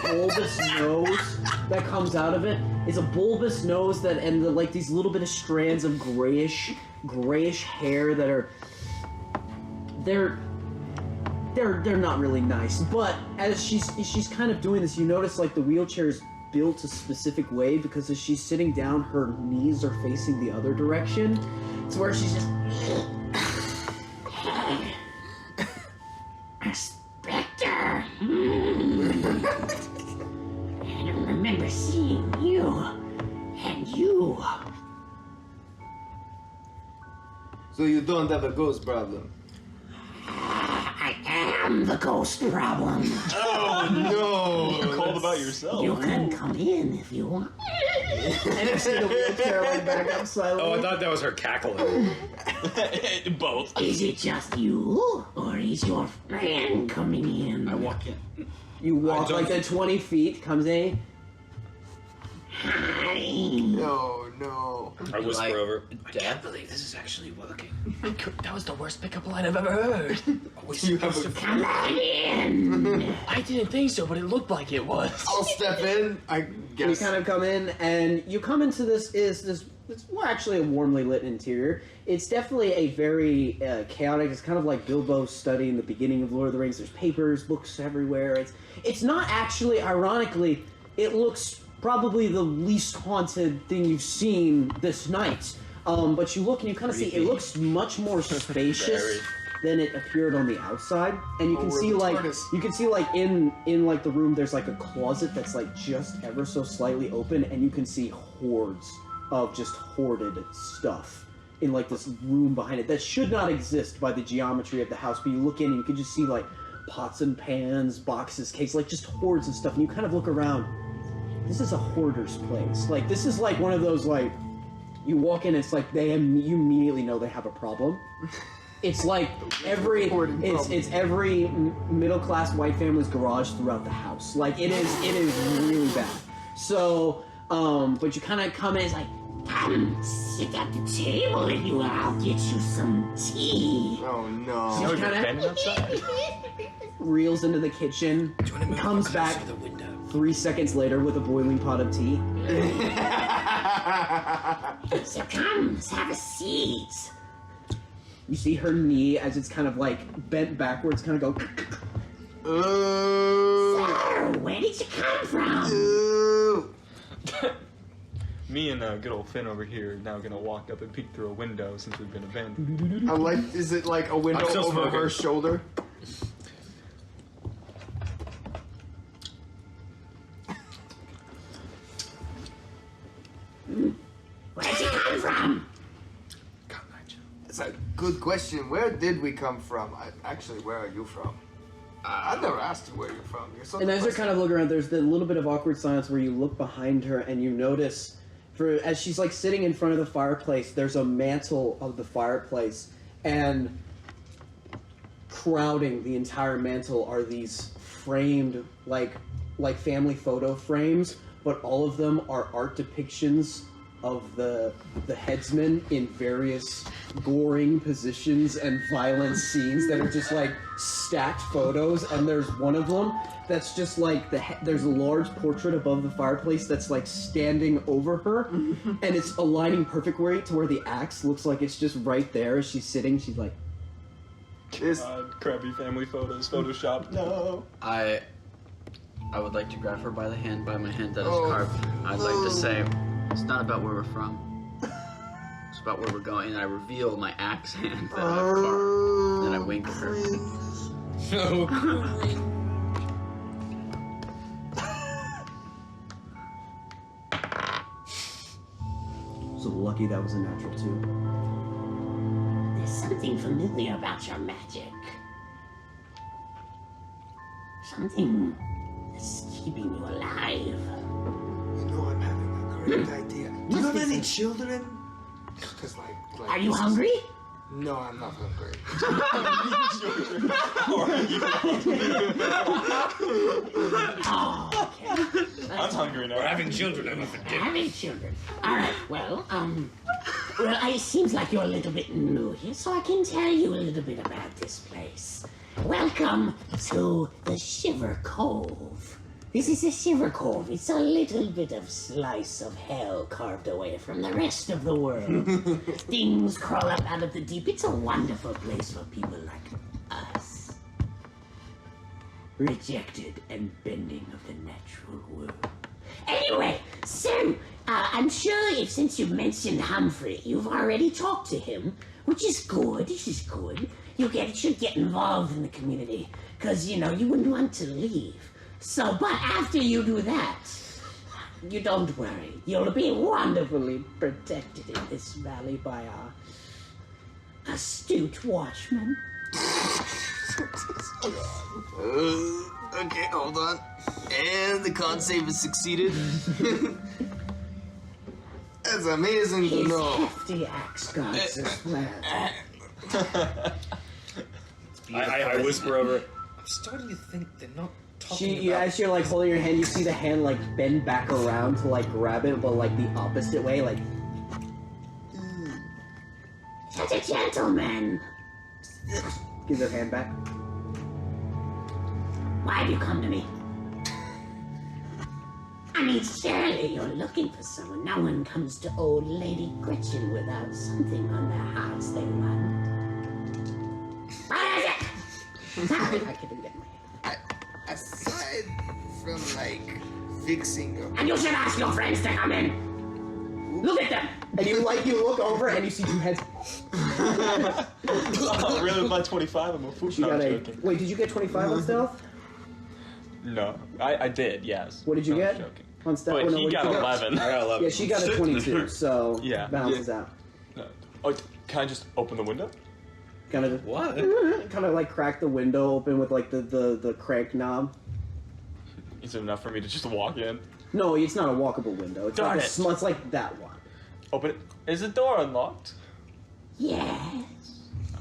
bulbous nose that comes out of it. It's a bulbous nose that and like these little bit of strands of grayish hair that are they're not really nice. But as she's kind of doing this, you notice like the wheelchair is built a specific way because as she's sitting down, her knees are facing the other direction. It's where she's just. Spectre. I don't remember seeing you. And you. So you don't have a ghost problem? I am the ghost problem. No. You called about yourself. You can come in if you want. And you see the wheelchair like back up slightly. Oh, I thought that was her cackling. Both. Is it just you? Or is your friend coming in? I walk in. You walk like the 20 feet, comes in. Hi. No. I whisper over. Dad? believe this is actually working. That was the worst pickup line I've ever heard. You have a... Come on in. I didn't think so, but it looked like it was. I'll step in, I You guess. kind of come in, and you come into this it's well, actually a warmly lit interior. It's definitely a very chaotic. It's kind of like Bilbo's study in the beginning of Lord of the Rings. There's papers, books everywhere. It's not actually, ironically, it looks probably the least haunted thing you've seen this night. But you look and you kind of see it looks much more spacious than it appeared on the outside. And you can we're see the like TARDIS. in like the room there's like a closet that's like just ever so slightly open, and you can see hordes of just hoarded stuff in like this room behind it that should not exist by the geometry of the house. But you look in and you can just see like pots and pans, boxes, cakes, like just hordes of stuff. And you kind of look around. This is a hoarder's place. Like this is like one of those like you walk in, it's like you immediately know they have a problem. It's like every middle class white family's garage throughout the house. Like it is really bad. So, but you kind of come in, it's like, Come, sit at the table and I'll get you some tea. Oh no. Oh, Just you're kinda bending outside? reels into the kitchen, comes back 3 seconds later with a boiling pot of tea. So come, let's have a seat. You see her knee as it's kind of like bent backwards, kind of go. So, where did you come from? Me and good old Finn over here are now gonna walk up and peek through a window since we've been abandoned. I like. Is it like a window I'm still over smoking. her shoulder? Where'd you come from? It's a good question. Where did we come from? Actually, where are you from? I never asked you where you're from. You're so And as you're kind of looking around, there's the little bit of awkward silence where you look behind her and you notice, as she's like sitting in front of the fireplace, there's a mantle of the fireplace, and crowding the entire mantle are these framed like family photo frames, but all of them are art depictions of the headsmen in various goring positions and violent scenes that are just like stacked photos. And there's one of them that's just like there's a large portrait above the fireplace that's like standing over her, and it's aligning perfectly to where the axe looks like it's just right there as she's sitting. She's like, Crappy family photos, Photoshop. No. I would like to grab her by my hand that is carved. I'd like to say, it's not about where we're from. It's about where we're going. And I reveal my axe hand that I've carved. And I wink at her. so lucky that was a natural 2. There's something familiar about your magic. Something that's keeping you alive. You know I'm having a great idea. Do you have any children? Cause like Are you hungry? No, I'm not hungry. Oh, okay. I'm hungry now. We're having children over for dinner. Having children. All right. Well, it seems like you're a little bit new here, so I can tell you a little bit about this place. Welcome to the Shiver Cove. This is the Shiver Cove. It's a little bit of slice of hell carved away from the rest of the world. Things crawl up out of the deep. It's a wonderful place for people like us. Rejected and bending of the natural world. Anyway, so, I'm sure since you mentioned Humphrey, you've already talked to him, which is good. This is good. You should get involved in the community, because, you wouldn't want to leave. So, but after you do that, you don't worry. You'll be wonderfully protected in this valley by our astute watchman. Okay, hold on. And the con save has succeeded. That's amazing to His know. hefty axe guards as well. I whisper over. I'm starting to think they're not talking about. As you're like holding your hand, you see the hand like bend back around to like grab it, but like the opposite way, like. Such a gentleman. Gives her hand back. Why have you come to me? I mean, surely you're looking for someone. No one comes to old Lady Gretchen without something on their hearts they want. What is it? Sorry, I couldn't get my hand. Aside from like fixing your And you should ask your friends to come in. Look at them. And you look over and you see 2 heads. Oh, really? With my 25, I'm a fool. She No, got I'm a. joking. Wait, did you get 25 on stealth? No, I did, yes. What did you No, I'm get? joking. On stealth? But Oh, no, he what did got you get? 11. I got 11. Yeah, she got a 22, so Yeah. balances out. No. Oh, can I just open the window? Kind of What? kind of like crack the window open with like the crank knob. Is it enough for me to just walk in? No, it's not a walkable window. It's Darn like it. it's like that one. Open it. Is the door unlocked? Yes.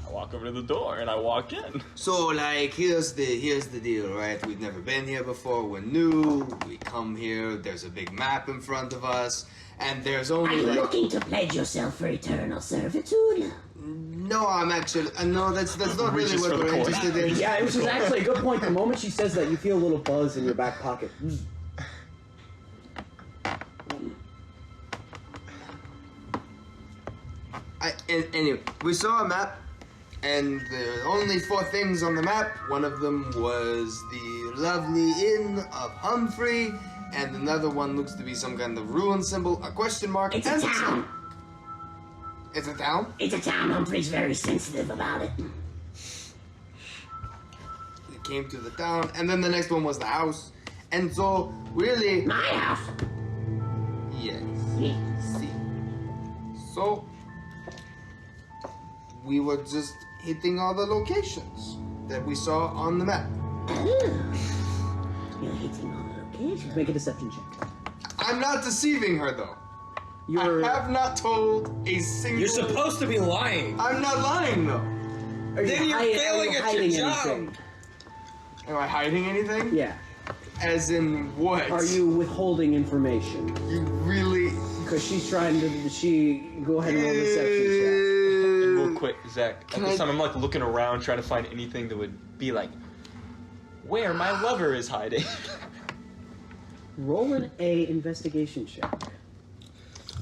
I walk walk over to the door and I walk in. So, like, here's the deal, right? We've never been here before. We're new. We come here. There's a big map in front of us, and there's Are only you like. looking to pledge yourself for eternal servitude? No, I'm actually. No, that's not really Reaches what for the we're coin. interested in. Yeah, which is actually a good point. The moment she says that, you feel a little buzz in your back pocket. Anyway, we saw a map, and there are only 4 things on the map. One of them was the lovely Inn of Humphrey, and another one looks to be some kind of ruin symbol, a question mark. It's a town. It's a town? It's a town. Humphrey's very sensitive about it. We came to the town, and then the next one was the house. And so, really... My house. Yes. Yes. See. So, we were just hitting all the locations that we saw on the map. You're hitting all the locations. Make a deception check. I'm not deceiving her, though. You're. I have not told a single... You're supposed to be lying. I'm not lying, though. Are you Then you're failing at hiding your job. anything? Am I hiding anything? Yeah. As in what? Are you withholding information? You really... Because she's trying to. She go ahead and roll deception And real quick, Zach, at this time I'm like looking around trying to find anything that would be like where my lover is hiding. check. Roll an A investigation check.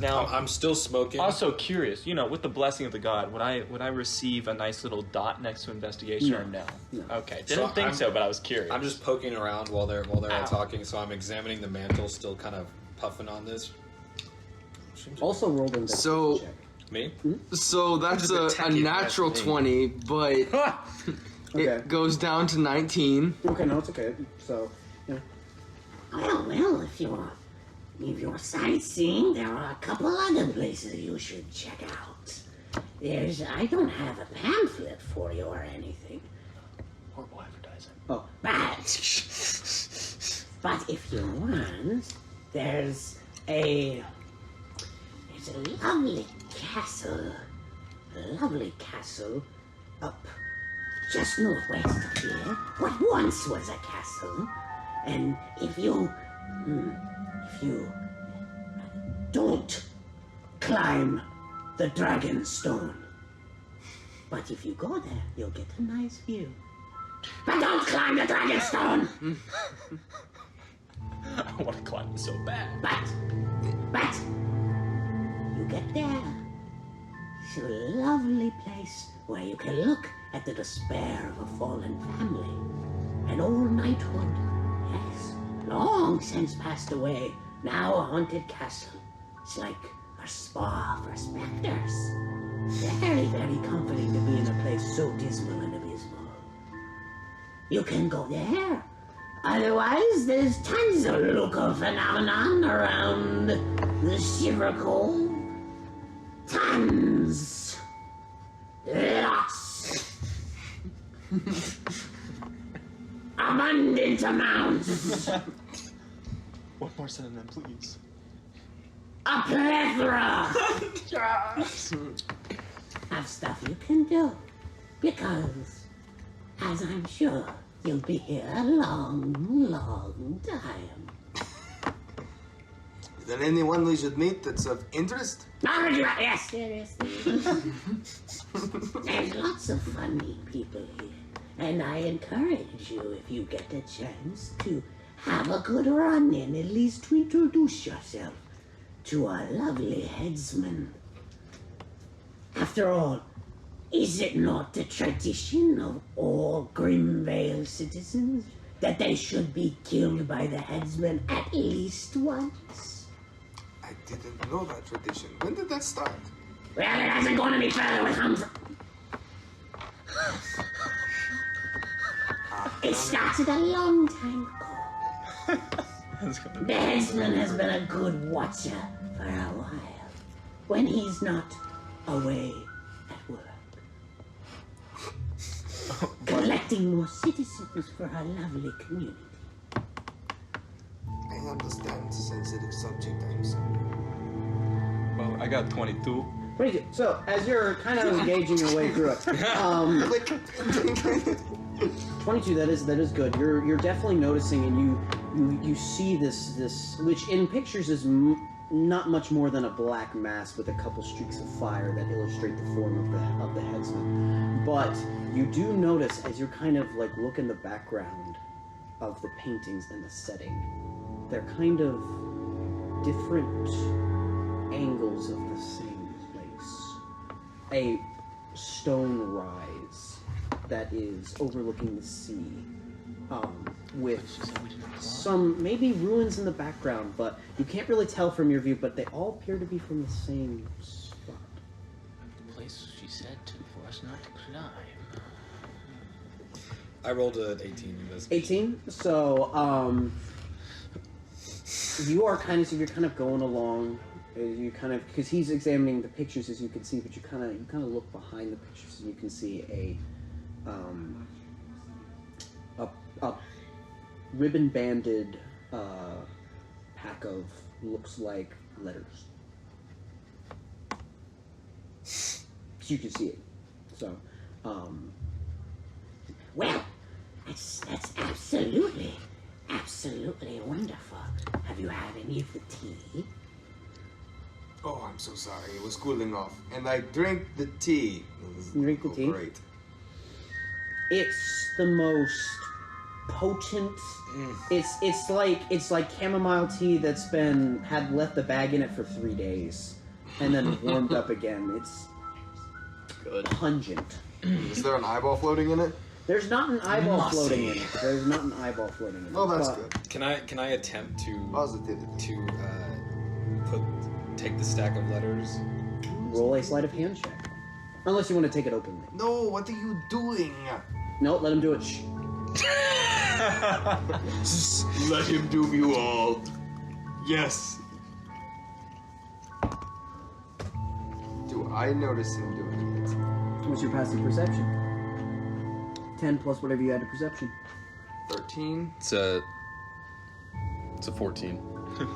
Now, I'm still smoking. also curious, you know, with the blessing of the god, would I receive a nice little dot next to investigation or no? No. Okay, didn't think so, but I was curious. I'm just poking around while they're all Ow. talking, so I'm examining the mantle, still kind of puffing on this. Also roll an investigation So- check. Me? So that's I'm just a a techie natural ass 20, but Okay. it goes down to 19. Okay, no, it's okay. So, yeah. Well, if you're sightseeing, there are a couple other places you should check out. I don't have a pamphlet for you or anything, Horrible advertising. Oh, but if you want, there's a lovely castle up just northwest of here. What once was a castle, and if you don't climb the dragon stone, but if you go there, you'll get a nice view. But don't climb the dragon stone. I want to climb it so bad. But you get there. It's a lovely place where you can look at the despair of a fallen family. An old knighthood, yes, long since passed away, now a haunted castle. It's like a spa for specters. Very, very comforting to be in a place so dismal and abysmal. You can go there. Otherwise, there's tons of local phenomenon around the Shiver Cove. Tons. Lots. Abundant amounts. One more synonym, please. A plethora of stuff you can do. Because, as I'm sure, you'll be here a long, long time. Is there anyone we should meet that's of interest? Yes, there is. There's lots of funny people here. And I encourage you, if you get a chance, to have a good run in, at least to introduce yourself to our lovely headsman. After all, is it not the tradition of all Grimvale citizens that they should be killed by the headsman at least once? I didn't know that tradition. When did that start? Well, it hasn't gone any further with Humphrey. It started a long time ago. The headsman has been a good watcher for a while, when he's not away at work. Collecting more citizens for our lovely community. I understand the sensitive subject, I'm sorry. Well, I got 22. 22. So, as you're kind of engaging your way through it, 22. That is good. You're definitely noticing, and you see this, which in pictures is not much more than a black mass with a couple streaks of fire that illustrate the form of the headsman. But you do notice as you're kind of like look in the background of the paintings and the setting, they're kind of different angles of the same place. A stone rise that is overlooking the sea, with some maybe ruins in the background, but you can't really tell from your view, but they all appear to be from the same spot. The place she said to for us not to climb. I rolled an 18 in this. 18? So, you're kind of going along. You kind of, because he's examining the pictures as you can see, but you kind of look behind the pictures and you can see a ribbon-banded pack of looks like letters. So you can see it. So, Well, that's absolutely wonderful. Have you had any of the tea? Oh, I'm so sorry. It was cooling off. And I drank the tea. You drink the tea? Great. it's the most potent. It's like chamomile tea that's had left the bag in it for 3 days, and then warmed up again. It's Good. pungent. Is there an eyeball floating in it? There's not an eyeball floating in it. There's not an eyeball floating in it. Oh, that's but good. Can I attempt to Positivity. take the stack of letters? Roll a sleight of hand check, unless you want to take it openly. No, what are you doing? No, let him do it. Shh. Let him do you all. Yes. Do I notice him doing it? What's your passive perception? 10 plus whatever you add to perception. 13. It's a 14.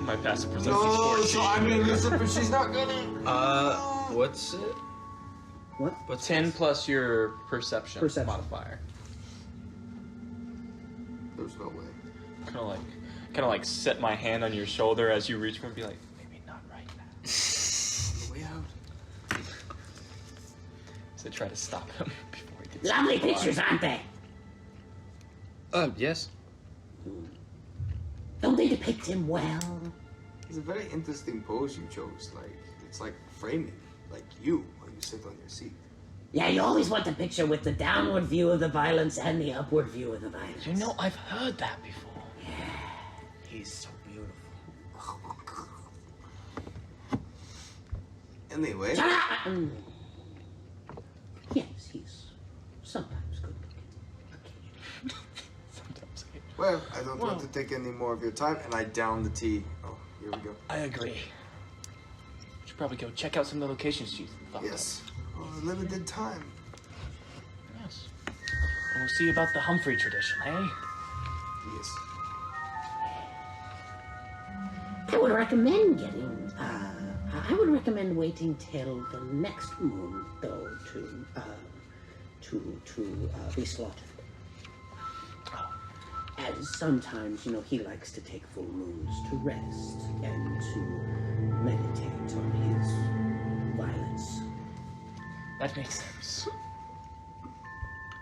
My passive perception No, is 14. so I'm gonna listen, but she's not gonna. What's it? What? What's 10 plus your perception, Perception. modifier. There's no way. Kind of like set my hand on your shoulder as you reach for and be like, maybe not right now. Way out. So try to stop him before he gets Lovely too far. pictures, aren't they? Yes. Don't they depict him well? It's a very interesting pose you chose. Like, it's like framing. Like you, when you sit on your seat. Yeah, you always want the picture with the downward view of the violence and the upward view of the violence. You know, I've heard that before. He's so beautiful. Anyway. Yes, he's sometimes good looking. Sometimes. Well, I don't want to take any more of your time, and I down the tea. Oh, here we go. I agree. Should probably go check out some of the locations you thought Yes. Oh, limited time. of. Yes. And we'll see about the Humphrey tradition, eh? Yes. I would recommend I would recommend waiting till the next moon, though, to be slaughtered. As sometimes, he likes to take full moons to rest and to meditate on his violence. That makes sense.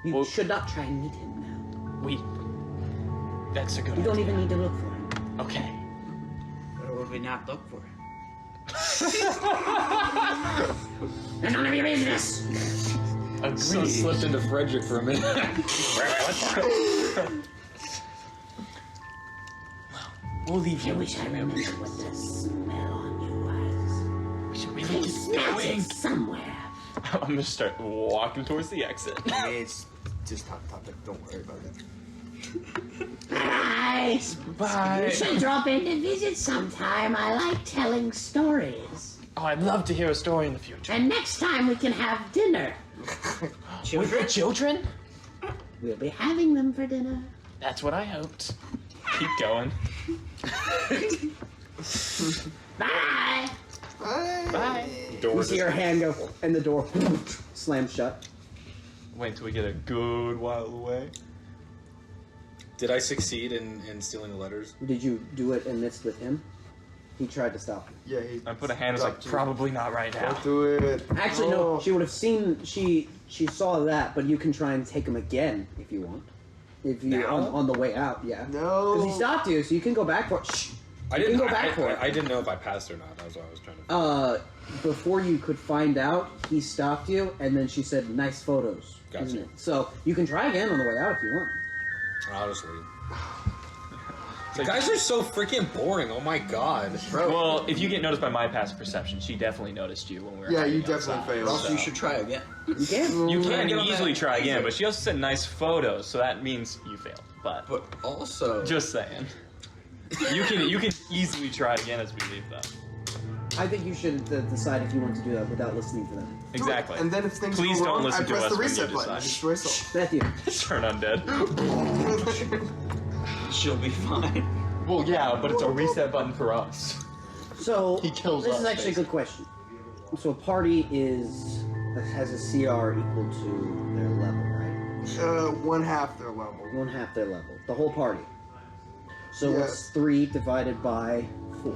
You Well- should not try and meet him now. That's a good You don't idea. even need to look for him. Okay. Where would we not look for him? That's none of your business. So slipped into Frederick for a minute. We'll leave I you. wish I remembered what the smell on you was. We should I really get smelled going. it somewhere. I'm gonna start walking towards the exit. It's just hot topic. Don't worry about it. Bye. Bye. You should drop in to visit sometime. I like telling stories. Oh, I'd love to hear a story in the future. And next time we can have dinner. With children? We'll be having them for dinner. That's what I hoped. Keep going. Bye. Bye. Bye. door You see just- her hand go, and the door slams shut. Wait till we get a good while away. Did I succeed in stealing the letters? Did you do it in this with him? He tried to stop you. Yeah, he I put a hand. It's like probably not right now. Don't do it. Actually, no. She would have seen. She saw that, but you can try and take him again if you want. If you on the way out, yeah. No. Because he stopped you, so you can go back for it. Shh. I didn't You can go back for it. I didn't know if I passed or not. That was what I was trying to. Before you could find out, he stopped you, and then she said, "Nice photos." Gotcha. Isn't it? So you can try again on the way out if you want. I'll just leave. You guys are so freaking boring. Oh my god. Well, if you get noticed by my passive perception, she definitely noticed you when we were. Yeah, you hiding definitely outside, failed. Also, so- you should try again. You can. You can get on easily that. try again, but she also said nice photos, so that means you failed. But But also, just saying, you can easily try again as we leave, though. I think you should decide if you want to do that without listening to them. Exactly. And then if things Please go don't wrong, listen I to press us the when you reset button. I decide. destroy Saul. Matthew. Turn undead. she'll be fine. Well, yeah, but it's a reset button for us. So He kills this us, is actually a good question. So a party has a CR equal to their level, right? 1/2 their level. 1/2 their level. The whole party. So Yeah. what's 3 divided by 4?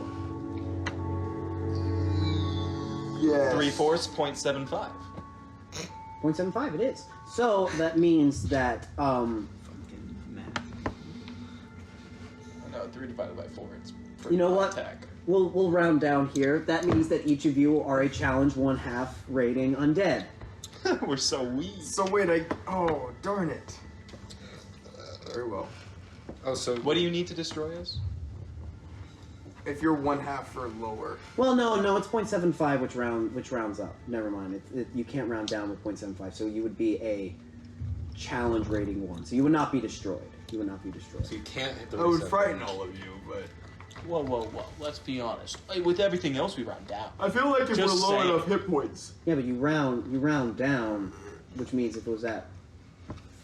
Yeah. 3/4, 0.75. 0.75 it is. So that means that No, 3 divided by 4. It's you know what? Attack. We'll round down here. That means that each of you are a challenge 1/2 rating undead. We're so weak. So wait, oh darn it. Very well. Oh, so What do you need to destroy us? If you're 1/2 or lower. Well, no, it's 0.75, which rounds up. Never mind. You can't round down with 0.75, so you would be a challenge rating 1. So you would not be destroyed. You would not be destroyed. you can't hit the I would reset frighten button. all of you, but Whoa. Let's be honest. With everything else, we round down. I feel like if Just we're low saying. enough hit points. Yeah, but you round down, which means if it was at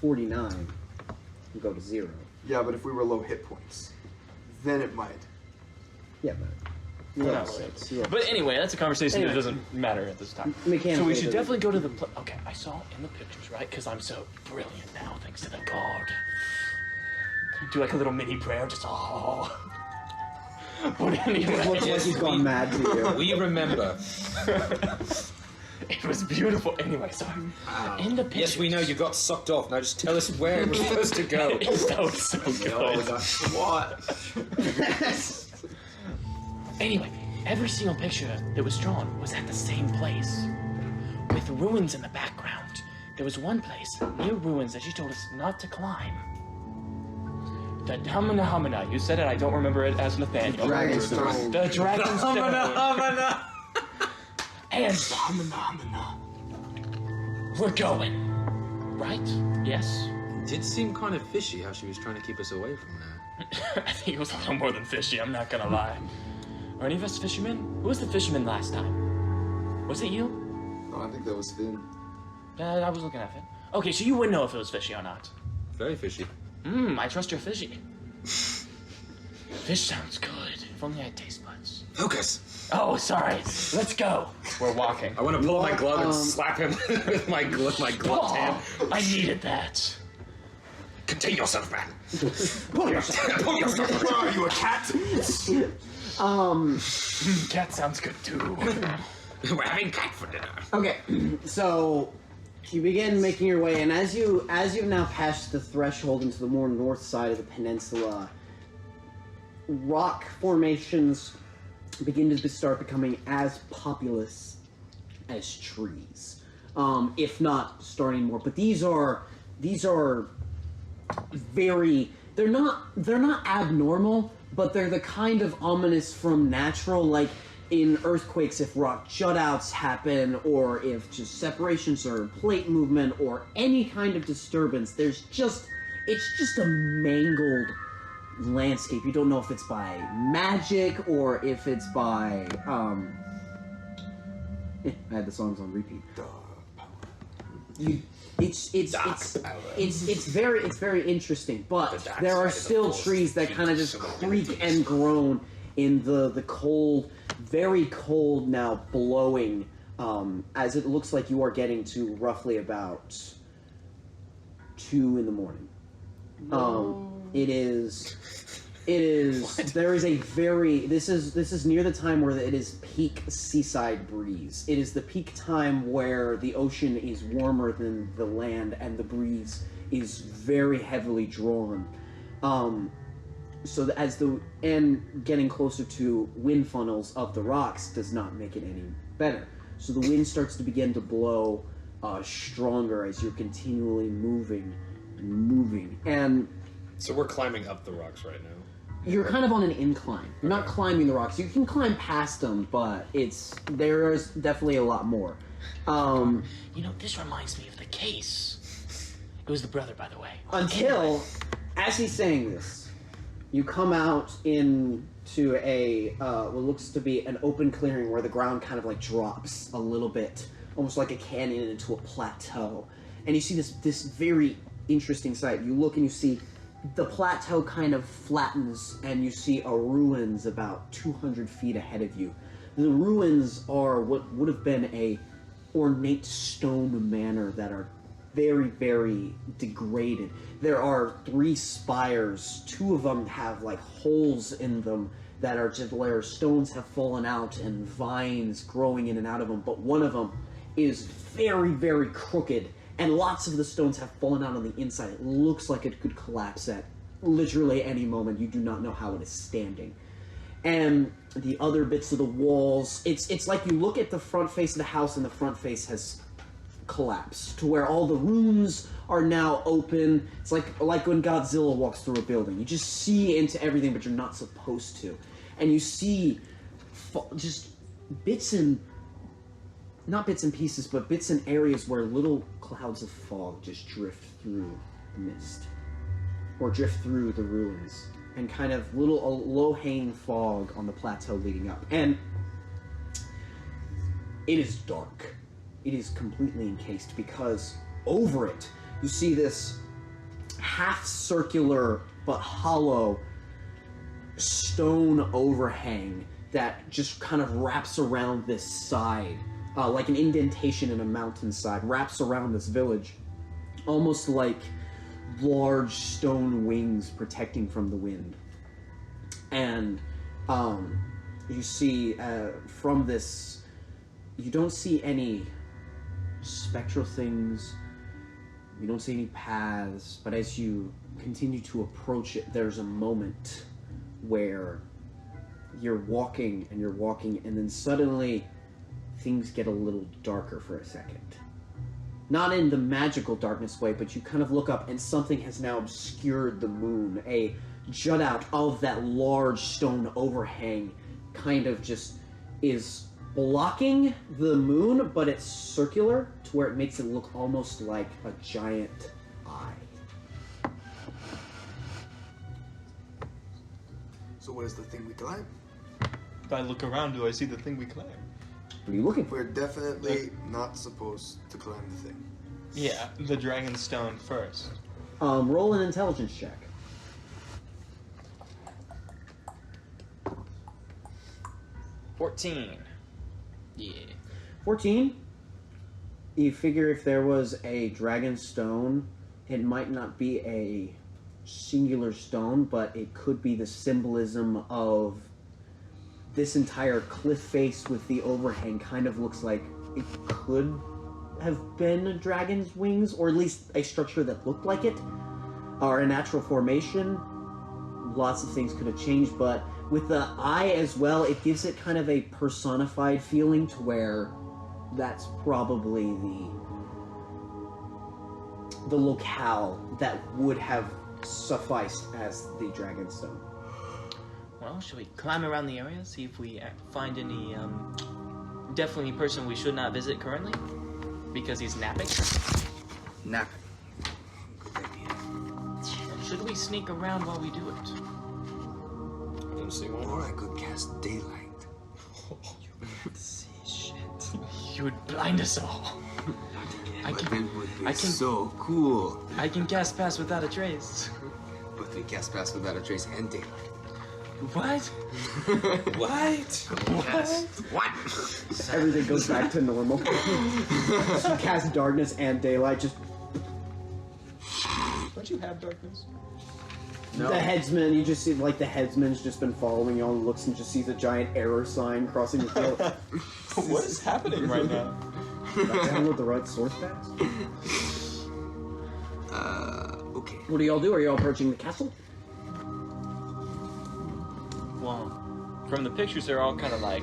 49, you go to 0. Yeah, but if we were low hit points, then it might. Yeah, but you're We're level not 6. You're But anyway, that's a conversation Anyway. that doesn't matter at this time. Mechanically, So we it should doesn't- definitely go to the. Okay, I saw in the pictures, right? Because I'm so brilliant now, thanks to the card. Do like a little mini prayer, just oh. But anyway, looks like he's gone mad to you. We remember. it was beautiful. Anyway, so in the pictures. Yes, we know you got sucked off. Now just tell us where we're supposed to go. That was so good. What? Anyway, every single picture that was drawn was at the same place, with ruins in the background. There was one place near ruins that she told us not to climb. The Hamana. You said it. I don't remember it as Nathaniel. Dragonstone. The Dragonstone. And we're going. Right? Yes. Did seem kind of fishy how she was trying to keep us away from that. I think it was a little more than fishy. I'm not gonna lie. Are any of us fishermen? Who was the fisherman last time? Was it you? No, I think that was Finn. I was looking at it. Okay, so you would know if it was fishy or not. Very fishy. I trust your fishy. Fish sounds good. If only I had taste buds. Focus. Oh, sorry. Let's go. We're walking. I want to pull out my glove and slap him with my gloved hand. Oh, I needed that. Contain yourself, man. Pull yourself. Pull yourself. What are you, a cat? Cat sounds good too. We're having cat for dinner. Okay, so you begin making your way, and as you've now passed the threshold into the more north side of the peninsula, rock formations begin to start becoming as populous as trees, if not starting more. But these are very. They're not abnormal, but they're the kind of ominous from natural, like in earthquakes if rock shutouts happen, or if just separations or plate movement or any kind of disturbance. It's just a mangled landscape. You don't know if it's by magic or if it's by I had the songs on repeat. It's very interesting, but there are still trees that kind of just creak and groan in the cold, very cold now blowing as it looks like you are getting to roughly about 2 in the morning. It is. There is a very. This is near the time where it is peak seaside breeze. It is the peak time where the ocean is warmer than the land, and the breeze is very heavily drawn. So that and getting closer to wind funnels of the rocks does not make it any better. So the wind starts to begin to blow stronger as you're continually moving, and So we're climbing up the rocks right now. you're kind of on an incline. You're not climbing the rocks. You can climb past them, but there's definitely a lot more. This reminds me of the case. It was the brother, by the way. Until, as he's saying this, you come out into a what looks to be an open clearing where the ground kind of like drops a little bit, almost like a canyon into a plateau, and you see this very interesting sight. You look and you see the plateau kind of flattens, and you see a ruins about 200 feet ahead of you. The ruins are what would have been a ornate stone manor that are very, very degraded. There are 3 spires. 2 of them have like holes in them that are just where stones have fallen out and vines growing in and out of them. But one of them is very, very crooked, and lots of the stones have fallen out on the inside. It looks like it could collapse at literally any moment. You do not know how it is standing. And the other bits of the walls, it's like you look at the front face of the house, and the front face has collapsed to where all the rooms are now open. It's like when Godzilla walks through a building. You just see into everything, but you're not supposed to. And you see just not bits and pieces, but bits and areas where little clouds of fog just drift through the mist, or drift through the ruins, and kind of little low-hanging fog on the plateau leading up. And it is dark. It is completely encased, because over it you see this half-circular but hollow stone overhang that just kind of wraps around this side, like an indentation in a mountainside, wraps around this village, almost like large stone wings protecting from the wind. And you see from this, you don't see any spectral things, you don't see any paths, but as you continue to approach it, there's a moment where you're walking, and then suddenly things get a little darker for a second. Not in the magical darkness way, but you kind of look up and something has now obscured the moon. A jut out of that large stone overhang kind of just is blocking the moon, but it's circular to where it makes it look almost like a giant eye. So what is the thing we climb? If I look around, do I see the thing we climb? What are you looking for? We're definitely not supposed to climb the thing. Yeah, the dragon stone first. Roll an intelligence check. 14. Yeah. 14? You figure if there was a dragon stone, it might not be a singular stone, but it could be the symbolism of this entire cliff face with the overhang. Kind of looks like it could have been a dragon's wings, or at least a structure that looked like it, or a natural formation. Lots of things could have changed, but with the eye as well, it gives it kind of a personified feeling to where that's probably the locale that would have sufficed as the Dragonstone. Well, should we climb around the area, see if we find any, definitely a person we should not visit currently? Because he's napping? Napping. Good idea. Or should we sneak around while we do it? I don't see one. Or I could cast daylight. You can't see shit. You would blind us all. But it would be so cool. I can cast Pass Without a Trace. But we cast Pass Without a Trace and daylight. What? What? Everything goes back to normal. You cast darkness and daylight. Just Don't you have darkness? No. the headsman. You just see like the headsman's just been following you on looks and just sees a giant error sign crossing the field. What is happening right now? Download the right source packs. Okay. What do y'all do? Are y'all approaching the castle? Well, from the pictures, they're all kind of like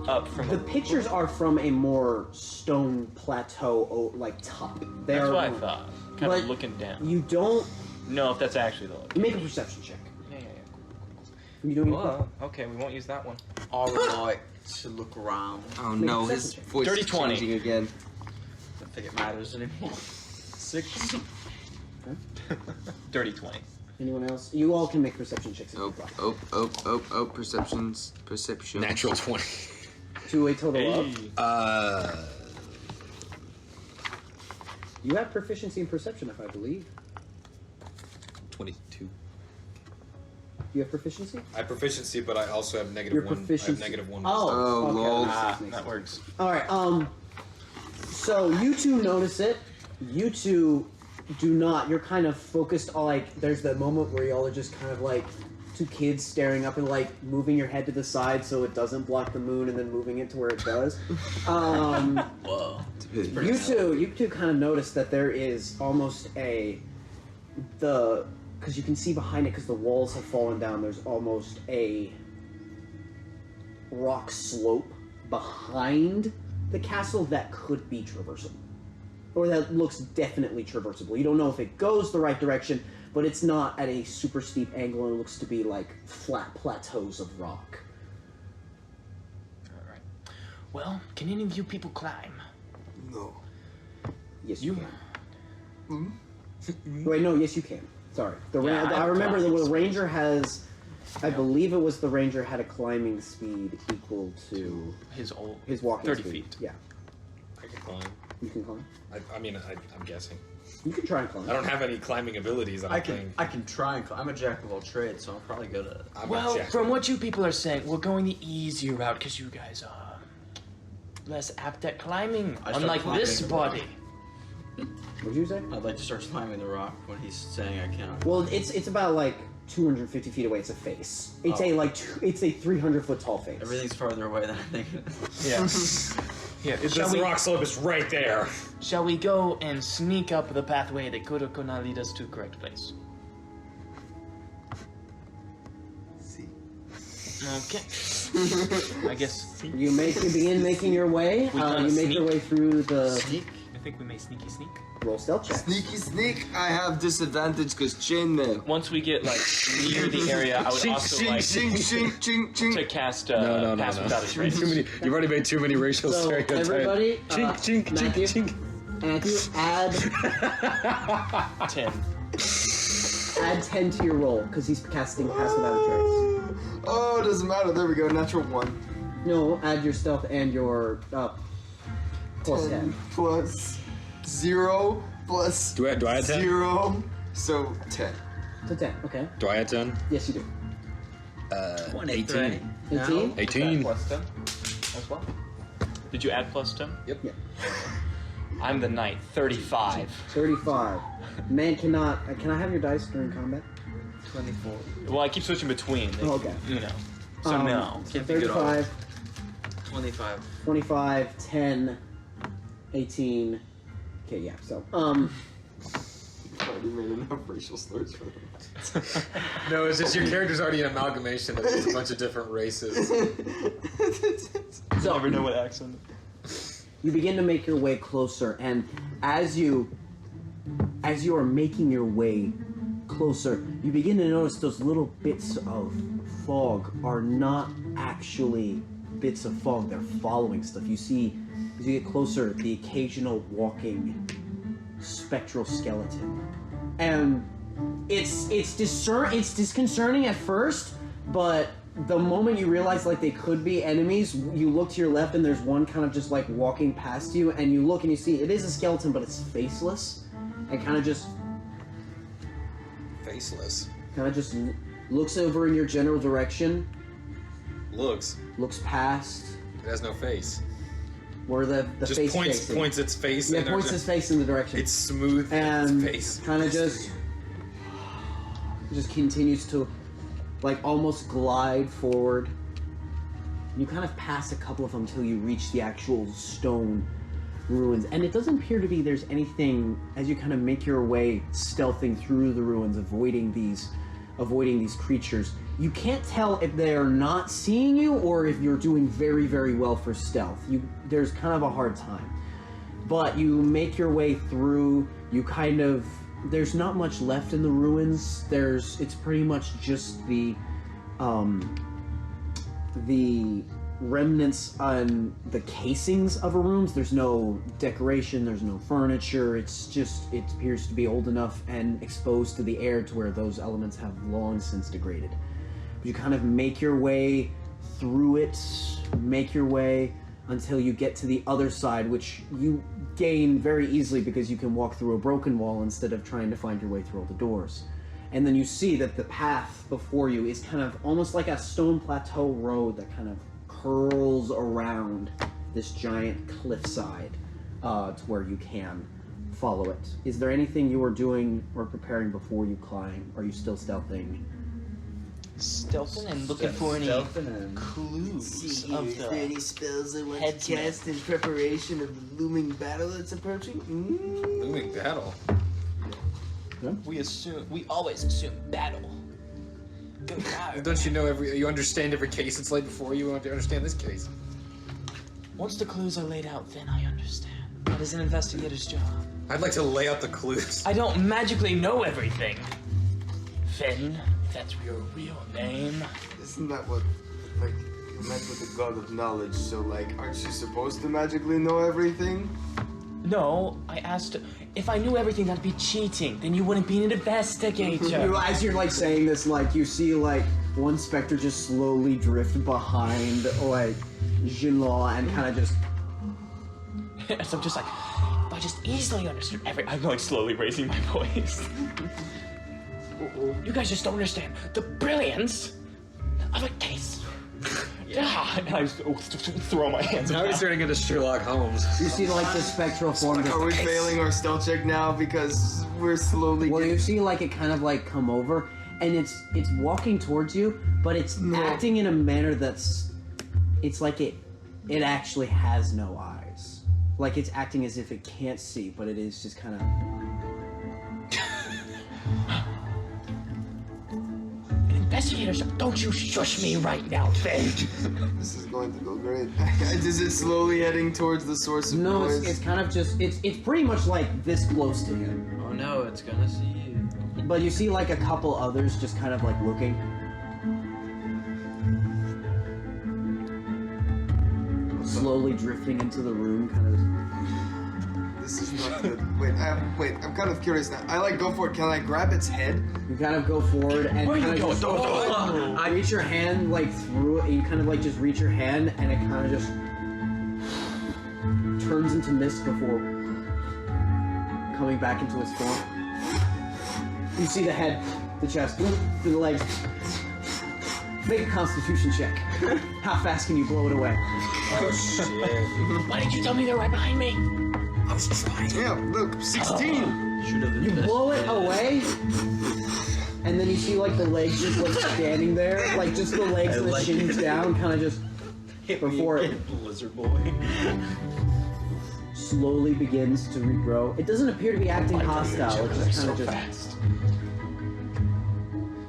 up from The pictures are from a more stone plateau, like top. They That's are, what I thought. Kind but of looking down. You don't No, if that's actually the location. make a perception check. Yeah. You doing Well, okay, we won't use that one. I would like to look around. Oh Make no, a his perception check. voice Dirty is 20. changing again. I don't think it matters anymore. 6. Dirty 20. Anyone else? You all can make perception checks. If Oh, you'd like. oh, perception. Natural 20. To a total of. Hey. You have proficiency in perception, if I believe. 22. You have proficiency? I have proficiency, but I also have negative Your 1. I have proficiency. negative 1. Oh, okay. lol. Ah, Makes that sense. works. All right. So you two notice it. You two do not. You're kind of focused on like. There's that moment where y'all are just kind of like two kids staring up and like moving your head to the side so it doesn't block the moon, and then moving it to where it does. Whoa. You two kind of notice that there is almost because you can see behind it because the walls have fallen down. There's almost a rock slope behind the castle that could be traversable, or that looks definitely traversable. You don't know if it goes the right direction, but it's not at a super steep angle, and it looks to be like flat plateaus of rock. All right. Well, can any of you people climb? No. Yes, you can. Wait, no, yes, you can. Sorry. I remember the ranger has. I believe it was the ranger had a climbing speed equal to His walking 30 speed. feet. Yeah, I can climb. you can climb. I'm guessing. You can try and climb. I don't have any climbing abilities. I can try and climb. I'm a jack of all trades, so I'm probably good at it. Well, from what you people are saying, we're going the easier route because you guys are less apt at climbing, I start unlike this climbing. body. What'd you say? I'd like to start climbing the rock when he's saying I can't. Well, it's about like 250 feet away. It's a face. It's Oh. it's a 300-foot tall face. Everything's farther away than I think it is. Yeah. This rock slope is right there. Shall we go and sneak up the pathway that could or could not lead us to the correct place? See. Okay. I guess You begin making your way. kinda You make your sneak. way through the Sneak? I think we may sneaky sneak. roll stealth check. Sneaky sneak. I have disadvantage because chainmail. Once we get like near the area, I would Chink, also chink, like chink, chink, chink, chink. to cast No. pass without a trace. Too many, you've already made too many racial So stereotypes. everybody, Chink, chink, Matthew, chink, chink. Matthew, add 10 to your roll because he's casting pass without a trace. Oh, it doesn't matter. There we go. Natural 1. No, add your stealth and your plus 10. Plus 0 plus Do I add 10? 0. So 10. So 10, okay. Do I add 10? Yes, you do. 18. 18? 18. Plus 10 as well. Did you add plus 10? Yep. Yeah. I'm the knight. 35. 35. Man cannot. Can I have your dice during combat? 24. Well, I keep switching between. Oh, okay. You know. So no. So Can't be good all. 35, 25. 25, 10, 18. Okay, yeah, so, Already made enough racial slurs for them. No, it's just your character's already an amalgamation of just a bunch of different races. So, Never know what accent. you begin to make your way closer, and as you are making your way closer, you begin to notice those little bits of fog are not actually bits of fog. They're following stuff. You see, as you get closer, the occasional walking spectral skeleton, and it's disconcerting at first, but the moment you realize like they could be enemies, you look to your left and there's one kind of just like walking past you, and you look and you see it is a skeleton, but it's faceless and kind of just Faceless. looks over in your general direction, Looks. looks past It has no face. where the Just face points facing. points its face. Yeah, in points his face in the direction. It's smooth and its face. kind of just continues to like almost glide forward. You kind of pass a couple of them until you reach the actual stone ruins, and it doesn't appear to be there's anything as you kind of make your way stealthing through the ruins, avoiding these creatures. You can't tell if they're not seeing you or if you're doing very, very well for stealth. There's kind of a hard time. But you make your way through, there's not much left in the ruins. It's pretty much just the remnants on the casings of a rooms. There's no decoration, there's no furniture. It appears to be old enough and exposed to the air to where those elements have long since degraded. But you kind of make your way through it, until you get to the other side, which you gain very easily because you can walk through a broken wall instead of trying to find your way through all the doors. And then you see that the path before you is kind of almost like a stone plateau road that kind of curls around this giant cliffside to where you can follow it. Is there anything you are doing or preparing before you climb? Are you still stealthing? Stealthing and looking for any clues of the any spells I want to Headsmen. cast in preparation of the looming battle that's approaching? Looming battle. We always assume battle. Go now. Don't you know you understand every case it's laid before you? You understand this case. Once the clues are laid out, then I understand. That is an investigator's job. I'd like to lay out the clues. I don't magically know everything. Finn, if that's your real name. Isn't that what, like, you're meant with the god of knowledge, so, like, aren't you supposed to magically know everything? No, I asked if I knew everything, that'd be cheating. Then you wouldn't be an investigator. As you're like saying this, like you see like one specter just slowly drift behind like Jinlaw and kind of just. So I'm just like, if I just easily understood I'm going slowly raising my voice. You guys just don't understand the brilliance of a case. Yeah, and I just throw my hands Now around. he's turning into Sherlock Holmes. You see like the spectral form. Are we failing our stealth check now because we're slowly Well, getting... you see like it kind of like come over, and it's walking towards you, but it's acting in a manner it's like it actually has no eyes. Like it's acting as if it can't see, but it is just kind of. Investigators, don't you shush me right now, Finn. This is going to go great. Is it slowly heading towards the source of No, noise? it's kind of just it's pretty much like this close to him. Oh no, it's gonna see you. But you see like a couple others just kind of like looking. Slowly drifting into the room, kind of. This is not good. Wait, I'm kind of curious now. I like go for it. Can I grab its head? You kind of go forward and Where are kind you of going? just I reach your hand like through it. You kind of like just reach your hand and it kind of just turns into mist before coming back into its form. You see the head, the chest, the legs. Make a Constitution check. How fast can you blow it away? Oh shit. Why didn't you tell me they're right behind me? I was trying. Yeah, look, 16. You blow it away, and then you see like the legs just like standing there, like just the legs and the shins down, kind of just before it Lizard boy. slowly begins to regrow. It doesn't appear to be acting hostile. It's just kind of just. Fast.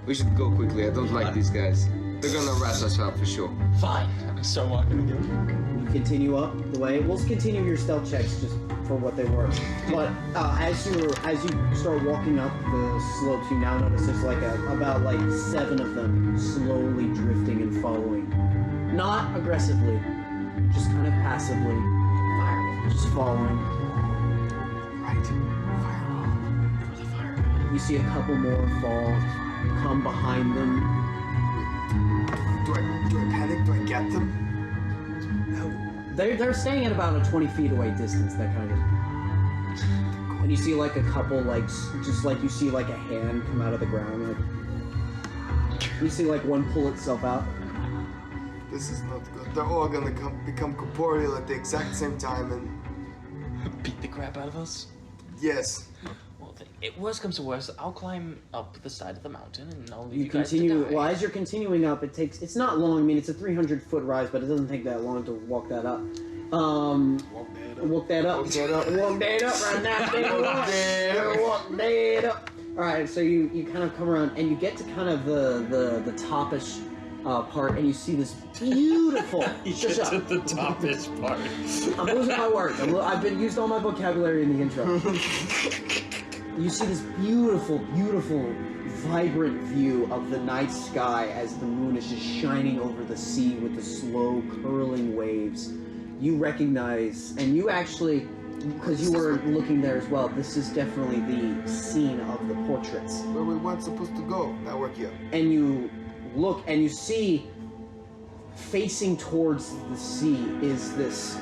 We should go quickly. I don't like these guys. They're gonna rat us out for sure. Fine. I start walking again. You continue up the way. We'll continue your stealth checks just for what they were. But as you start walking up the slopes, you now notice there's like about 7 of them slowly drifting and following. Not aggressively, just kind of passively. Just following. Right. Fire. You see a couple more fall, come behind them. Do I panic? Do I get them? They're staying at about a 20 feet away distance, that kind of. And you see like a couple, just like you see like a hand come out of the ground, like You see like one pull itself out. This is not good. They're all gonna become corporeal at the exact same time, and Beat the crap out of us. yes. Well, it worst comes to worst, I'll climb up the side of the mountain and I'll leave You you guys to continue. die. Well, as you're continuing up, it's not long. I mean, it's a 300-foot rise, but it doesn't take that long to walk that up. Walk that up. Walk that up right now. Walk that up. All right, so you kind of come around and you get to kind of the topish part, and you see this beautiful. Shut up. the topish part. I'm losing my words. I've been used all my vocabulary in the intro. You see this beautiful, beautiful, vibrant view of the night sky as the moon is just shining over the sea with the slow curling waves. You recognize, and you actually, because you were looking there as well, this is definitely the scene of the portraits. Where we weren't supposed to go. Now we're here. And you look and you see facing towards the sea is this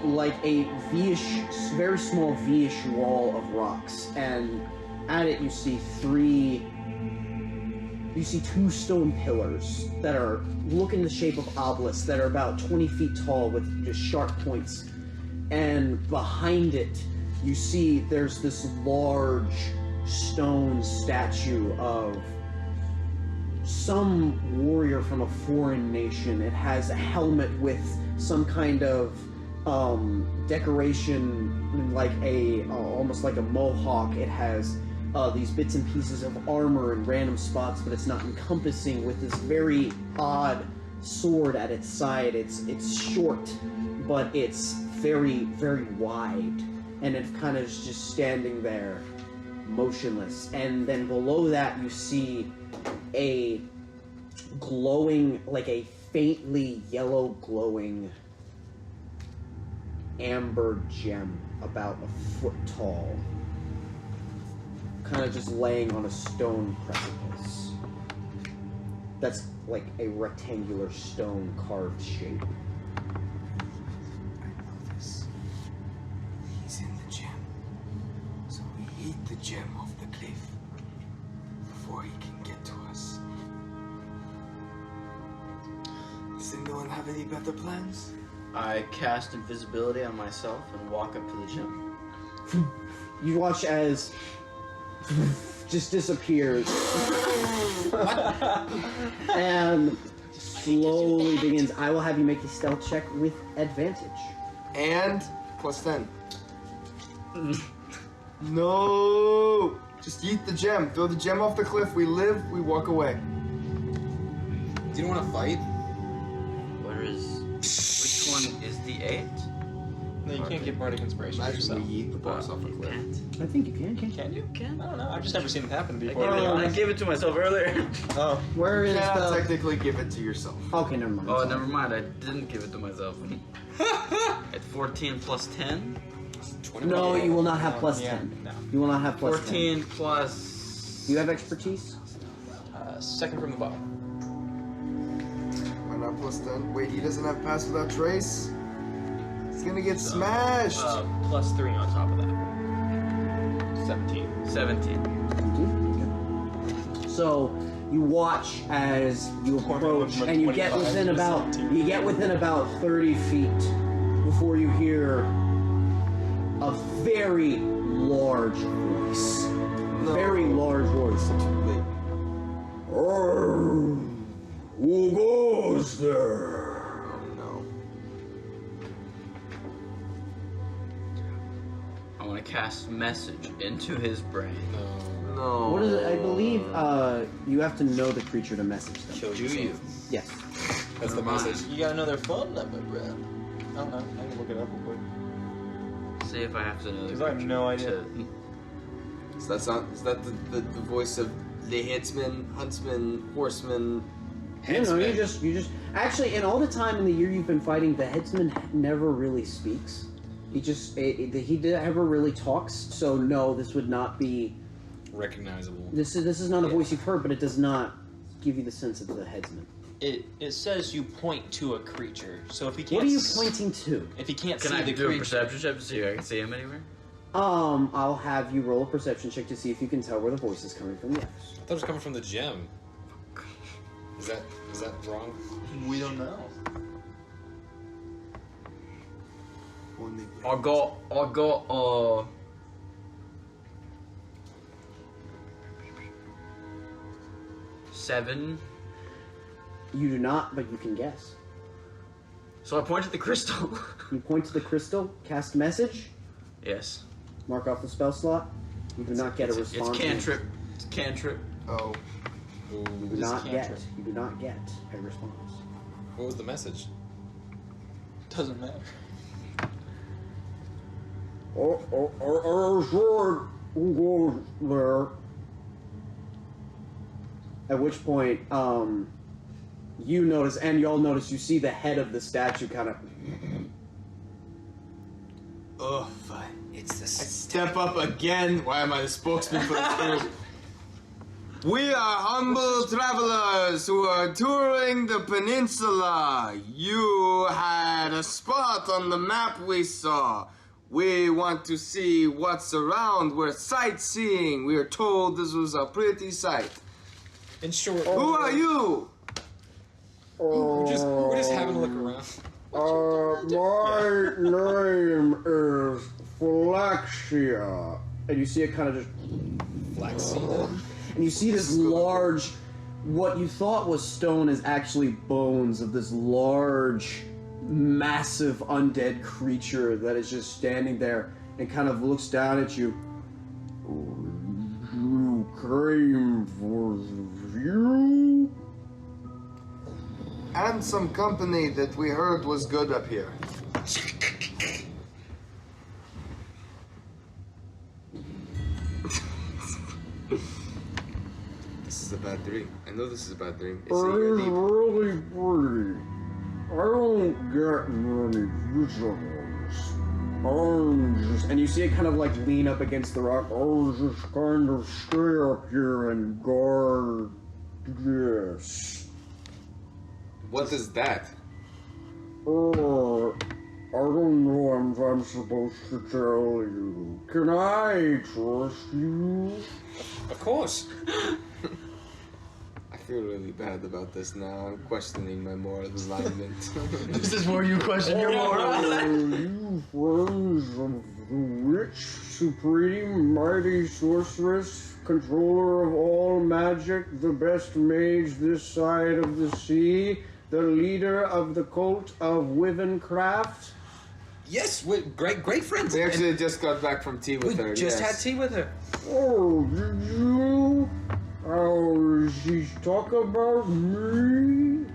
like a V-ish, very small V-ish wall of rocks, and at it you see two stone pillars that look in the shape of obelisks that are about 20 feet tall with just sharp points, and behind it you see there's this large stone statue of some warrior from a foreign nation. It has a helmet with some kind of decoration, like almost like a mohawk. It has these bits and pieces of armor in random spots, but it's not encompassing, with this very odd sword at its side. It's short, but it's very, very wide, and it kind of is just standing there, motionless. And then below that you see a glowing, like a faintly yellow glowing amber gem about a foot tall, kind of just laying on a stone precipice. That's like a rectangular stone carved shape. I know this. He's in the gem. So we eat the gem off the cliff before he can get to us. Does anyone have any better plans? I cast invisibility on myself and walk up to the gym. You watch as just disappears and slowly begins. I will have you make a stealth check with advantage. And plus 10. No! Just eat the gem. Throw the gem off the cliff. We live, we walk away. Do you want to fight? Which one is the 8? No, you can't get bardic inspiration for Imagine yourself. we eat the boss off a You cliff. can't. I think you can. Can you? Can. I don't know. I've just never seen it happen before. I gave it to myself earlier. Oh. Where You is cannot the? technically give it to yourself. Okay, never mind. Oh, Sorry. never mind. I didn't give it to myself. At 14 plus 10? No, you will not have plus Yeah, 10. no. You will not have plus 14 plus... 10. You have expertise? Second from the bottom. Why not plus 10? Wait, he doesn't have pass without trace? He's gonna get smashed! Plus 3 on top of that. 17. 17. So you watch as you approach, and you get within about 30 feet before you hear a very large voice. No. Very large voice. Who goes there? Oh no. I want to cast message into his brain. No. What is it? I believe you have to know the creature to message them. Do you? Yes. That's the message. You gotta know their phone number, bro. I don't know. I can look it up real quick. See if I have to know the Because I have creature no idea. to- Is that the voice of the headsman, huntsman, horseman? You know, you just actually, in all the time in the year you've been fighting, the headsman never really speaks. He just he never really talks. So no, this would not be Recognizable. this is not a voice you've heard, but it does not give you the sense of the headsman. It says you point to a creature. So if he can't What are you pointing to? If he can't Can see I the do a creature, perception check to see if I can see him anywhere? I'll have you roll a perception check to see if you can tell where the voice is coming from. Yes. I thought it was coming from the gym. Is that wrong? We don't know. I got 7. You do not, but you can guess. So I point at the crystal. You point to the crystal, cast message, Yes. mark off the spell slot. You do not get a response. It's cantrip. It's cantrip. Oh. You do not get. You do not get a response. What was the message? Doesn't matter. Sure. Who goes there? At which point, you notice, and y'all notice, you see the head of the statue kind of. Oh, fine. It's the step up again. Why am I the spokesman for this group? We are humble travelers who are touring the peninsula. You had a spot on the map we saw. We want to see what's around. We're sightseeing. We are told this was a pretty sight. In short, Who are you? we're just having a look around. My name is Flaxia. And you see it kind of just. Flaxina. And you see this large, what you thought was stone is actually bones of this large, massive undead creature that is just standing there and kind of looks down at you. You came for the view? And some company that we heard was good up here. This is a bad dream. I know this is a bad dream. It's It's really pretty. I don't get many visitors. And you see it kind of like lean up against the rock. I was just kind of stay up here and guard this. What is that? I don't know if I'm supposed to tell you. Can I trust you? Of course. I feel really bad about this now. I'm questioning my moral alignment. This is where you question your moral. Are you friends of the witch, supreme, mighty sorceress, controller of all magic, the best mage this side of the sea, the leader of the cult of Wyverncraft? Yes, we're great friends. We actually just got back from tea with We her. just yes. had tea with her. Oh, did you? Oh, did she talk about me?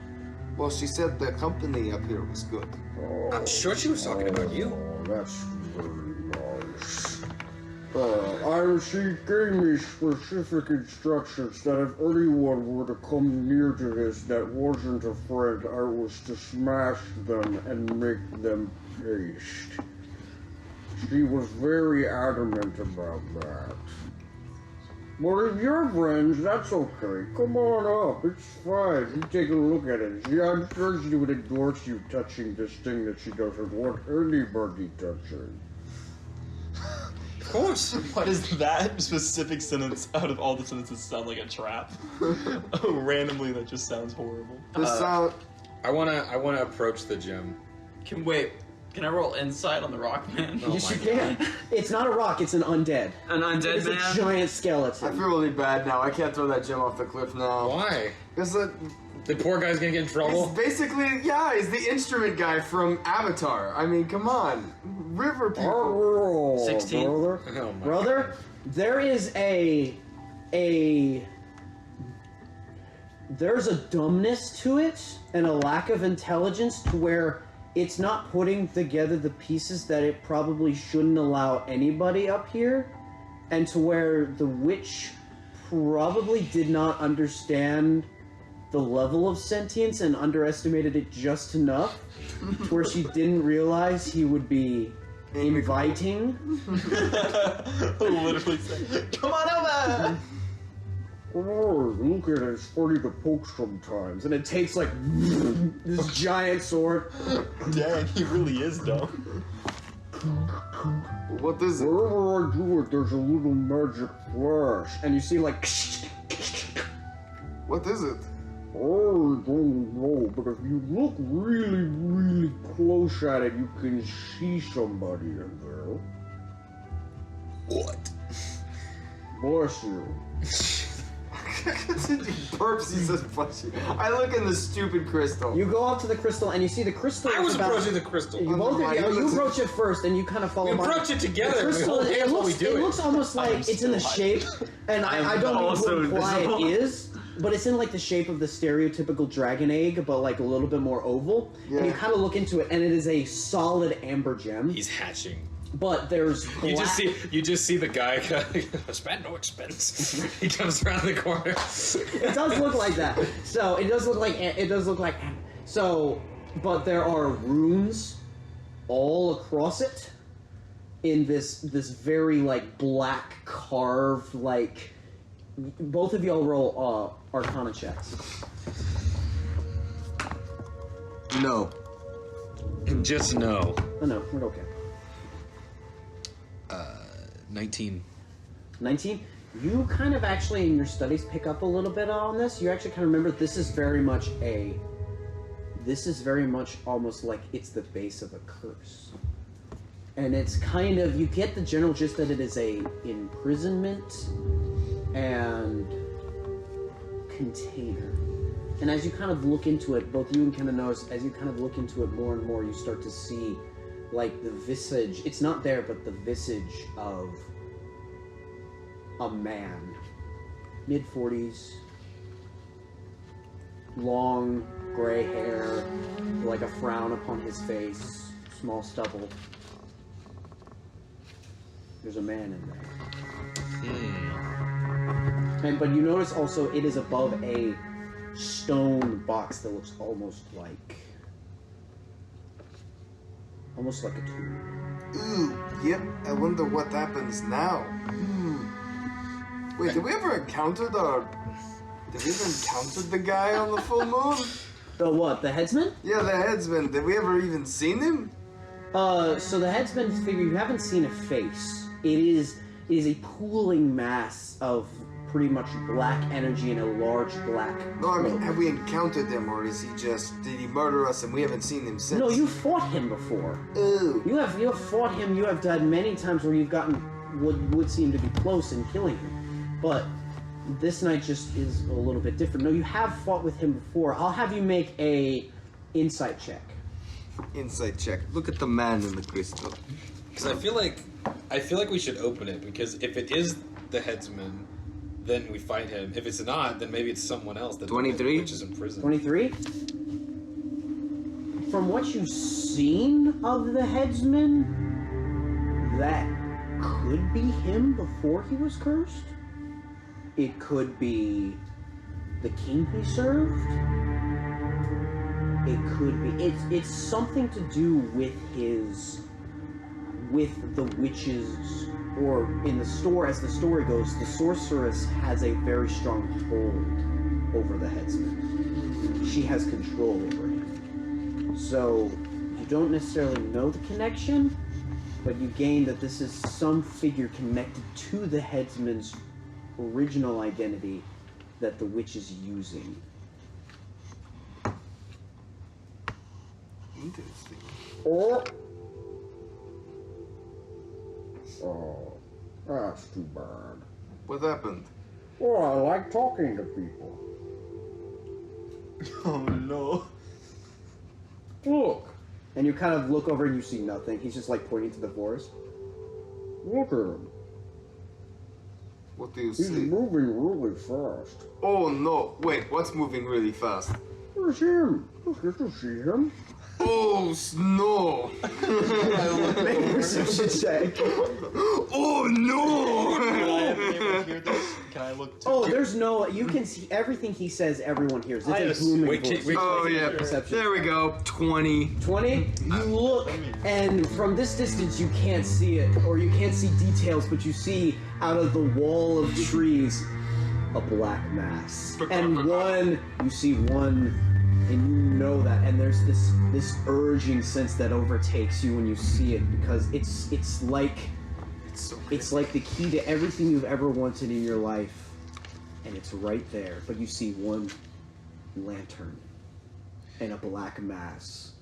Well, she said the company up here was good. I'm sure she was talking about you. Oh, that's very nice. She gave me specific instructions that if anyone were to come near to this that wasn't a friend, I was to smash them and make them paste. She was very adamant about that. But if you're friends, that's okay. Come on up, it's fine. You take a look at it. I'm sure she would endorse you touching this thing that she doesn't want anybody touching. Of course. Why does that specific sentence out of all the sentences sound like a trap? Randomly, that just sounds horrible. This sound. I wanna approach the gym. Can I roll insight on the rock man? Oh Yes, my you can. It's not a rock, it's an undead. An undead It's man? a giant I skeleton. feel really bad now. I can't throw that gym off the cliff now. Why? Because The poor guy's gonna get in trouble. he's basically, he's the instrument guy from Avatar. I mean, come on. River people. Oh, 16. Brother. Oh my Brother, there is there's a dumbness to it and a lack of intelligence to where it's not putting together the pieces that it probably shouldn't allow anybody up here, and to where the witch probably did not understand the level of sentience and underestimated it just enough to where she didn't realize he would be inviting. Literally saying, "Come on over." Oh, look at it, it's funny to poke sometimes. And it takes like this giant sword. Dang, he really is dumb. What is it? Wherever I do it, there's a little magic flash. And you see like... What is it? Oh, I don't know, but if you look really, really close at it, you can see somebody in there. What? Bless you. He burps, he says bless you. I look in the stupid crystal. You go up to the crystal and you see the crystal. I was is about, approaching the crystal. You both of you approach it first and you kind of follow. We approach it together. The crystal, we hold hands while we do it looks almost like it's in the shape, and I don't know what imply it is, but it's in like the shape of the stereotypical dragon egg, but like a little bit more oval. Yeah. And you kind of look into it, and it is a solid amber gem. He's hatching. But there's black... You just see the guy spend no expense. He comes around the corner. It does look like that. So it does look like so, but there are runes all across it in this very like black carved like. Both of y'all roll Arcana checks. No. Just no. Oh no, we're okay. 19. 19? You kind of actually in your studies pick up a little bit on this. You actually kind of remember this is very much almost like it's the base of a curse. And it's kind of, you get the general gist that it is a imprisonment and container. And as you kind of look into it, both you and kind of notice, as you kind of look into it more and more, you start to see like the visage, it's not there, but the visage of a man. Mid-40s, long gray hair, like a frown upon his face, small stubble. There's a man in there. But you notice also it is above a stone box that looks almost like a tomb. Ooh, yep. I wonder what happens now. Wait, did we ever encounter the guy on the full moon? The what? The headsman? Yeah, the headsman. Did we ever even seen him? So the headsman figure, you haven't seen a face. It is a pooling mass of pretty much black energy in a large black No, I mean, cloak. have we encountered him, or is he just, did he murder us and we haven't seen him since? No, you fought him before. Ooh. You have fought him. You have done many times where you've gotten what would seem to be close in killing him, but this night just is a little bit different. No, you have fought with him before. I'll have you make a insight check. Insight check. Look at the man in the crystal. Because I feel like we should open it, because if it is the headsman, then we fight him. If it's not, then maybe it's someone else. That 23? Which is in prison. 23? From what you've seen of the headsman, that could be him before he was cursed. It could be the king he served. It could be... It's something to do with the witches... Or in the store, as the story goes, the sorceress has a very strong hold over the headsman. She has control over him. So, you don't necessarily know the connection, but you gain that this is some figure connected to the headsman's original identity that the witch is using. Interesting. Oh, that's too bad. What happened? Well, I like talking to people. Oh no. Look. And you kind of look over and you see nothing. He's just like pointing to the forest. Look at him. What do you He's see? moving really fast. Oh no! Wait, what's moving really fast? There's him. Look, you can see him. Oh no! Make a perception check. Oh no! Can I have been able to hear this? Can I look to... Oh, there's no... You can see everything he says, everyone hears. It's a booming voice. Oh yeah, Perception. there we go. 20. 20? You look, and from this distance you can't see it, or you can't see details, but you see out of the wall of trees a black mass. And you see one and you know that, and there's this urging sense that overtakes you when you see it, because it's like the key to everything you've ever wanted in your life, and it's right there. But you see one lantern and a black mass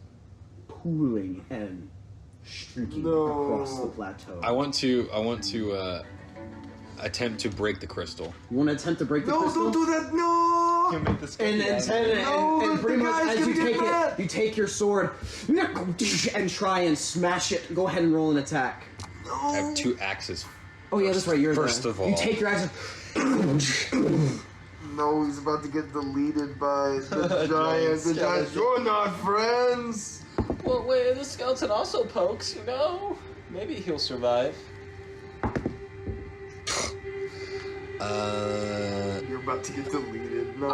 pooling and streaking across the plateau. I want to attempt to break the crystal. You want to attempt to break the crystal? No, don't do that. No. Can make this And pretty much as you take it, you take your sword and try and smash it. Go ahead and roll an attack. I have 2 axes. Oh yeah, that's right. You're First of all, you take your axe. No, he's about to get deleted by the giant. The giant. You're not friends. Well, wait, the skeleton also pokes, you know? Maybe he'll survive. You're about to get deleted. No.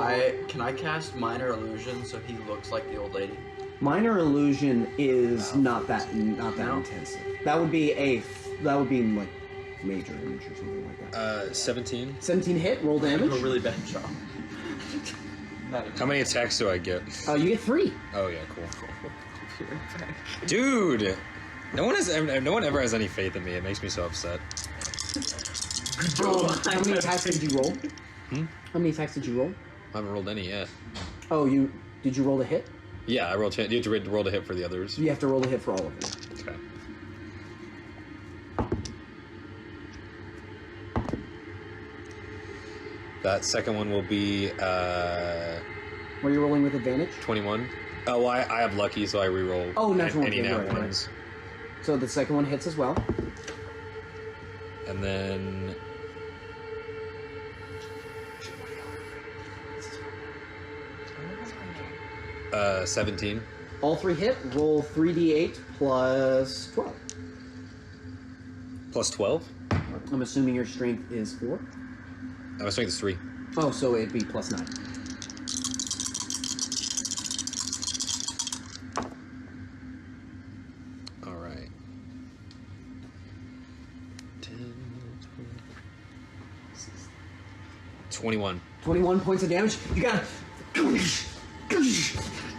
Can I cast minor illusion so he looks like the old lady? Minor illusion is not that intensive. That would be like major image or something like that. 17. 17 hit. Roll damage. A really bad job. How many attacks do I get? You get 3. Oh yeah, cool. Dude, no one ever has any faith in me. It makes me so upset. How many attacks did you roll? How many attacks did you roll? I haven't rolled any yet. Oh, did you roll the hit? Yeah, I rolled. You have to roll the hit for the others. You have to roll a hit for all of them. Okay. That second one will be Were you rolling with advantage? 21. Oh, well, I have lucky, so I reroll. Oh, natural any one, nat right. ones. So the second one hits as well. And then 17. All 3 hit. Roll 3d8 plus 12. Plus 12? I'm assuming your strength is 4. I was strength is 3. Oh, so it'd be plus 9. Alright. 10, 21. 21 points of damage. You got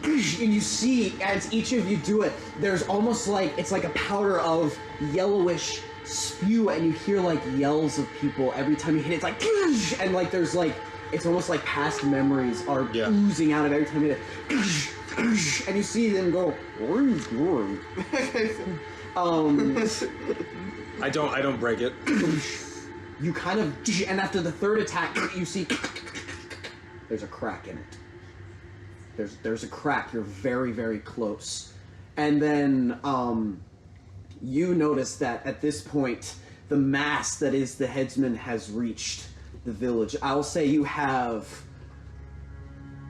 and you see as each of you do it, there's almost like it's like a powder of yellowish spew, and you hear like yells of people every time you hit it. It's like and like there's like it's almost like past memories are oozing out of every time you hit it. And you see them go. I don't break it. You kind of, and after the third attack, you see there's a crack in it. There's a crack. You're very, very close. And then you notice that at this point, the mass that is the headsman has reached the village. I'll say you have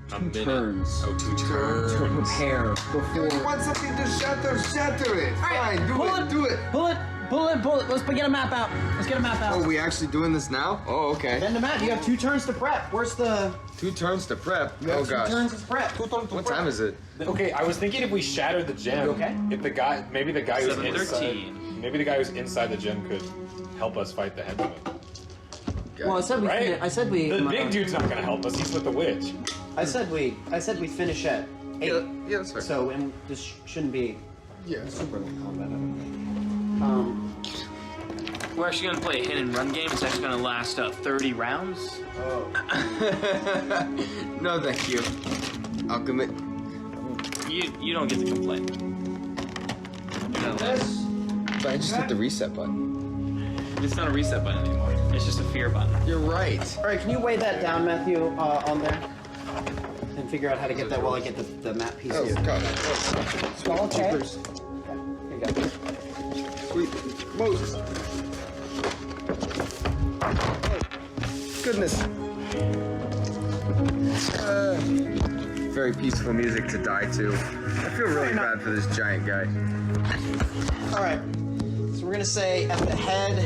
2 turns. Oh, 2 turns. To prepare before. You want something to shatter it. Fine, do it. Pull it. Let's get a map out. Oh, we actually doing this now? Oh, okay. Then the map. You have 2 turns to prep. Where's the? 2 turns to prep. You have Oh 2 gosh. turns to prep. What time is it? Okay, I was thinking if we shattered the gem, You okay? if maybe the guy who's 7:13. maybe the guy who's inside the gem could help us fight the headsman. Well, I said we. Right? I said we. The big dude's not gonna help us. He's with the witch. I said we finish at 8. Yeah, that's fair. So and this shouldn't be Yeah. super long combat. I don't think. We're actually going to play a hit and run game. It's actually going to last 30 rounds. No, thank you. I'll commit. You don't get to complain. But I just hit the reset button. It's not a reset button anymore. It's just a fear button. You're right. All right, can you weigh that down, Matthew, on there, and figure out how to get that while I get the map piece Oh, here. God. Small checkers. Here you go. Sweet. Moses. Goodness. Very peaceful music to die to. I feel really bad for this giant guy. All right. So we're gonna say at the head,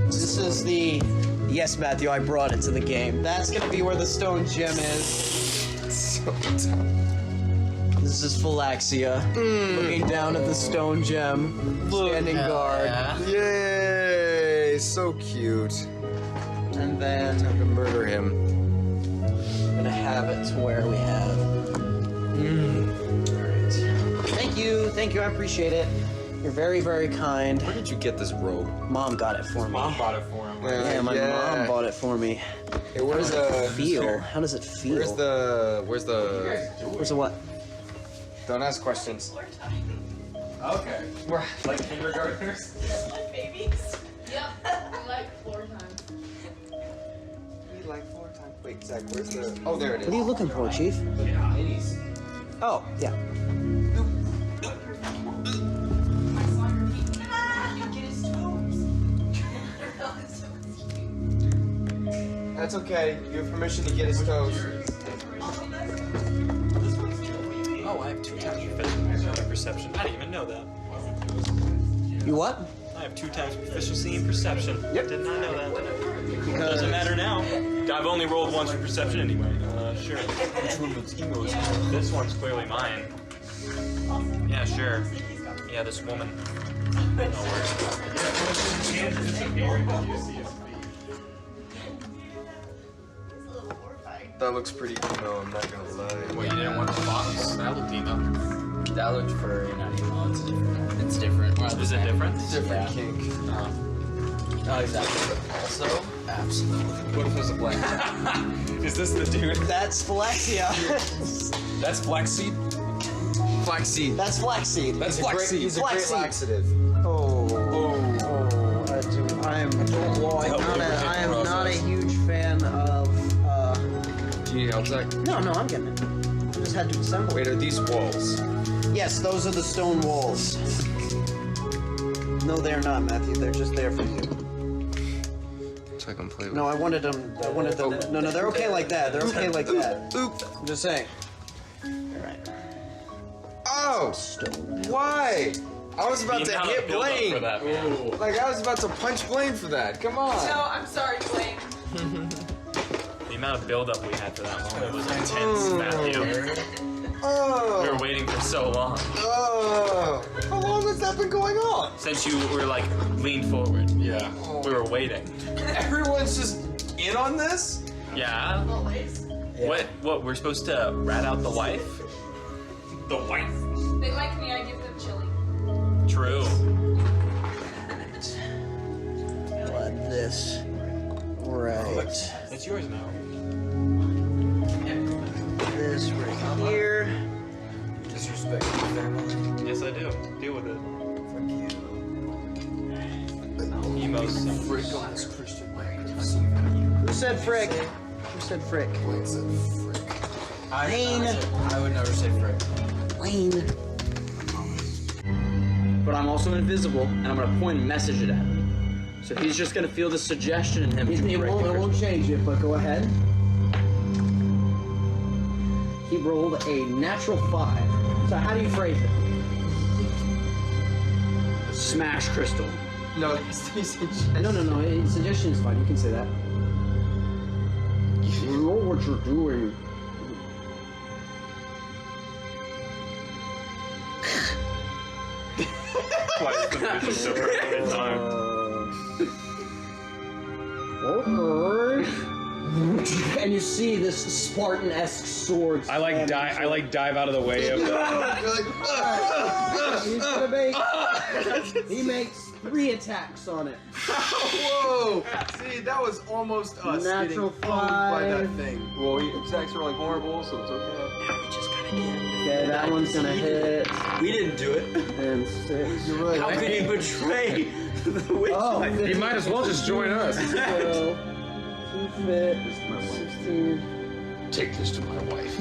this is the. Yes, Matthew, I brought it to the game. That's gonna be where the stone gem is. So tough. This is Phylaxia, looking down at the stone gem, standing guard. Yay! So cute. And then Time to murder him. I'm gonna have it to where we have Thank you. I appreciate it. You're very, very kind. Where did you get this robe? Mom got it for me. Mom bought it for him. Yeah, my mom bought it for me. Hey, where's the Feel? How does it feel? Where's the Where's the what? Don't ask questions. Okay. We're like kindergartners. Like babies. Yep. We like floor time. We like floor time. Wait, Zach, where's the? Oh, there it is. What are you looking for, Chief? Ladies. Oh, yeah. That's okay. You have permission to get his toes. Oh, I have 2 times proficiency in perception. I didn't even know that. You what? I have 2 times proficiency in perception. Yep. Did not know that. Doesn't matter now. I've only rolled once for perception anyway. Sure. Which one was Emo's? This one's clearly mine. Yeah, sure. Yeah, this woman. No worries. That looks pretty emo, I'm not gonna lie. Wait, you didn't want the box? That looked emo. That looked furry, not emo. It's different. It's different. Is it different? Different Yeah. kink. Not exactly, but also absolutely. What if it was a black? Is this the dude? That's Flexia. That's flaxseed? Flaxseed. That's Flaxseed. That's He's a great, flaxseed. he's a great Flaxseed. laxative. I am not a huge fan of. Do you need help, Zach? No, I'm getting it. I just had to assemble. Wait, are these walls? Yes, those are the stone walls. No, they're not, Matthew. They're just there for you. So I can play with. No, I wanted them. No, they're okay like that. They're okay like that. Oop. I'm just saying. All right. Oh! Stone. Why? I was about to hit build up for Blaine. that, man. Like I was about to punch Blaine for that. Come on. No, I'm sorry, Blaine. The amount of build-up we had for that moment was intense, Matthew. Oh. We were waiting for so long. Oh. How long has that been going on? Since you were like leaned forward. Yeah. We were waiting. Everyone's just in on this? Yeah? Always. What, we're supposed to rat out the wife? The wife. They like me, I give them chili. True. Blood this. Right. It's yours now. This right here. Disrespect your family. Yes, I do. Deal with it. Emo's Frick on this Christian way. Who said frick? Who said frick? Blaine said frick. Blaine. I would never say frick. Blaine. But I'm also invisible, and I'm gonna point and message it at him. So he's just gonna feel the suggestion in him. to It break the won't change it, but go ahead. He rolled a natural 5. So how do you phrase it? Smash crystal. No, he's No. Suggestion is fine. You can say that. You know what you're doing. Why is the vision so perfect time? Okay. And you see this Spartan-esque sword. I like dive out of the way of the. He's gonna make. He makes 3 attacks on it. Whoa! See, that was almost us Natural getting owned by that 5. thing. Well, Zach's rolling horrible, so it's okay. Okay, that one's gonna hit. We didn't do it. And 6. You're right. How could he betray the witch? Oh, You might as well just join us. 2 fit, 16. Take this to my wife.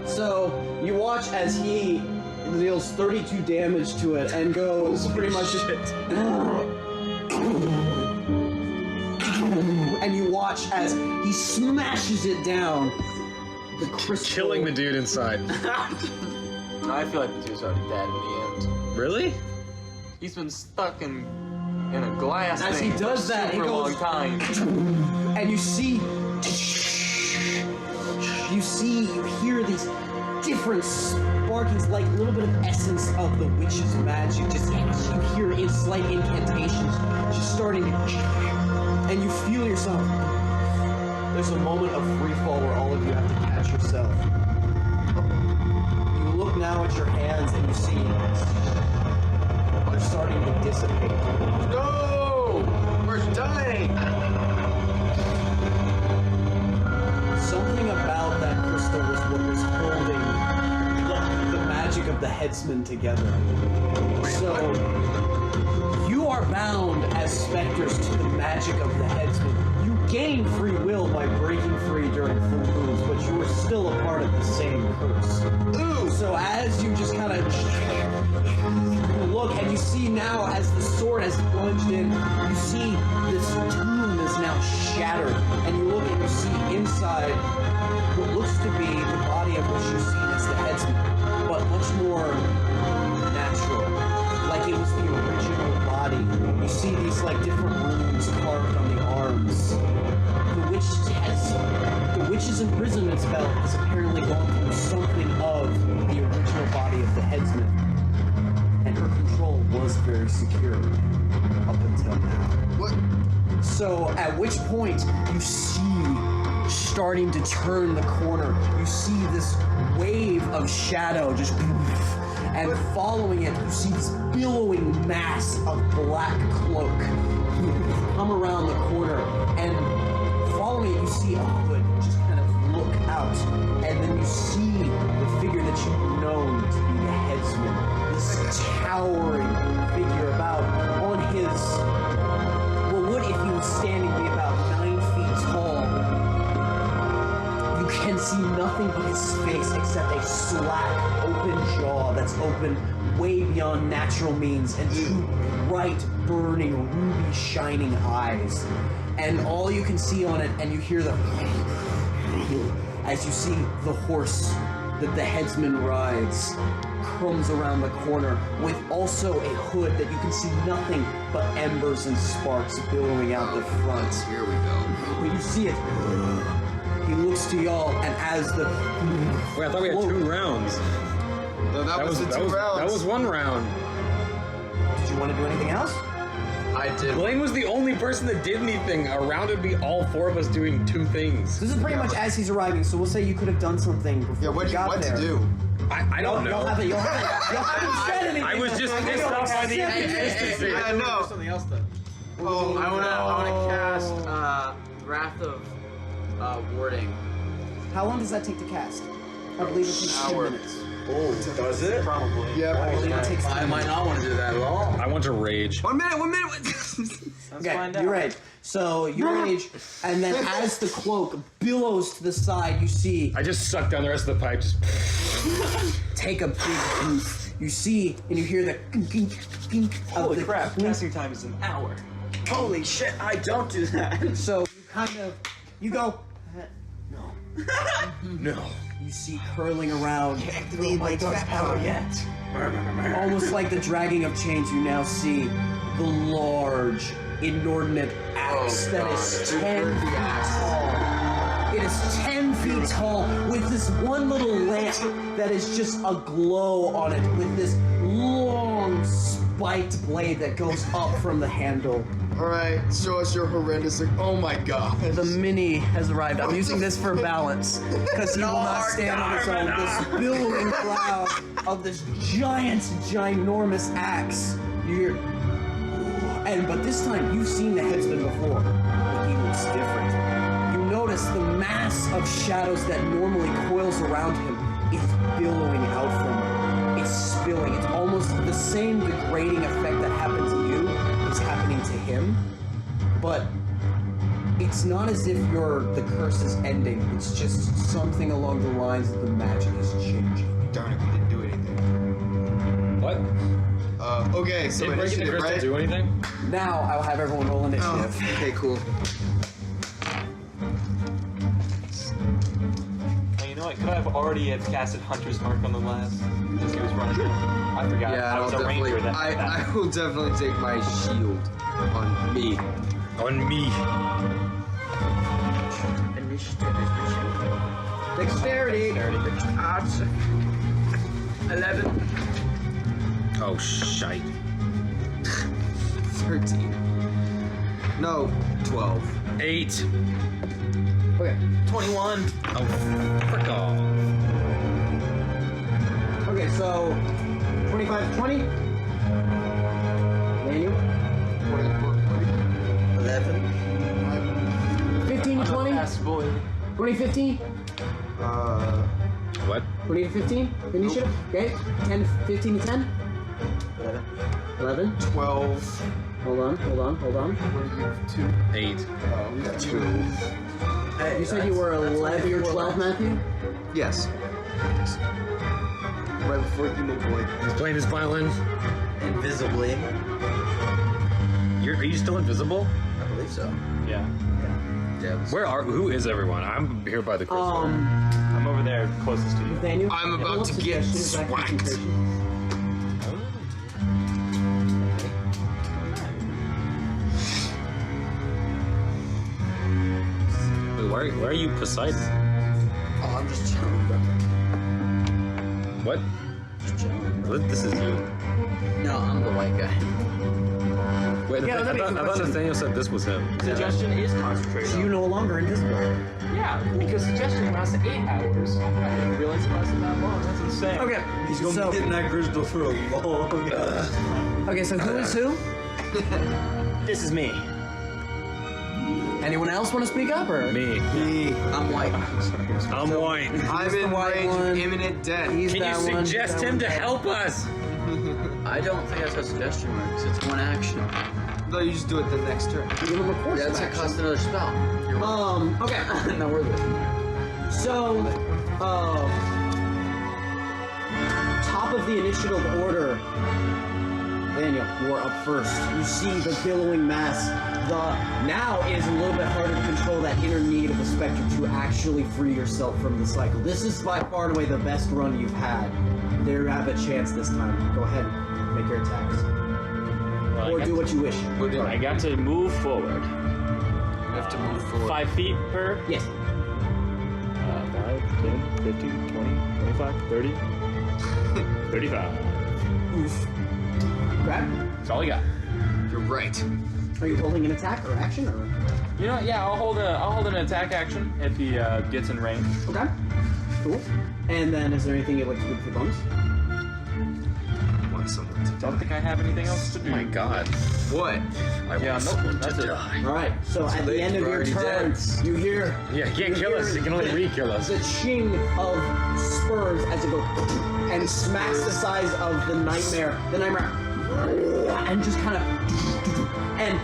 So you watch as he deals 32 damage to it and goes pretty much and you watch as he smashes it down. The crystal. Killing the dude inside. I feel like the dude's already dead in the end. Really? He's been stuck in a glass As thing he does for a that, super it goes long time. and you hear these different sparkings, like a little bit of essence of the witch's magic. Just you hear in slight incantations, just starting to, and you feel yourself. There's a moment of free fall where all of you have to catch yourself. You look now now at your hands, and you see they're starting to dissipate. No! We're dying! Something about that crystal was what was holding the magic of the headsmen together. So, you are bound as specters to the magic of the headsmen. You gain free will by breaking free during full moons, but you are still a part of the same curse. Ooh! So as you just kind of look, and you see now as the sword has plunged in, you see this tomb is now shattered, and you look and you see inside what looks to be the body of what you've seen as the headsman, but much more natural, like it was the original body. You see these like different runes carved on the arms. The witch's imprisonment spell has apparently gone through something of the original body of the headsman, and her control was very secure up until now. What? So at which point you see, starting to turn the corner, you see this wave of shadow just, and following it, you see this billowing mass of black cloak come around the corner, and following it, you see a hood just kind of look out, and then you see the figure that you've known to be the headsman. This towering figure about on his, what would if he was standing be about 9 feet tall. You can see nothing but his face except a slack, open jaw that's open way beyond natural means, and two bright, burning, ruby shining eyes. And all you can see on it, and you hear the as you see the horse that the headsman rides comes around the corner with also a hood that you can see nothing but embers and sparks billowing out the front. Here we go. When you see it, he looks to y'all, and as the Wait, I thought we had 2 rounds. No, that was the 2 rounds. That was 1 round. Did you want to do anything else? I did. Blaine was the only person that did anything. Around it'd be all 4 of us doing 2 things. This is pretty much as he's arriving, so we'll say you could have done something before Yeah, you got what there. to do? I don't know. Y'all haven't said anything. I was just pissed off by the inconsistency. Yeah, no. Something else then. Oh, I wanna cast Wrath of Warding. How long does that take to cast? I believe it takes 10 minutes. Oh, does it? Probably. Yeah. I believe it takes 10 I might not want to do that at all. I want to rage. 1 minute. Okay, you're right. So you rage, and then as the cloak billows to the side, you see I just sucked down the rest of the pipe. Just take a big goof. You see, and you hear the gink, gink of Holy the crap, clink. casting time is an hour. Holy shit, I don't do that. So you kind of, you go, no. no. You see curling around, Activate my dark power yet. almost like the dragging of chains. You now see the large, inordinate axe that is 10 feet tall. It is 10 feet tall with this one little lamp that is just aglow on it with this long spiked blade that goes up from the handle. Alright, show us your horrendous. Oh my god. The mini has arrived. I'm using this for balance because he will not stand on its own. This billowing cloud of this giant, ginormous axe. But this time you've seen the headsman before, but he looks different. You notice the mass of shadows that normally coils around him is billowing out from him. It's spilling. It's almost the same degrading effect that happened to you is happening to him, but it's not as if the curse is ending. It's just something along the lines that the magic is changing. Darn it, we didn't do anything. What? Okay, so Did breaking the initiative, crystal right? do anything? Now I'll have everyone roll initiative. Oh, okay, cool. You know what? Could I have already have casted Hunter's Mark on the last? As he was running out. I forgot. Yeah, I was a ranger that. I will definitely take my shield on me. On me. Dexterity. 11. Oh, shite. 13. No, 12. 8. Okay. 21. Oh, frick off. Okay, So, 25 to 20. Daniel. 11. 15 to 20. Fast boy. 20 to 15. What? 20 to 15. Initiative. Okay. 10 to 15 to 10. 11. 12. Hold on. What are you? 2. 8. Hey, You said you were 11 or 12, Matthew? Yes. Right before Emo Boy. He's playing his violin. Invisibly. Are you still invisible? I believe so. Yeah. Who is everyone? I'm here by the crystal. I'm over there closest to you. Daniel. I'm about to get swacked. Wait, why are you Poseidon? Oh, I'm just chilling, bro. What? Just chilling, bro. This is you. No, I'm the white guy. Wait, Yeah, let me I thought Nathaniel said this was him. Suggestion is concentrated. So you no longer invisible. Yeah, because suggestion lasts 8 hours. I didn't realize it lasted that long. That's insane. Okay. He's gonna be hitting that crystal for a long time. Okay, so who is who? This is me. Anyone else want to speak up, or? Me. I'm white. I'm white. I'm in white range one. of imminent death. He's Can you that one. suggest him to help us? I don't think that's how suggestion works. It's one action. No, you just do it the next turn. You give him a course That's of gonna action. cost another spell. Okay. No, we're good. So, top of the initiative order, Daniel, you are up first. You see the billowing mass. Now it is a little bit harder to control that inner need of the Spectre to actually free yourself from the cycle. This is by far and away the best run you've had. There you have a chance this time. Go ahead, make your attacks. Well, Or do what you wish. I got to move forward. You have to move forward. 5 feet per? Yes. 5, 10, 15, 20, 25, 30, 35. Oof. Grab. That's all I got. You're right. Are you holding an attack or action or? You know what? Yeah, I'll hold an attack action if he gets in range. Okay. Cool. And then, is there anything you'd like to do with your bonus? Want someone to Don't think I have anything else to do. Oh my god. What? I Yeah, want nope, someone that's to it. die. All right. So at the end of we're your already turn, dead. you hear Yeah, you can't kill us. You can only re-kill us. the ching of spurs as it goes and smacks the size of the nightmare. The nightmare, and just kind of, and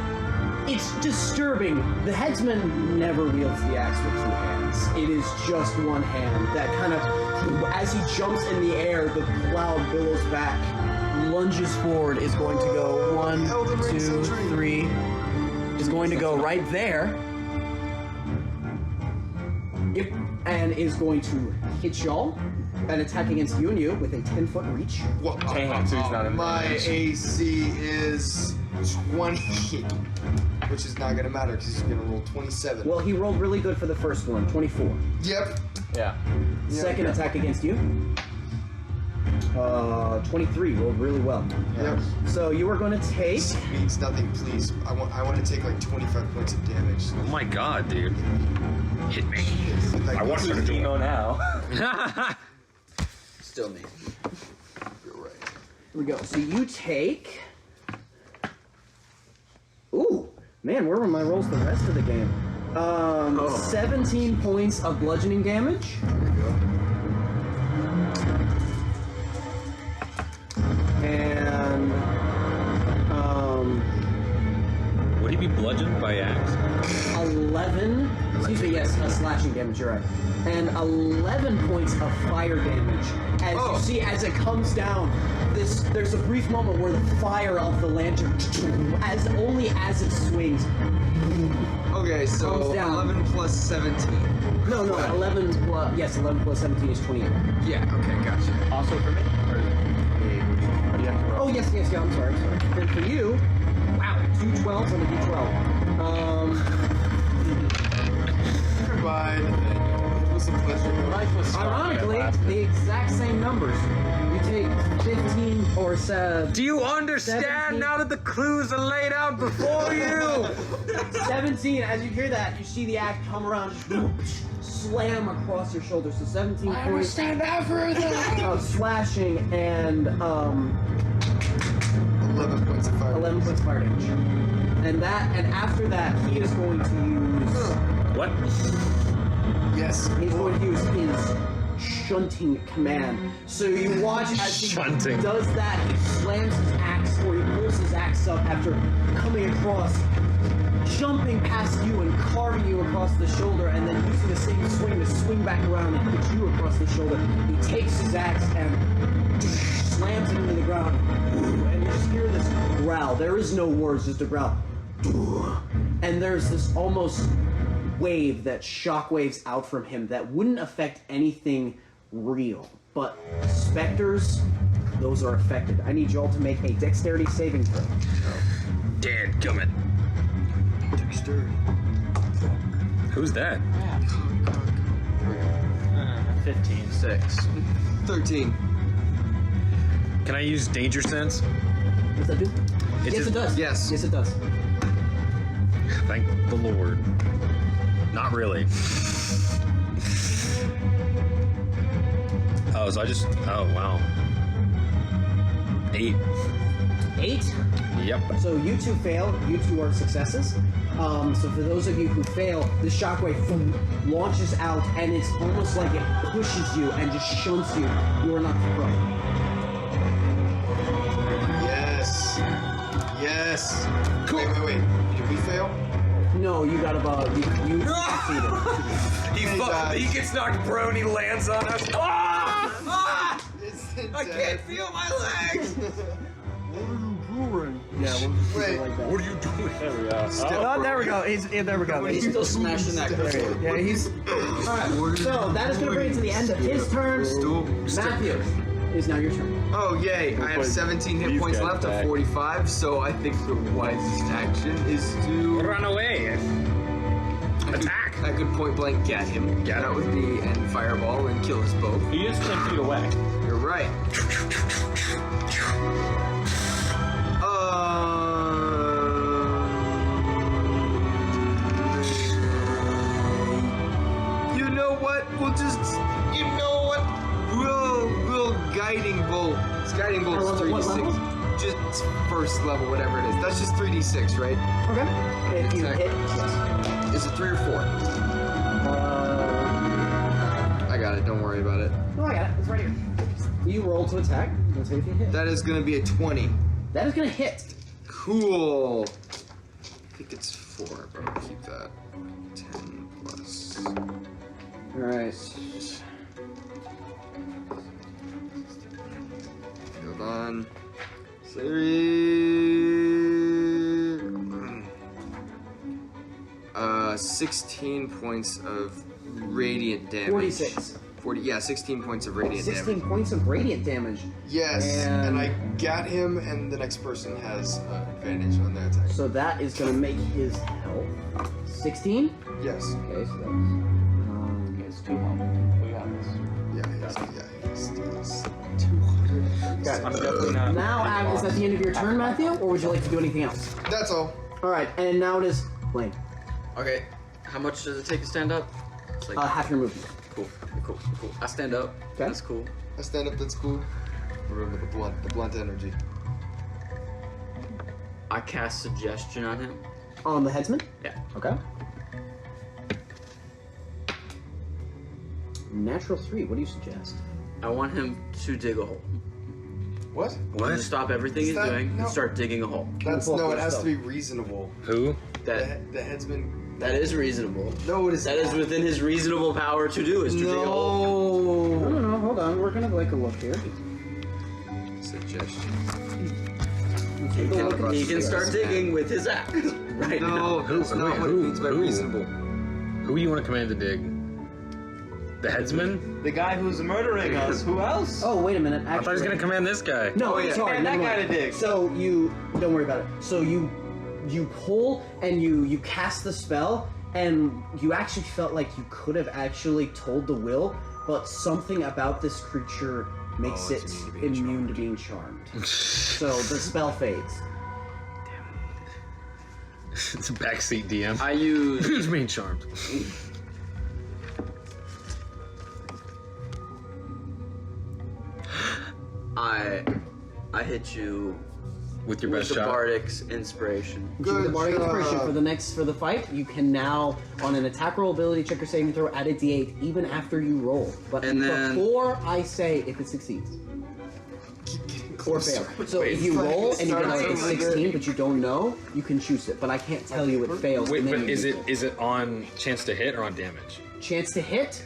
it's disturbing. The headsman never wields the axe with 2 hands. It is just one hand that kind of, as he jumps in the air, the cloud billows back, lunges forward, is going to go 1, 2, 3, is going to go right there. Yep, and is going to hit y'all and attack against you and you with a 10-foot reach. What? Dang, so he's not in My range. AC is 20, which is not gonna matter because he's gonna roll 27. Well, he rolled really good for the first one, 24. Yep. Yeah. Second attack against you. 23, rolled really well. Yep. So you are going to take. Means nothing, please. I want to take like 25 points of damage. Oh my god, dude. Hit me. Like, I want her to do Emo it. now. Still me. You're right. Here we go. So you take. Ooh, man, where were my rolls the rest of the game? 17 points of bludgeoning damage. There we go. And Would he be bludgeoned by axe? 11. Excuse me, yes, slashing damage. You're right. And 11 points of fire damage. As you see, as it comes down, there's a brief moment where the fire of the lantern, as it swings. Okay, so Comes down. 11 plus 17. No, 11 plus 17 is 28. Yeah, okay, gotcha. Also for me? Or do you have to roll? Oh, yes, yeah, I'm sorry. And for you, wow, 2 12s on the D12. Goodbye, Nathaniel. It was a pleasure. Life was fun. Ironically, the exact same numbers. You take 15 or Do you understand 17. now that the clues are laid out before you? 17. As you hear that, you see the axe come around, just slam across your shoulder. So 17 points. Stand out further. Of slashing and 11 points of fire. 11 points of fire damage. And after that, he is going to use. What? Yes. He's going to use his shunting command. So you watch as he Shunting. does that. He slams his axe, or he pulls his axe up after coming across, jumping past you and carving you across the shoulder, and then using the same swing to swing back around and hit you across the shoulder. He takes his axe and slams it into the ground, and you just hear this growl. There is no words, just a growl. And there's this almost wave that shockwaves out from him that wouldn't affect anything real. But specters, those are affected. I need you all to make a dexterity saving throw. Dead gummit. Dexterity. Who's that? 15, 6. 13. Can I use danger sense? Does that do? It's Yes, just- it does. Yes. Yes, it does. Thank the Lord. Not really. Oh, so I just. Oh, wow. 8. 8. Yep. So you two fail. You two are successes. So for those of you who fail, the shockwave launches out, and it's almost like it pushes you and just shunts you. You are not prone. Yes. Yes. Cool. Wait. Did we fail? No, you got about you succeeded. He gets knocked prone, he lands on us. Ah! I can't feel my legs. Yeah, Wait. like that. What are you doing? There we go. Oh, there we go. There we go. He's still smashing that crystal. Yeah, he's. Alright, so that is going to bring it to the end of his turn. Matthew, it is now your turn. Oh, yay. I have 17 hit These points guys left of back. 45, so I think the wisest action is to... Run away. Attack. I could point blank get him. Get that him. would be, and fireball and kill us both. He is 10 feet away. You're right. You know what? We'll just... You know what? We'll guiding bolt. It's guiding bolt's What 3d6. level? Just first level, whatever it is. That's just 3d6, right? Okay. If you Attack. hit, yes. Is it 3 or 4? I got it. Don't worry about it. Oh, I got it. It's right here. You roll to attack. Let's see if you hit. That is going to be a 20. That is going to hit. Cool. I think it's 4, but I'll keep that. 10 plus. Alright. Hold on. 16 points of radiant damage. 46. 16 points of radiant 16 damage. points of radiant damage. Yes. And I got him, and the next person has advantage on their attack. So that is going to make his health 16. Yes. Okay, so that's. It's 2 health. We got this. He's 200. Got it. I'm definitely not. Now, is that the end of your turn, Matthew, or would you like to do anything else? That's all. All right, and now it is Blaine. Okay, how much does it take to stand up? It's like, Half your movement. cool. I stand up. Okay. That's cool. I stand up, that's cool. Remember the blunt energy. I cast suggestion on him. On the headsman? Yeah. Okay. Natural 3, what do you suggest? I want him to dig a hole. What? I want him to stop everything he's That- doing no. and start digging a hole. That's Pull up no. It your has stuff. to be reasonable. Who? The headsman. That is reasonable. No, it is. That is within his reasonable power to do, is to dig a hole. No, hold on. We're gonna like a look here. Suggestion. Take a look at He this. can start digging with his axe right now. No, that's not what it means by reasonable. Who you want to command to dig? The headsman? The guy who's murdering us. Who else? Oh, wait a minute. I thought he was Actually, going to command this guy. no, Oh, yeah. sorry. Command that never guy mind. to dig. So don't worry about it. So you pull and you cast the spell, and you actually felt like you could have actually told the will, but something about this creature makes Oh, it it's immune to being immune to being charmed. So the spell fades. It's a backseat DM. I use. Who's being charmed? I hit you With your with best the shot. Bardic's inspiration. The Bardic Inspiration for the fight, you can now on an attack roll, ability check, or saving throw, add a d8 even after you roll. But And then- before I say if it succeeds or fails. So if you roll and you get like a 16, but you don't know, you can choose it. But I can't tell you it fails. Wait, and then but you is it on chance to hit or on damage? chance to hit,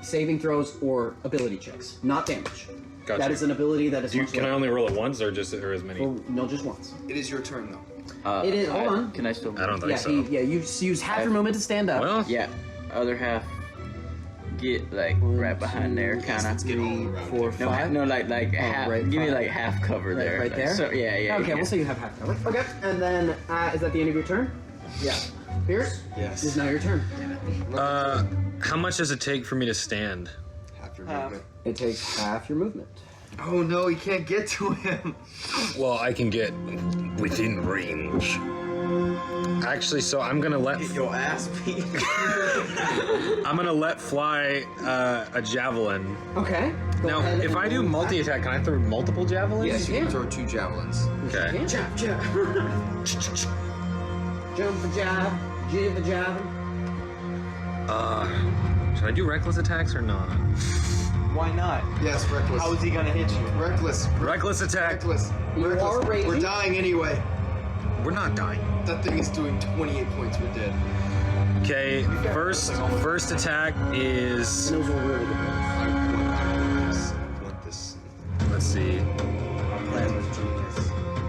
saving throws or ability checks, not damage. Gotcha. That is an ability that is. Do you, much can I like- only roll it once or just or as many? Well, no, just once. It is your turn though. It is. Hold on. Can I still? I don't think Yeah, so. you use half your movement to stand up. Well, Yeah. Other half. Get like right behind there, kind of. 3, 4, 5. No, like half. right, Give me five. like half cover there. Right like, there? So yeah. Okay, yeah. we'll say you have half cover. Okay, and then is that the end of your turn? Yeah. Pierce? Yes. It's now your turn. how much does it take for me to stand? Half your movement. It takes half your movement. Oh no, he can't get to him. Well, I can get within range. Actually, so I'm gonna let Your ass beat. I'm gonna let fly a javelin. Okay. Go Now, ahead if and I do roll attack. multi-attack, can I throw multiple javelins? Yes, you can Yeah. throw 2 javelins. Okay. Yeah. Jab, jab. Jump for jab, jive for jab. Should I do reckless attacks or not? Why not? Yes, reckless. How is he gonna hit you? Reckless. Reckless attack. Reckless. You Reckless. are raging. We're dying anyway. We're not dying. That thing is doing 28 points. We're dead. Okay. First attack is. Those were really good rolls. I want this. Let's see. Our plan was genius.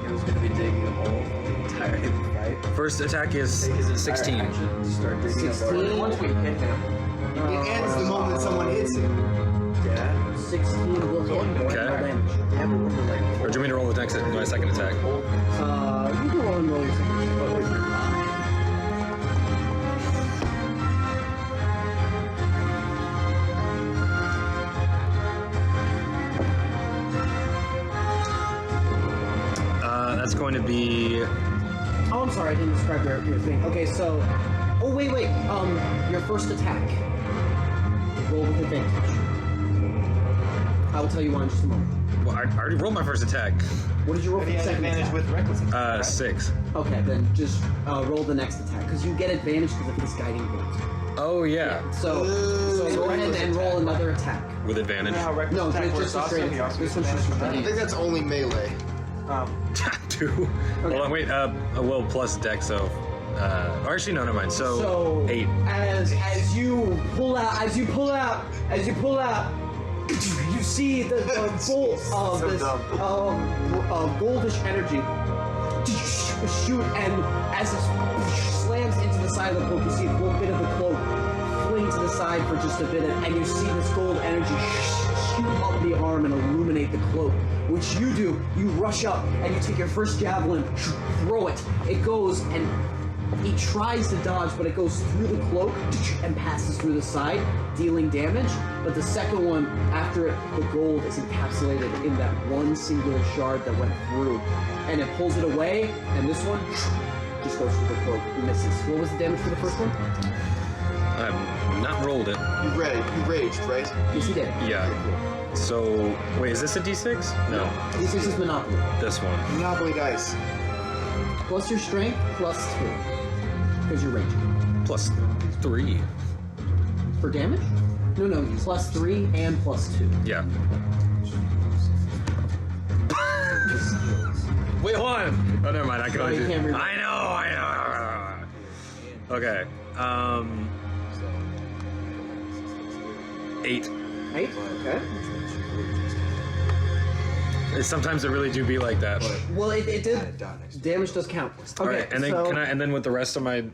It was gonna be digging a hole the entire fight. First attack is Take his entire 16. action to start digging a 16. Once we hit him, It ends the moment someone hits it. Yeah. 16 will hit. Okay. No damage. Or do you want me to roll the next my second attack? You can roll and roll your second. That's going to be. Oh, I'm sorry, I didn't describe your thing. Okay, so. Oh, wait. Your first attack. Roll with advantage. I will tell you why in just a moment. Well, I already rolled my first attack. What did you roll but for he the has second advantage attack? with reckless attack, right? 6. Okay, then just roll the next attack, because you get advantage because of his guiding bolt. Oh yeah, So go ahead and roll another attack. with advantage. You know how reckless No, attack just works a also? straight He attack. also This gets one's just advantage. I think that's only melee. 2. Hold on, wait. Well, plus dex, so. Or actually, no, never mind. So 8. As you pull out, you see the bolt of this goldish energy shoot, and as it slams into the side of the cloak, you see a little bit of the cloak fling to the side for just a bit, and you see this gold energy shoot up the arm and illuminate the cloak. Which you do, you rush up and you take your first javelin, throw it. It goes and he tries to dodge, but it goes through the cloak and passes through the side, dealing damage. But the second one, after it, the gold is encapsulated in that one singular shard that went through. And it pulls it away, and this one just goes through the cloak and misses. What was the damage for the first one? I've not rolled it. You raged, right? Yes, he did. Yeah. So wait, is this a d6? No, This is Monopoly. this one. Monopoly dice. Plus your strength, plus 2. Because you're raging. Plus 3. For damage? No, plus 3 and plus 2. Yeah. Wait, hold on. Oh, never mind. I can only you do. can't reroll. I know. Okay. 8. 8? Okay. Sometimes it really do be like that. Well, it did. Damage does count. Okay, All right, and then so, and then with the rest of my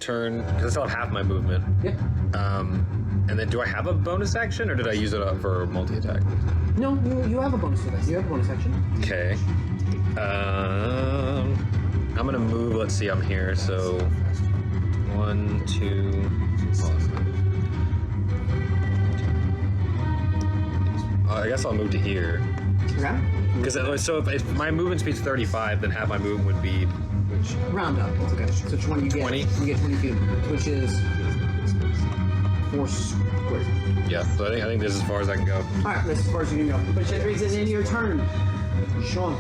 turn, because I still have half my movement. Yeah. And then do I have a bonus action, or did I use it up for multi-attack? No, you have a bonus for this. You have a bonus action. Okay. I'm gonna move. Let's see. I'm here. So 1, 2. I guess I'll move to here. Okay. Because so if my movement speed's 35, then half my movement would be which? Round up. It's okay. So 20 you get. 20? You get 20 feet, which is 4 squares. Yeah. So I think this is as far as I can go. All right, that's as far as you can go. Which brings us into your turn, Sean.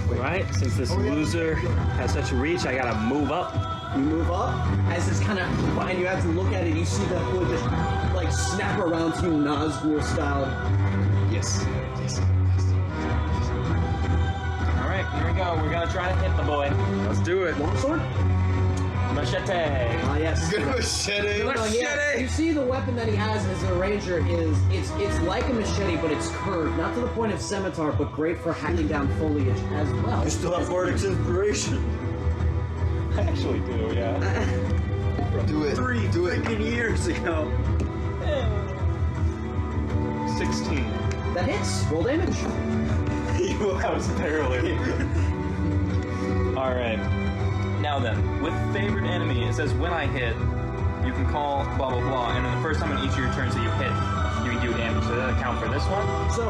Right, since this loser has such a reach, I gotta move up. You move up as it's kind of, and you have to look at it. You see the hood just like snap around to you, Nazgul style. Yes. Yes. All right, here we go. We're gonna try to hit the boy. Let's do it. Longsword? Machete. Ah, yes. Good machete. Yeah, you see the weapon that he has as a ranger is it's like a machete, but it's curved, not to the point of scimitar, but great for hacking down foliage as well. You still have Bardic's inspiration. I actually do, yeah. Do it. 3 Do it. freaking years ago. 16. That hits. Roll damage. That was barely. All right. Now then, with favored enemy, it says when I hit, you can call blah blah blah, and then the first time on each of your turns that you hit, you can do damage. So does that account for this one? So,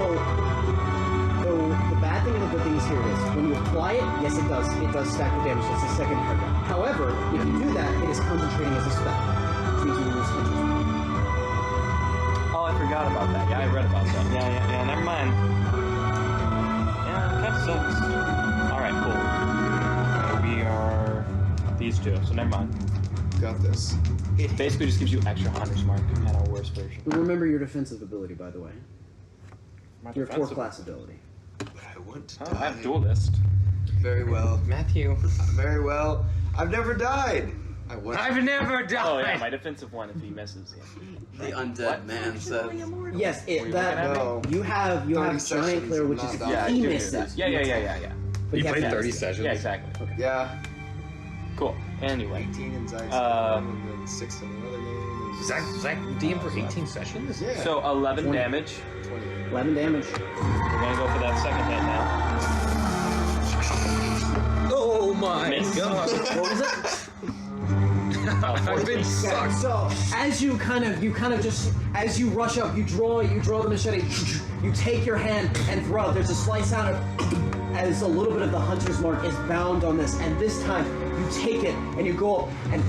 the bad thing and the good thing is here it is. When you apply it, yes it does. It does stack the damage. That's the second paragraph. However, if you do that, it is concentrating as a spell. Which means you lose interest. Oh, I forgot about that. Yeah, I read about that. Yeah. Never mind. Yeah, that sucks. All right, cool. We are these two, so never mind. Got this. It basically just gives you extra hunter's mark at our worst version. Remember your defensive ability, by the way. My Your defensive- 4th class ability. But I want to Oh, die. I have duelist. Very well. Matthew. Very well. I've never died. I want. I've never died. Oh yeah, my defensive one if he misses. Yeah. The undead man said. Yes, Were you that looking at No. you have 30 giant sessions clear, which is and if not Yeah, he I do misses. that. Yeah. But You have played to 30 miss. sessions? Yeah, exactly. Yeah. Cool. Anyway, 18 in Zeiss, Uh, and then 6 in another game. Zach DM for 18 sessions? Yeah. so 11 20. damage. 20. 11 damage. We're gonna go for that second hit now. Oh my Miss. god. What was it? I've been Yeah, sucked. so as you kind of just as you rush up, you draw the machete, you take your hand and throw it. There's a slight sound of as a little bit of the hunter's mark is bound on this, and this time you take it and you go up and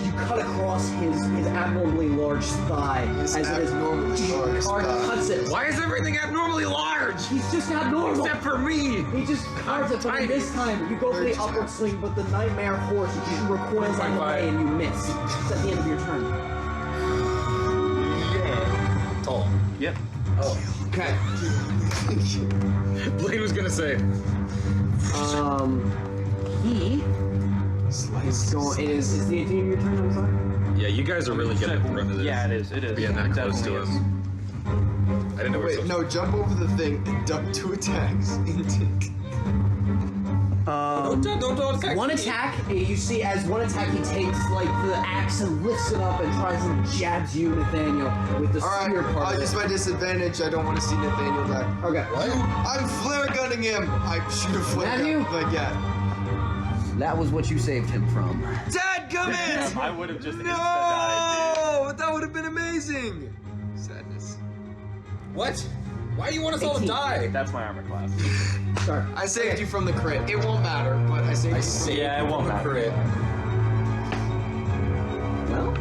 you cut across his abnormally large thigh His as it is abnormally large thigh. cuts it. Why is everything abnormally large? He's just abnormal. Except for me. He just carves it, but tiny. this time you go for the upward swing, but the nightmare horse just recoils out of the way and you miss. It's at the end of your turn. Tall. Yep. Okay. Blade was gonna say. He is going. It is the 18 of your turn. I'm sorry. Yeah, you guys are really good at running this. Yeah, it is. It is. Being that It close to definitely us. I didn't know we were Wait, supposed no, jump over the thing and duck 2 attacks. Don't attack One me. attack. You see, as one attack, he takes like the axe and lifts it up and tries and jabs you, Nathaniel, with the Alright, spear part. I'll of use it. my disadvantage. I don't want to see Nathaniel die. Okay. I'm flare gunning him. I shoot a flare Matthew? gun. Like, yeah. That was what you saved him from. Dad, come in! I would have just No! insta-died, That would have been amazing. Sadness. What? Why do you want us all to 18. die? dude. That's my armor class. Sorry. I saved you from the crit. It won't matter, but I saved you. Yeah, it won't the matter. crit. Well.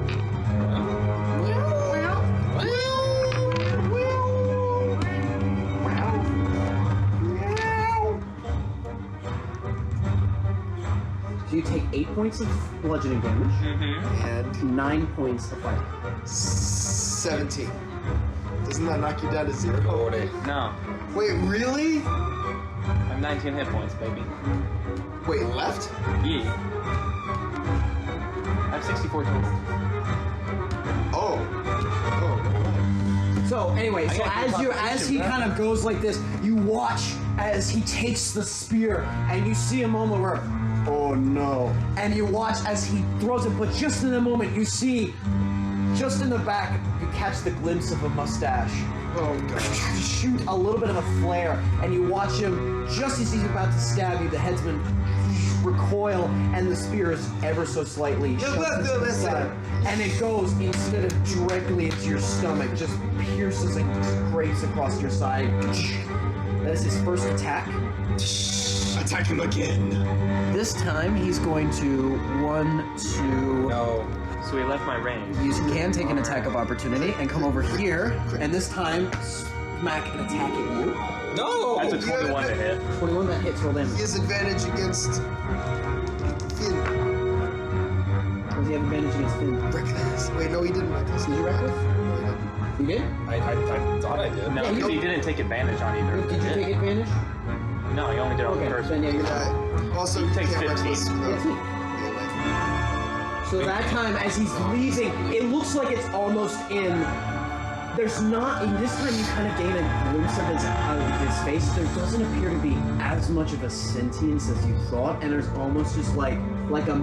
So you take 8 points of bludgeoning damage, And 9 points of fire. 17. Doesn't that knock you down to 0? No, Wait, really? I have 19 hit points, baby. Wait, left? Yeah. I have 64 total. Oh. So anyway, so gotta keep as he bro. kind of goes like this, you watch as he takes the spear, and you see a moment where, oh no, and you watch as he throws it, but just in the moment you see, just in the back, you catch the glimpse of a mustache. Oh, God. Shoot a little bit of a flare, and you watch him just as he's about to stab you. The headsman recoil, and the spear is ever so slightly shoved left, into the listen. side. And and it goes, instead of directly into your stomach, just pierces and scrapes across your side. That is his first attack. Attack him again. This time he's going to No. So he left my range. You can take an attack of opportunity and come over here, and this time smack an attack at you. No! That's a 21 to hit. 21, that hits, roll damage. He has advantage against Finn. Does he have advantage against Finn? Reckless. Wait, no, he didn't reckless. Did you reckless? No, he didn't. You did? I thought I did. No, Yeah, he didn't take advantage on either. Did you take advantage? No, he only did it on the Okay, first then one. yeah, you're right. Also, He you takes can't 15. reckless without 15. So that time, as he's leaving, it looks like it's almost in. There's not. In this time, you kind of gain a glimpse of his face. There doesn't appear to be as much of a sentience as you thought, and there's almost just like a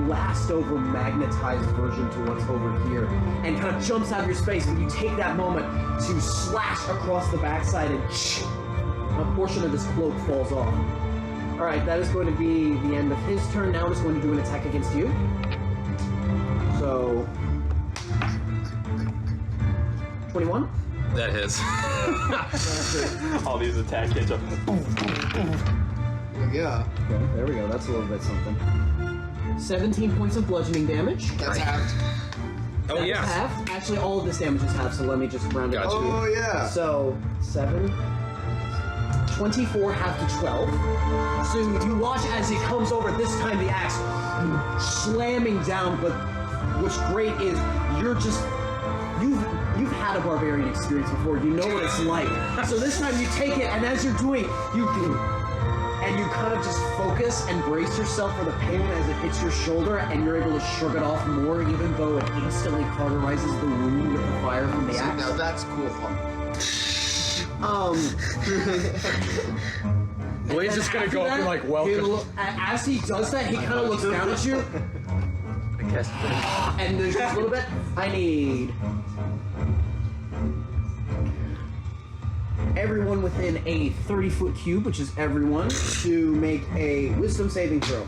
glassed over, magnetized version to what's over here, and kind of jumps out of your space. But you take that moment to slash across the backside, and a portion of his cloak falls off. Alright, that is going to be the end of his turn. Now it is going to do an attack against you. So... 21? That hits. All these attack hits are. Yeah. Okay, there we go. That's a little bit something. 17 points of bludgeoning damage. That's halved. Oh, That's yeah. half. Actually, all of this damage is half, so let me just round it up. Gotcha. Oh, yeah. So, 7... 24 half to 12. So you watch as he comes over, this time the axe slamming down, but what's great is you've had a barbarian experience before, you know what it's like. So this time you take it, and as you're doing, you kind of just focus and brace yourself for the pain as it hits your shoulder, and you're able to shrug it off more, even though it instantly cauterizes the wound with the fire from the axe. Now that's cool, huh? Blade's just gonna go up and like welcome. As he does that, he kind of looks down at you. I guess. And there's just a little bit. I need everyone within a 30-foot cube, which is everyone, to make a wisdom saving throw.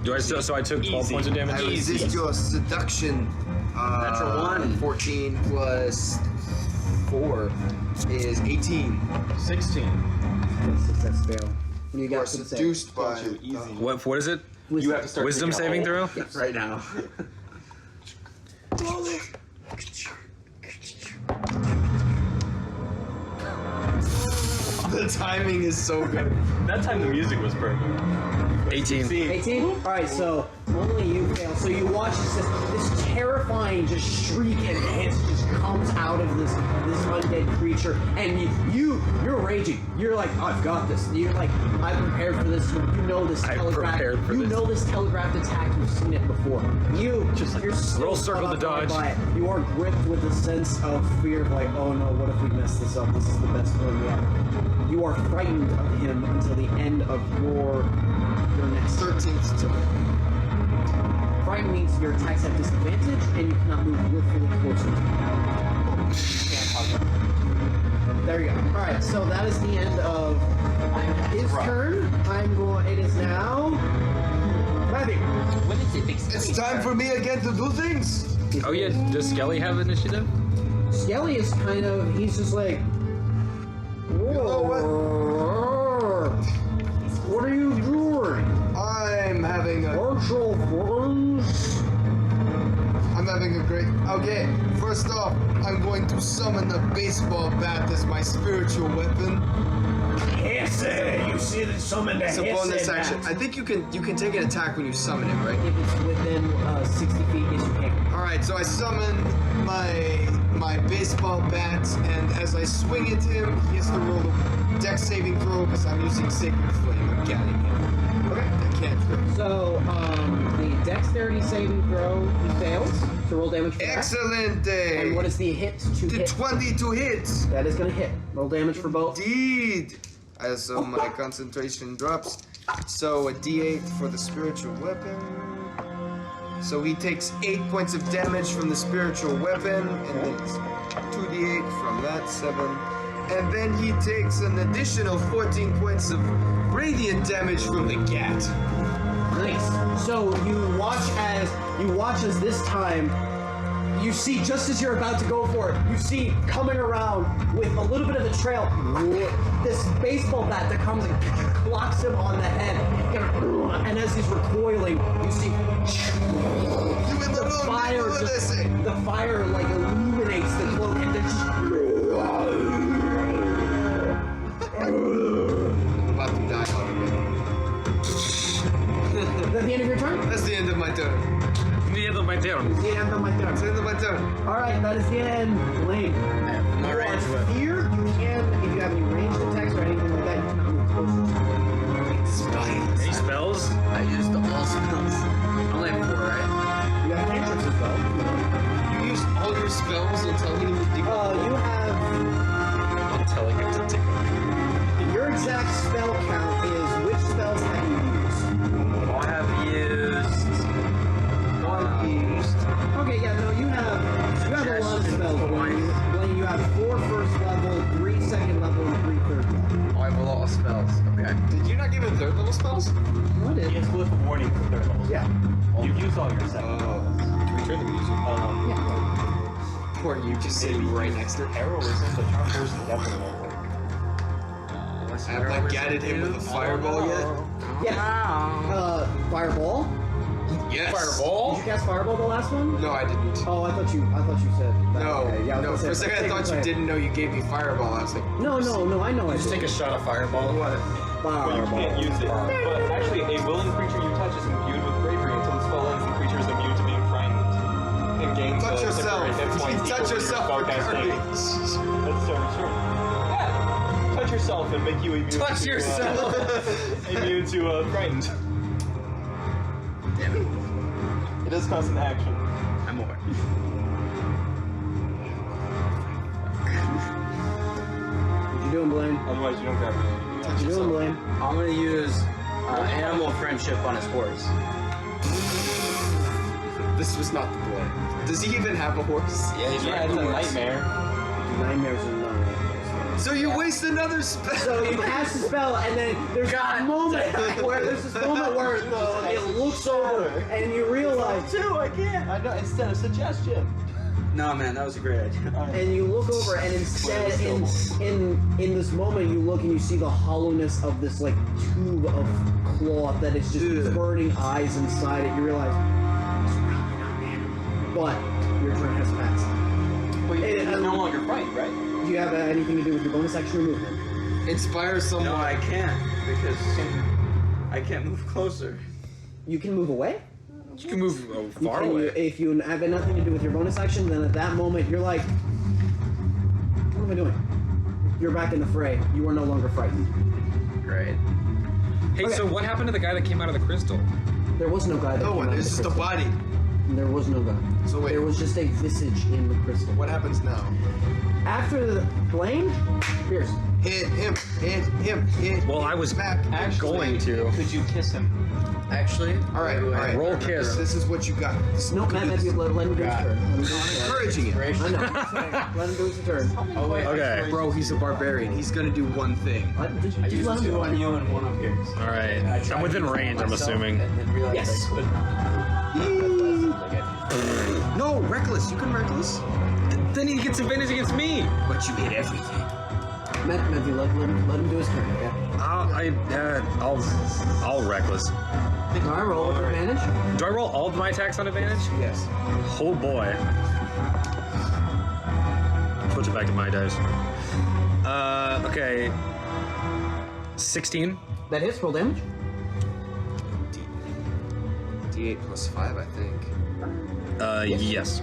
Do I still? So I took 12 points of damage. I resist your seduction. Natural 1. 14 plus 4 is 18. 16. Success fail. What do you You got are for the save? seduced by. What is it? You have to start Wisdom digging a saving hole. throw? Right now. The timing is so good. That time the music was perfect. 18. 18? Alright, so only you fail. So you watch as this terrifying just shriek and hiss just comes out of this undead creature, and you're raging. You're like, oh, I've got this. You're like, I'm prepared for this. You know this telegraph. prepared for you this. know this telegraphed attack. You've seen it before. You're still roll circle caught to off guard dodge. by it. You are gripped with a sense of fear, of like, oh no, what if we mess this up? This is the best one yet. You are frightened of him until the end of your next 13th turn. Frightened means your attacks have disadvantage and you cannot move willfully closer. There you go. Alright, so that is the end of his turn. It is now Matthew. When is it It's time for me again to do things. Oh yeah. Does Skelly have initiative? Skelly is kind of, he's just like, know what? What are you doing? I'm having a. Martial friends? I'm having a great. Okay, first off, I'm going to summon the baseball bat as my spiritual weapon. Yes, you see the summon the It's a bonus Headsmen action. I think you can take an attack when you summon it, right? If it's within 60 feet, yes you can. All right, so I summon my baseball bat, and as I swing at him, he has to roll a dex saving throw because I'm using Sacred Flame. I'm getting him. Okay, I can't throw. So, the dexterity saving throw, he fails. So roll damage for that. Excellent day. And what is the hit to The hit? 22 hits. That is going to hit. Roll damage for both. Indeed. So my concentration drops. So a d8 for the spiritual weapon. So he takes 8 points of damage from the spiritual weapon, and then it's 2d8 from that, 7. And then he takes an additional 14 points of radiant damage from the gat. Nice. So you watch as You watch as this time, you see just as you're about to go for it, you see coming around with a little bit of a trail, this baseball bat that comes and clocks him on the head. And as he's recoiling, you see the fire like illuminates the cloak and then just I'm about to die already. Is that the end of your turn? That's the end of my turn. The end of my turn. The end of my turn. That's the end of my turn. Alright, that is the end. Lane. My range You whip. are here, you can, if you have any ranged attacks or anything like that, you cannot move closer to Any spells? I used all spells. I only have 4, right? You have cantrips as well. You used all your spells and telling him to dig up. You have... I'm telling him to tickle. Your exact spell count is which spells have you used? I have used. Okay, yeah, no, you have a lot of spells. Blaine, you have 4 first level, 3 second level, and 3 third level. Oh, I have a lot of spells. Okay. Did you not give him third level spells? What is? It's with a warning for third levels. Yeah. You've used all your second levels. Can we turn the music? Poor you just sitting right next to her. Heroism, but charm force is definitely won't work. I have not gadded him with a fireball yet. Yeah. Fireball? Yes. Fireball? Did you cast Fireball the last one? No, I didn't. Oh, I thought you said that. No, Okay, yeah, I was no. gonna For a say, second, I thought you didn't know you gave me fireball. I was like, No, I know I Just take a shot of fireball. what? But you can't use it. But actually, a willing creature you touch is imbued with bravery until the spell ends. The creature is immune to being frightened and gains Touch yourself. temporary hit points Touch equal to your yourself for spellcasting. courage. That's so true. Yeah. Touch yourself and make you immune. Touch to, yourself. Immune to frightened. Damn it. It does cost an action. I'm aware. What you doing, Blaine? Otherwise, you don't grab it. What you doing, Blaine? I'm gonna use animal friendship on his horse. This was not the plan. Does he even have a horse? Yeah, he's Yeah, it's a nightmare. Nightmares are not. So you waste another spell. So you cast the spell, and then there's a moment where it looks over, and you realize, I can't. I know. Instead of suggestion. No, man, that was a great idea. and you look over, and instead, in this moment, you look and you see the hollowness of this like tube of cloth that is just burning eyes inside it. You realize, it's really not man. But your turn has passed. Well, Hey, you're no longer frightened, right? Do you have anything to do with your bonus action or movement? Inspire someone. No, I can't because I can't move closer. You can move away. You can move far You can- away. If you have nothing to do with your bonus action, then at that moment you're like, what am I doing? You're back in the fray. You are no longer frightened. Great. Hey, Okay. so what happened to the guy that came out of the crystal? There was no guy that No came one. out of It's the just a crystal. body. There was no guy. So wait. There was just a visage in the crystal. What happens now? After the Blaine, Pierce. Hit him. Hit him. Hit. Well, I was back. going to. Could you kiss him? Actually, All right. All right. Roll kiss. This is what you got. This No, Matt, let him do his turn. Let him do his I'm turn. encouraging it. I know. Let him do his turn. oh wait, Okay. Bro, he's a barbarian. He's gonna do one thing. Just I let used him two do on it. you and one on yours. All right. I'm within range, I'm assuming. Yes. No, reckless. You can reckless. Then he gets advantage against me. But you hit everything. Matthew, let him do his turn, okay? I'll reckless. Alright, roll with advantage. Do I roll all of my attacks on advantage? Yes. Oh boy. Switch it back to my dice. Okay. 16. That hits, roll damage. D8 plus 5, I think. Yes.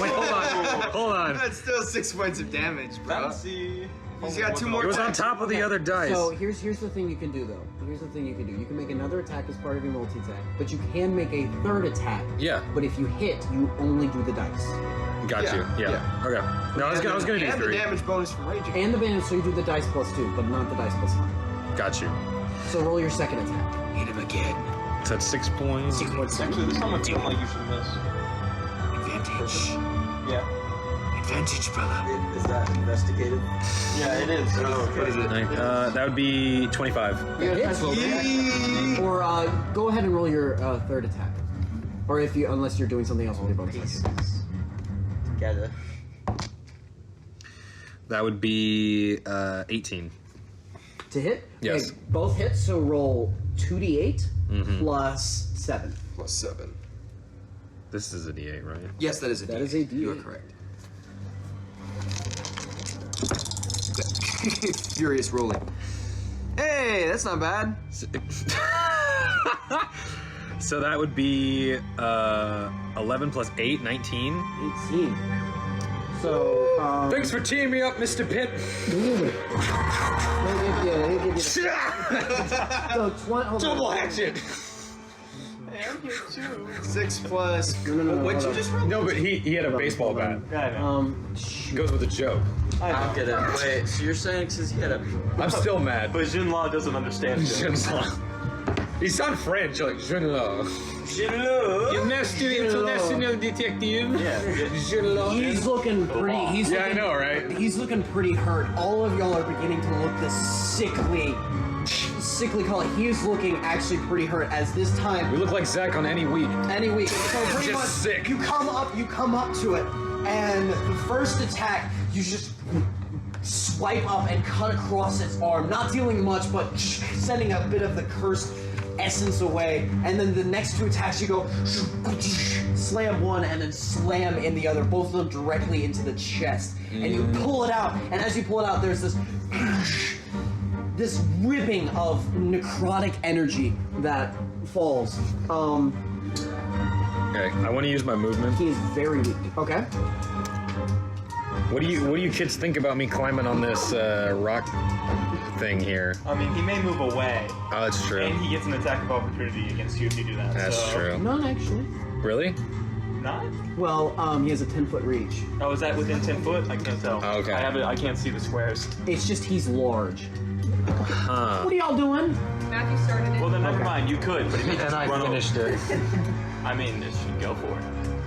Wait, hold on. That's still 6 points of damage, bro. See. He's got 2 more. It was on attacks. top of the other dice. So here's the thing you can do though. Here's the thing you can do. You can make another attack as part of your multi-attack, but you can make a third attack. Yeah. But if you hit, you only do the dice. Got Yeah, you. Yeah. Okay. No, I was gonna do And the 3. damage bonus from raging. And the advantage, so you do the dice plus 2, but not the dice plus 5. Got you. So roll your second attack. Hit him again. So that's 6 points. Actually, this one I feel like you should miss. Advantage. Yeah. advantage, brother. Is that investigative? Yeah, it is. What is it? That would be 25. Or go ahead and roll your third attack. Or if you, unless you're doing something else with your bonus action. Together. That would be 18. To hit? Yes. Okay, both hits, so roll 2d8 plus 7. Plus 7. This is a D8, right? Yes, that is a That D8. is a D8. You are correct. Furious rolling. Hey, that's not bad. So that would be 11 plus 8, 19. 18. So, Thanks for teaming me up, Mr. Pitt. so Double action. 6 plus. No, What'd you just roll? No, but he had a baseball bat. Goes with a joke. I don't get it. Wait, so you're saying since he had a... I'm still mad. But Jinla doesn't understand jokes. He sounds French, like Junlo. Jinla! Master International Detective. Yeah. Junlo. he's looking pretty. Yeah, I know, right? He's looking pretty hurt. All of y'all are beginning to look this sickly color. He is looking actually pretty hurt. As this time, We look like Zach on any week. so pretty Just much, sick. you come up to it, and the first attack, you just swipe up and cut across its arm, not dealing much, but sending a bit of the cursed essence away. And then the next two attacks, you go slam one and then slam in the other, both of them directly into the chest. And you pull it out, and as you pull it out, there's this ripping of necrotic energy that falls. Okay, I want to use my movement. He is very weak. Okay. What do you kids think about me climbing on this rock thing here? I mean, he may move away, Oh, that's true. and he gets an attack of opportunity against you if you do that. That's so. true. Not actually. Really? Not? Well, he has a 10-foot reach. Oh, is that within 10 foot? I can't tell. Oh, okay. I can't see the squares. It's just he's large. Huh. What are y'all doing? Matthew started it. Well, then never mind. You could, but it means And I run finished over. it. I mean, it should go for it.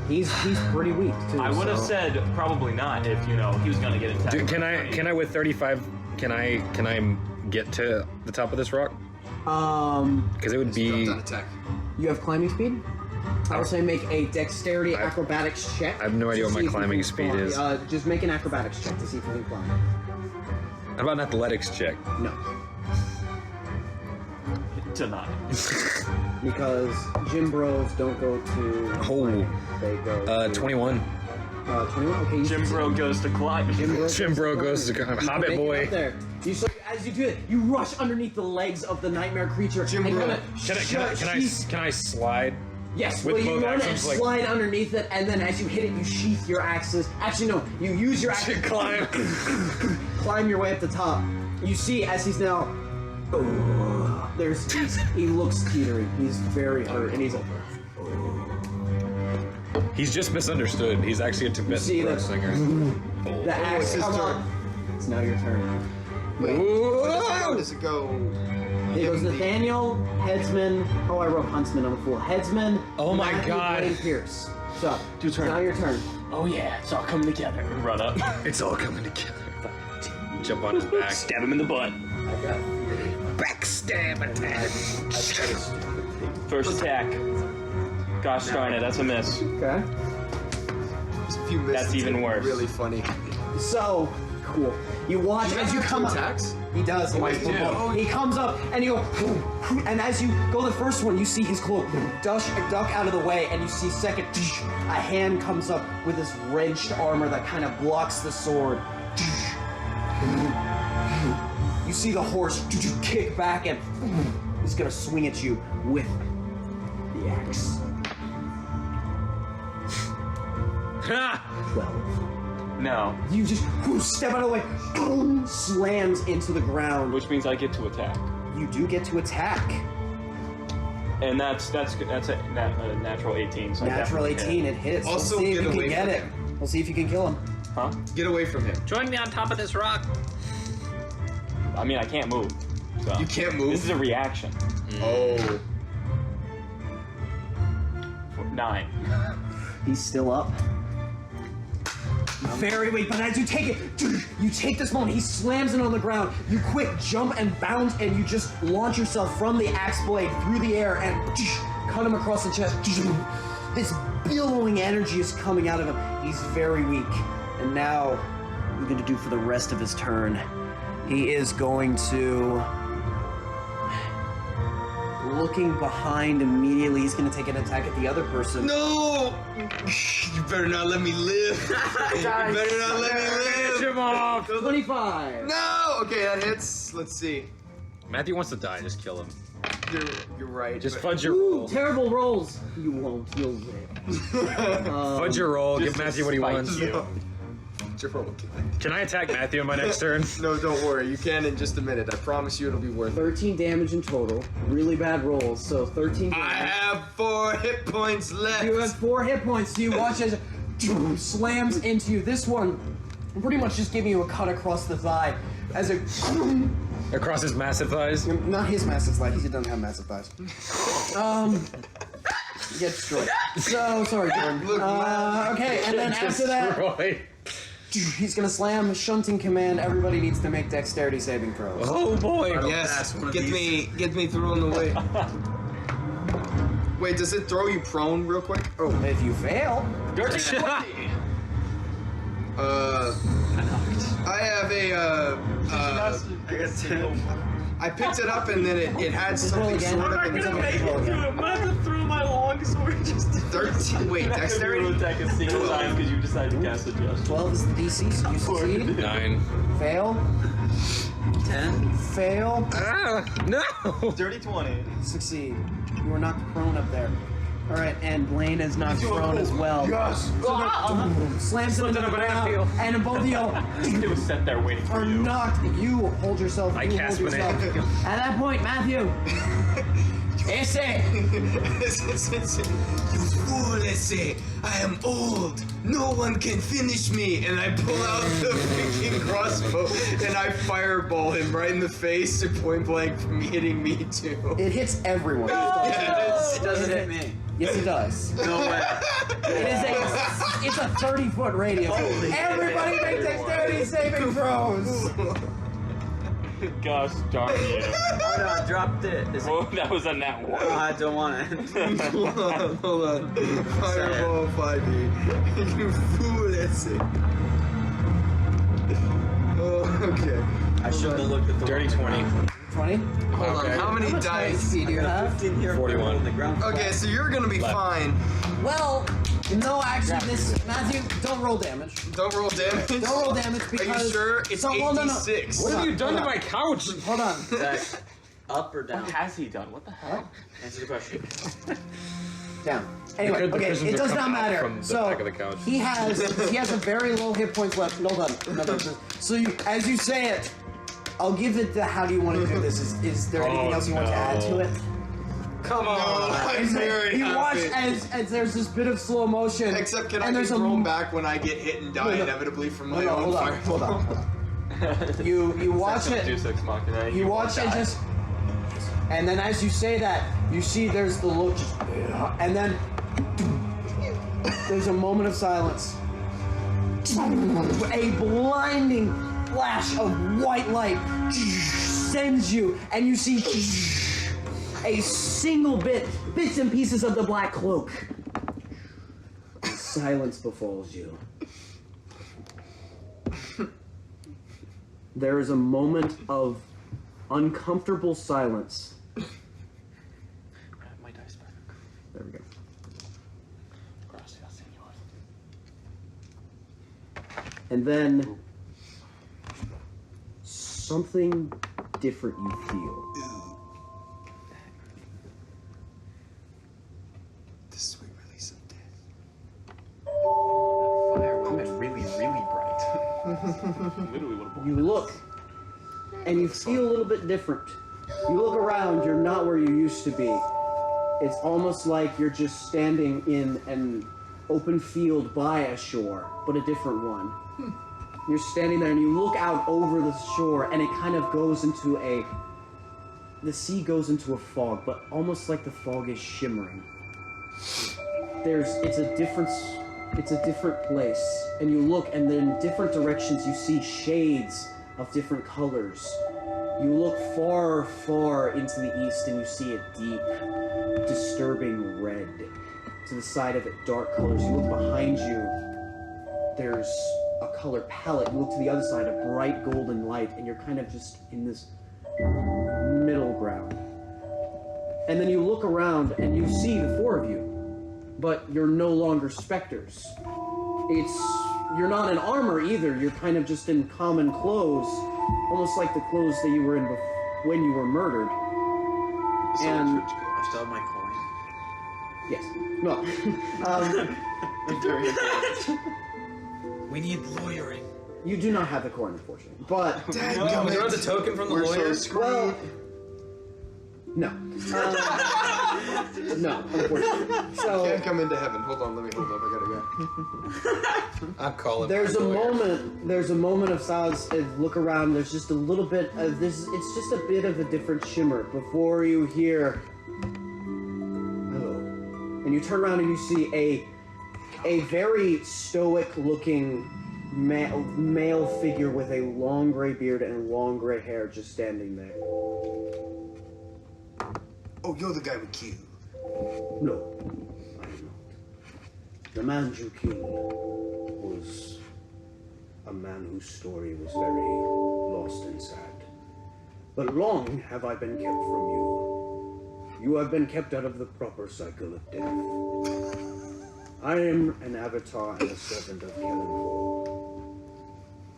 He's pretty weak too. I would have so- said probably not if he was gonna get attacked. Dude, can I with 35? Can I get to the top of this rock? Because it would be. Drop down attack. You have climbing speed? I would say make a dexterity acrobatics check. I have no idea to what my see if you climbing can speed climb. is. Just make an acrobatics check to see if you can climb. How about an athletics check? No, Tonight. because gym bros don't go to. Oh. They go. To, 21. 21. Okay. you Jim succeed. Bro goes to climb. Jim Bro goes to You can Hobbit make it boy. up there. As you do it, you rush underneath the legs of the nightmare creature. Jim Can I slide? Yes, With well, you both run and actions, like- slide underneath it, and then as you hit it, you sheath your axes. Actually, no, you use your axes. Climb. Climb your way up the top. You see, as he's now. He looks teetering. He's very hurt, and he's like. He's just misunderstood. He's actually a see Tibetan the- rock singer. The axe come up. It's now your turn. How does it go? It goes Nathaniel, Headsman. Oh, I wrote Huntsman. I'm a fool. Headsman. Oh my Matthew, God. Blaine, Pierce. So, Your turn. now your turn. Oh yeah, it's all coming together. Run up. It's all coming together. Jump on his back. Stab him in the butt. Backstab attack. First attack. Gosh darn it, that's a miss. Okay. There's a few misses. That's even worse. Really funny. So cool. You watch as you come up. attacks. He does. He, do? He comes up and you go, and as you go the first one, you see his cloak duck out of the way, and you see second, a hand comes up with this wrenched armor that kind of blocks the sword. You see the horse kick back and he's gonna swing at you with the axe. 12. No. You just step out of the way, boom, slams into the ground. Which means I get to attack. You do get to attack. And that's a natural 18. So Natural I definitely 18, hit. it hits. Also, We'll see if get you away can get from it. We'll see if you can kill him. Huh? Get away from him. Join me on top of this rock. I mean, I can't move. So. You can't move? This is a reaction. Oh. 9. He's still up. very weak, but as you take it, you take this moment, he slams it on the ground, you quick jump and bounce, and you just launch yourself from the axe blade through the air and cut him across the chest. This billowing energy is coming out of him. He's very weak. And now, what are you going to do for the rest of his turn? He is going to... Looking behind immediately, he's going to take an attack at the other person. No! You better not let me live. You better not let me live. Him off. 25. No! Okay, that hits. Let's see. Matthew wants to die. Just kill him. You're right. Just but- fudge your Ooh, roll. terrible rolls. You won't. You'll live. Fudge your roll. Give Matthew what he wants. No. Roll. Can I attack Matthew on my next turn? No, don't worry. You can in just a minute. I promise you it'll be worth it. 13 damage in total. Really bad rolls, so 13 damage. I have 4 hit points left. You have 4 hit points, so you watch as it slams into you. This one, pretty much just giving you a cut across the thigh. As it... Across his massive thighs? Not his massive thigh, he doesn't have massive thighs. Get destroyed. So, sorry, Jordan. Okay, and then after that... Destroyed. He's gonna slam shunting command. Everybody needs to make dexterity saving throws. Oh boy! Yes, get me thrown away. Wait, does it throw you prone real quick? Oh, if you fail, dirty 20. I have a I picked it up and then it had something sort of. I'm not gonna make it through it. I'm gonna have to throw my long sword just to 13. Wait, dexterity? You attack a single time because you decided to cast a just. 12 is the DC, so you succeed. 9. Fail. 10. Fail. No! Dirty 20. Succeed. You are knocked prone up there. Alright, and Blaine is knocked prone as well. Yes! Slams him into the ground, and both of y'all It was set there waiting for are you. knocked. You hold yourself. I You cast hold yourself. Banana. At that point, Matthew. Ese! You fool, Esse! I am old! No one can finish me! And I pull out the freaking crossbow and I fireball him right in the face to point blank from hitting me too. It hits everyone. Yes. It doesn't hit me. Yes, it does. No way. It's a 30-foot radius. Everybody make dexterity saving throws. Gosh darn you. Hold on, dropped it. Is it? Well, that was a nat 1. I don't want it. Hold on. Fireball 5e. You fool, Esse. Oh, okay. I shouldn't have looked at the Dirty 20. 20. Hold on. How many dice? do you have? 15 here. 41. On the ground. Okay, so you're gonna be Left. fine. Well, no, actually, this Matthew, don't roll damage. Don't roll damage. Don't roll damage Are because. you sure? It's well, no, no. 86. What have you done to my couch? Hold on. Zach, up or down? What has he done? What the hell? Answer the question. Down. Anyway, The okay, cushions it are does coming not out matter. from the So back of the couch. he has a very low hit points left. No done. No done. So you, as you say it, I'll give it the. How do you want to do this? Is there anything else you want to add to it? Come on. I'm very You watch happy. as there's this bit of slow motion. Except can I and be there's thrown back when I get hit and die No, no. inevitably from my No, own hold on, fire? hold on. You watch it. Deus Ex Machina. You watch it just, and then as you say that, you see there's the look, just, and then there's a moment of silence. A blinding flash of white light sends you, and you see a single bits and pieces of the black cloak. Silence befalls you. There is a moment of uncomfortable silence. My dice back. There we go. Gracias, señor. And then something different you feel. The sweet release of death. Fire would have been really, really bright. Literally would have You look, and you feel a little bit different. You look around, you're not where you used to be. It's almost like you're just standing in an open field by a shore, but a different one. You're standing there and you look out over the shore and it kind of goes into the sea goes into a fog, but almost like the fog is shimmering. It's a different place. and you look, and then in different directions you see shades of different colors. You look far, far into the east, and you see a deep, disturbing red. To the side of it, dark colors. You look behind you, there's a color palette. You look to the other side, a bright golden light, and you're kind of just in this middle ground. And then you look around, and you see the four of you, but you're no longer specters. You're not in armor either. You're kind of just in common clothes, almost like the clothes that you were in when you were murdered. And I still have my coin. yes, no. We need lawyering. You do not have the coin, unfortunately. But Was there the token from the lawyer? well, no. No, unfortunately. So Can't come into heaven. Hold on, let me hold up. I gotta go. I'm calling. there's a moment of silence. Look around. There's just a little bit of this. It's just a bit of a different shimmer before you hear hello, and you turn around and you see a very stoic-looking male figure with a long gray beard and long gray hair just standing there. Oh, you're the guy we killed. No, I am not. The man you killed was a man whose story was very lost and sad. But long have I been kept from you. You have been kept out of the proper cycle of death. I am an avatar and a servant of Kellenfall.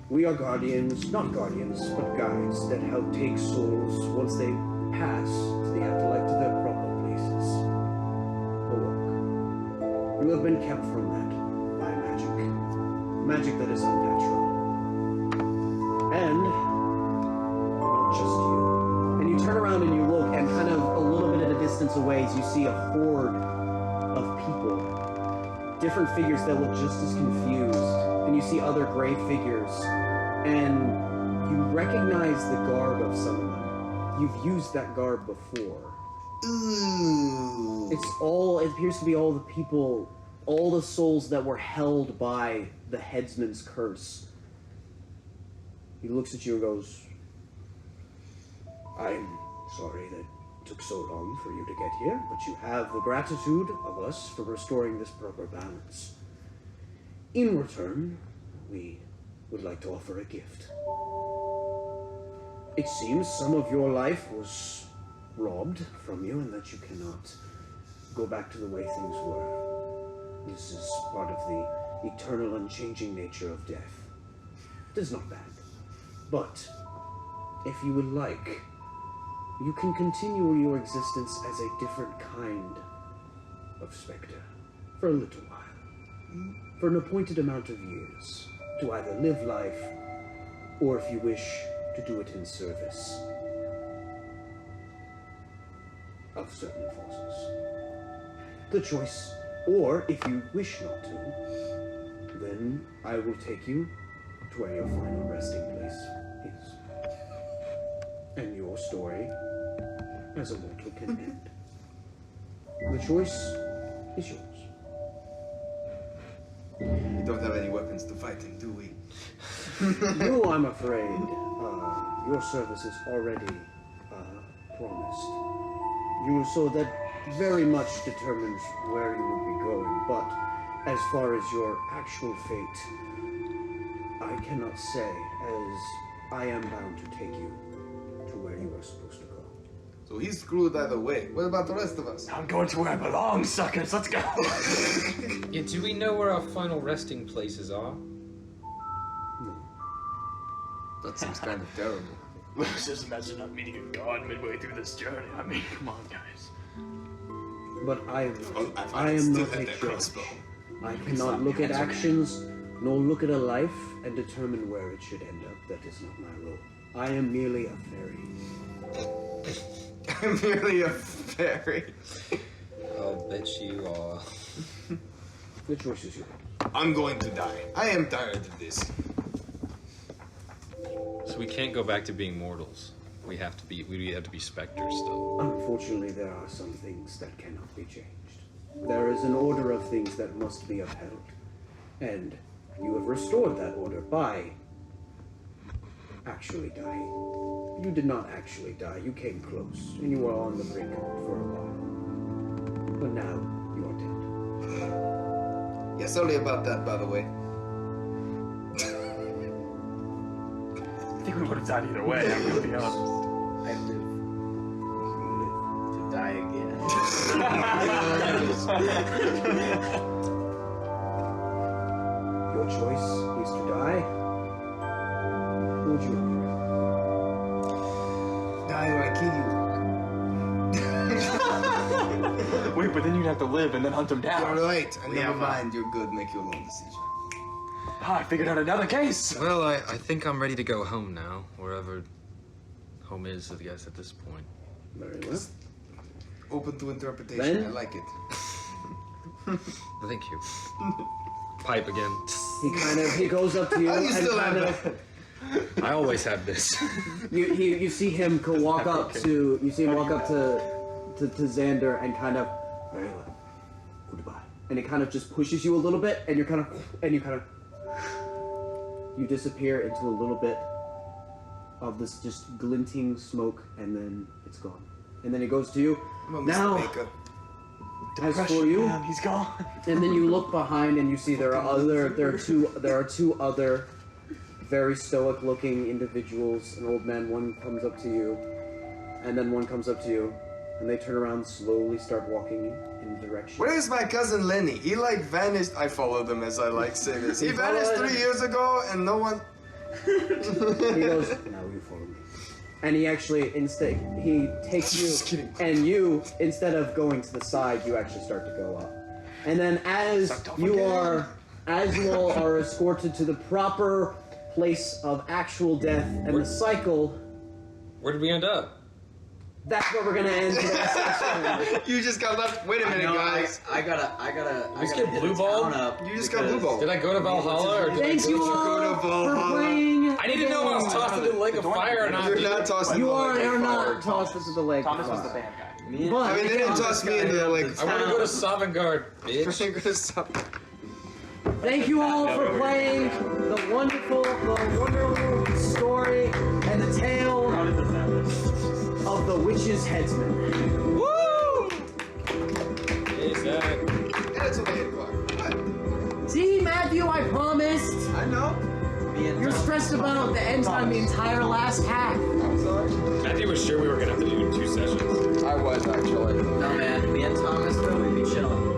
We are guardians, not guardians, but guides that help take souls once they pass to the afterlife to their proper places. Awoke. You have been kept from that by magic. Magic that is unnatural. And not just you. And you turn around and you look, and kind of a little bit at a distance away, you see a horde of people. Different figures that look just as confused. And you see other gray figures. And you recognize the garb of some of them. You've used that garb before. Ooh. It appears to be all the people, all the souls that were held by the Headsman's curse. He looks at you and goes, I'm sorry that it took so long for you to get here, but you have the gratitude of us for restoring this proper balance. In return, we would like to offer a gift. It seems some of your life was robbed from you and that you cannot go back to the way things were. This is part of the eternal unchanging nature of death. It is not bad. But if you would like, you can continue your existence as a different kind of specter for a little while. For an appointed amount of years to either live life or, if you wish, to do it in service of certain forces. The choice, or if you wish not to, then I will take you to where your final resting place is. And your story, as a mortal, can end. The choice is yours. We don't have any weapons to fight him, do we? You, I'm afraid, your service is already promised. So that very much determines where you would be going. But as far as your actual fate, I cannot say, as I am bound to take you to where you are supposed to go. So he's screwed either way. What about the rest of us? I'm going to where I belong, suckers. Let's go. Yeah, do we know where our final resting places are? That seems kind of terrible. Just imagine not meeting a god midway through this journey. I mean, come on, guys. But I am not a judge. I cannot look at actions, nor look at a life, and determine where it should end up. That is not my role. I am merely a fairy. I'm merely a fairy. I'll bet you are. The choice is yours. I'm going to die. I am tired of this. So we can't go back to being mortals. We have to be specters still. Unfortunately, there are some things that cannot be changed. There is an order of things that must be upheld. And You have restored that order by actually dying. You did not actually die. You came close, and you were on the brink for a while. But now you are dead. Yeah, sorry about that, by the way. I think we would have died either way, I'm gonna be honest. I live to die again. Your choice is to die. Who would you rather? Die or I kill you. Wait, but then you'd have to live and then hunt him down. You're right. Never mind. You're good. Make your own decision. Ah, I figured out another case. Well, I think I'm ready to go home now, wherever home is, I guess, at this point. Very well. Open to interpretation. Ben? I like it. Thank you. Pipe again. He goes up to you Oh, you and still kind have of, I always have this. you see him walk up to Xander and kind of, very well, goodbye. And it kind of just pushes you a little bit, and you disappear into a little bit of this just glinting smoke, and then it's gone. And then he goes to you. Now, as for you, Man, he's gone. and then you look behind and you see there are two other very stoic-looking individuals. An old man. One comes up to you, and then one comes up to you, and they turn around, slowly start walking in the direction. Where is my cousin Lenny? He vanished. I follow them as I say this. He You vanished follow 3 him? years ago, and no one. He goes, now you follow me. And he actually he takes you, Just kidding. and you, instead of going to the side, you actually start to go up. And then as you all are escorted to the proper place of actual death and the cycle, Where did we end up? that's where we're gonna end today's session. You just got left. Wait a minute, guys. I gotta just get hit blue the ball? town up You just got blue ball. Did I go to Valhalla or did Thank you all go to for Valhalla? playing. I didn't know if I was tossed into the lake of fire or not. You're not tossed. You are not tossed into the lake. Thomas was the band guy. But I mean, they didn't toss me into the lake. I want to go to Sovngarde, bitch. thank you all for playing the wonderful story and the tale of the witch's headsman. Woo! Is that? It's only 8 o'clock. What? See, Matthew, I promised. I know. You're stressed about the end time the entire last half. I'm sorry. Matthew was sure we were gonna have to do 2 sessions. I was actually. No man, me and Thomas though, we'd be chilling.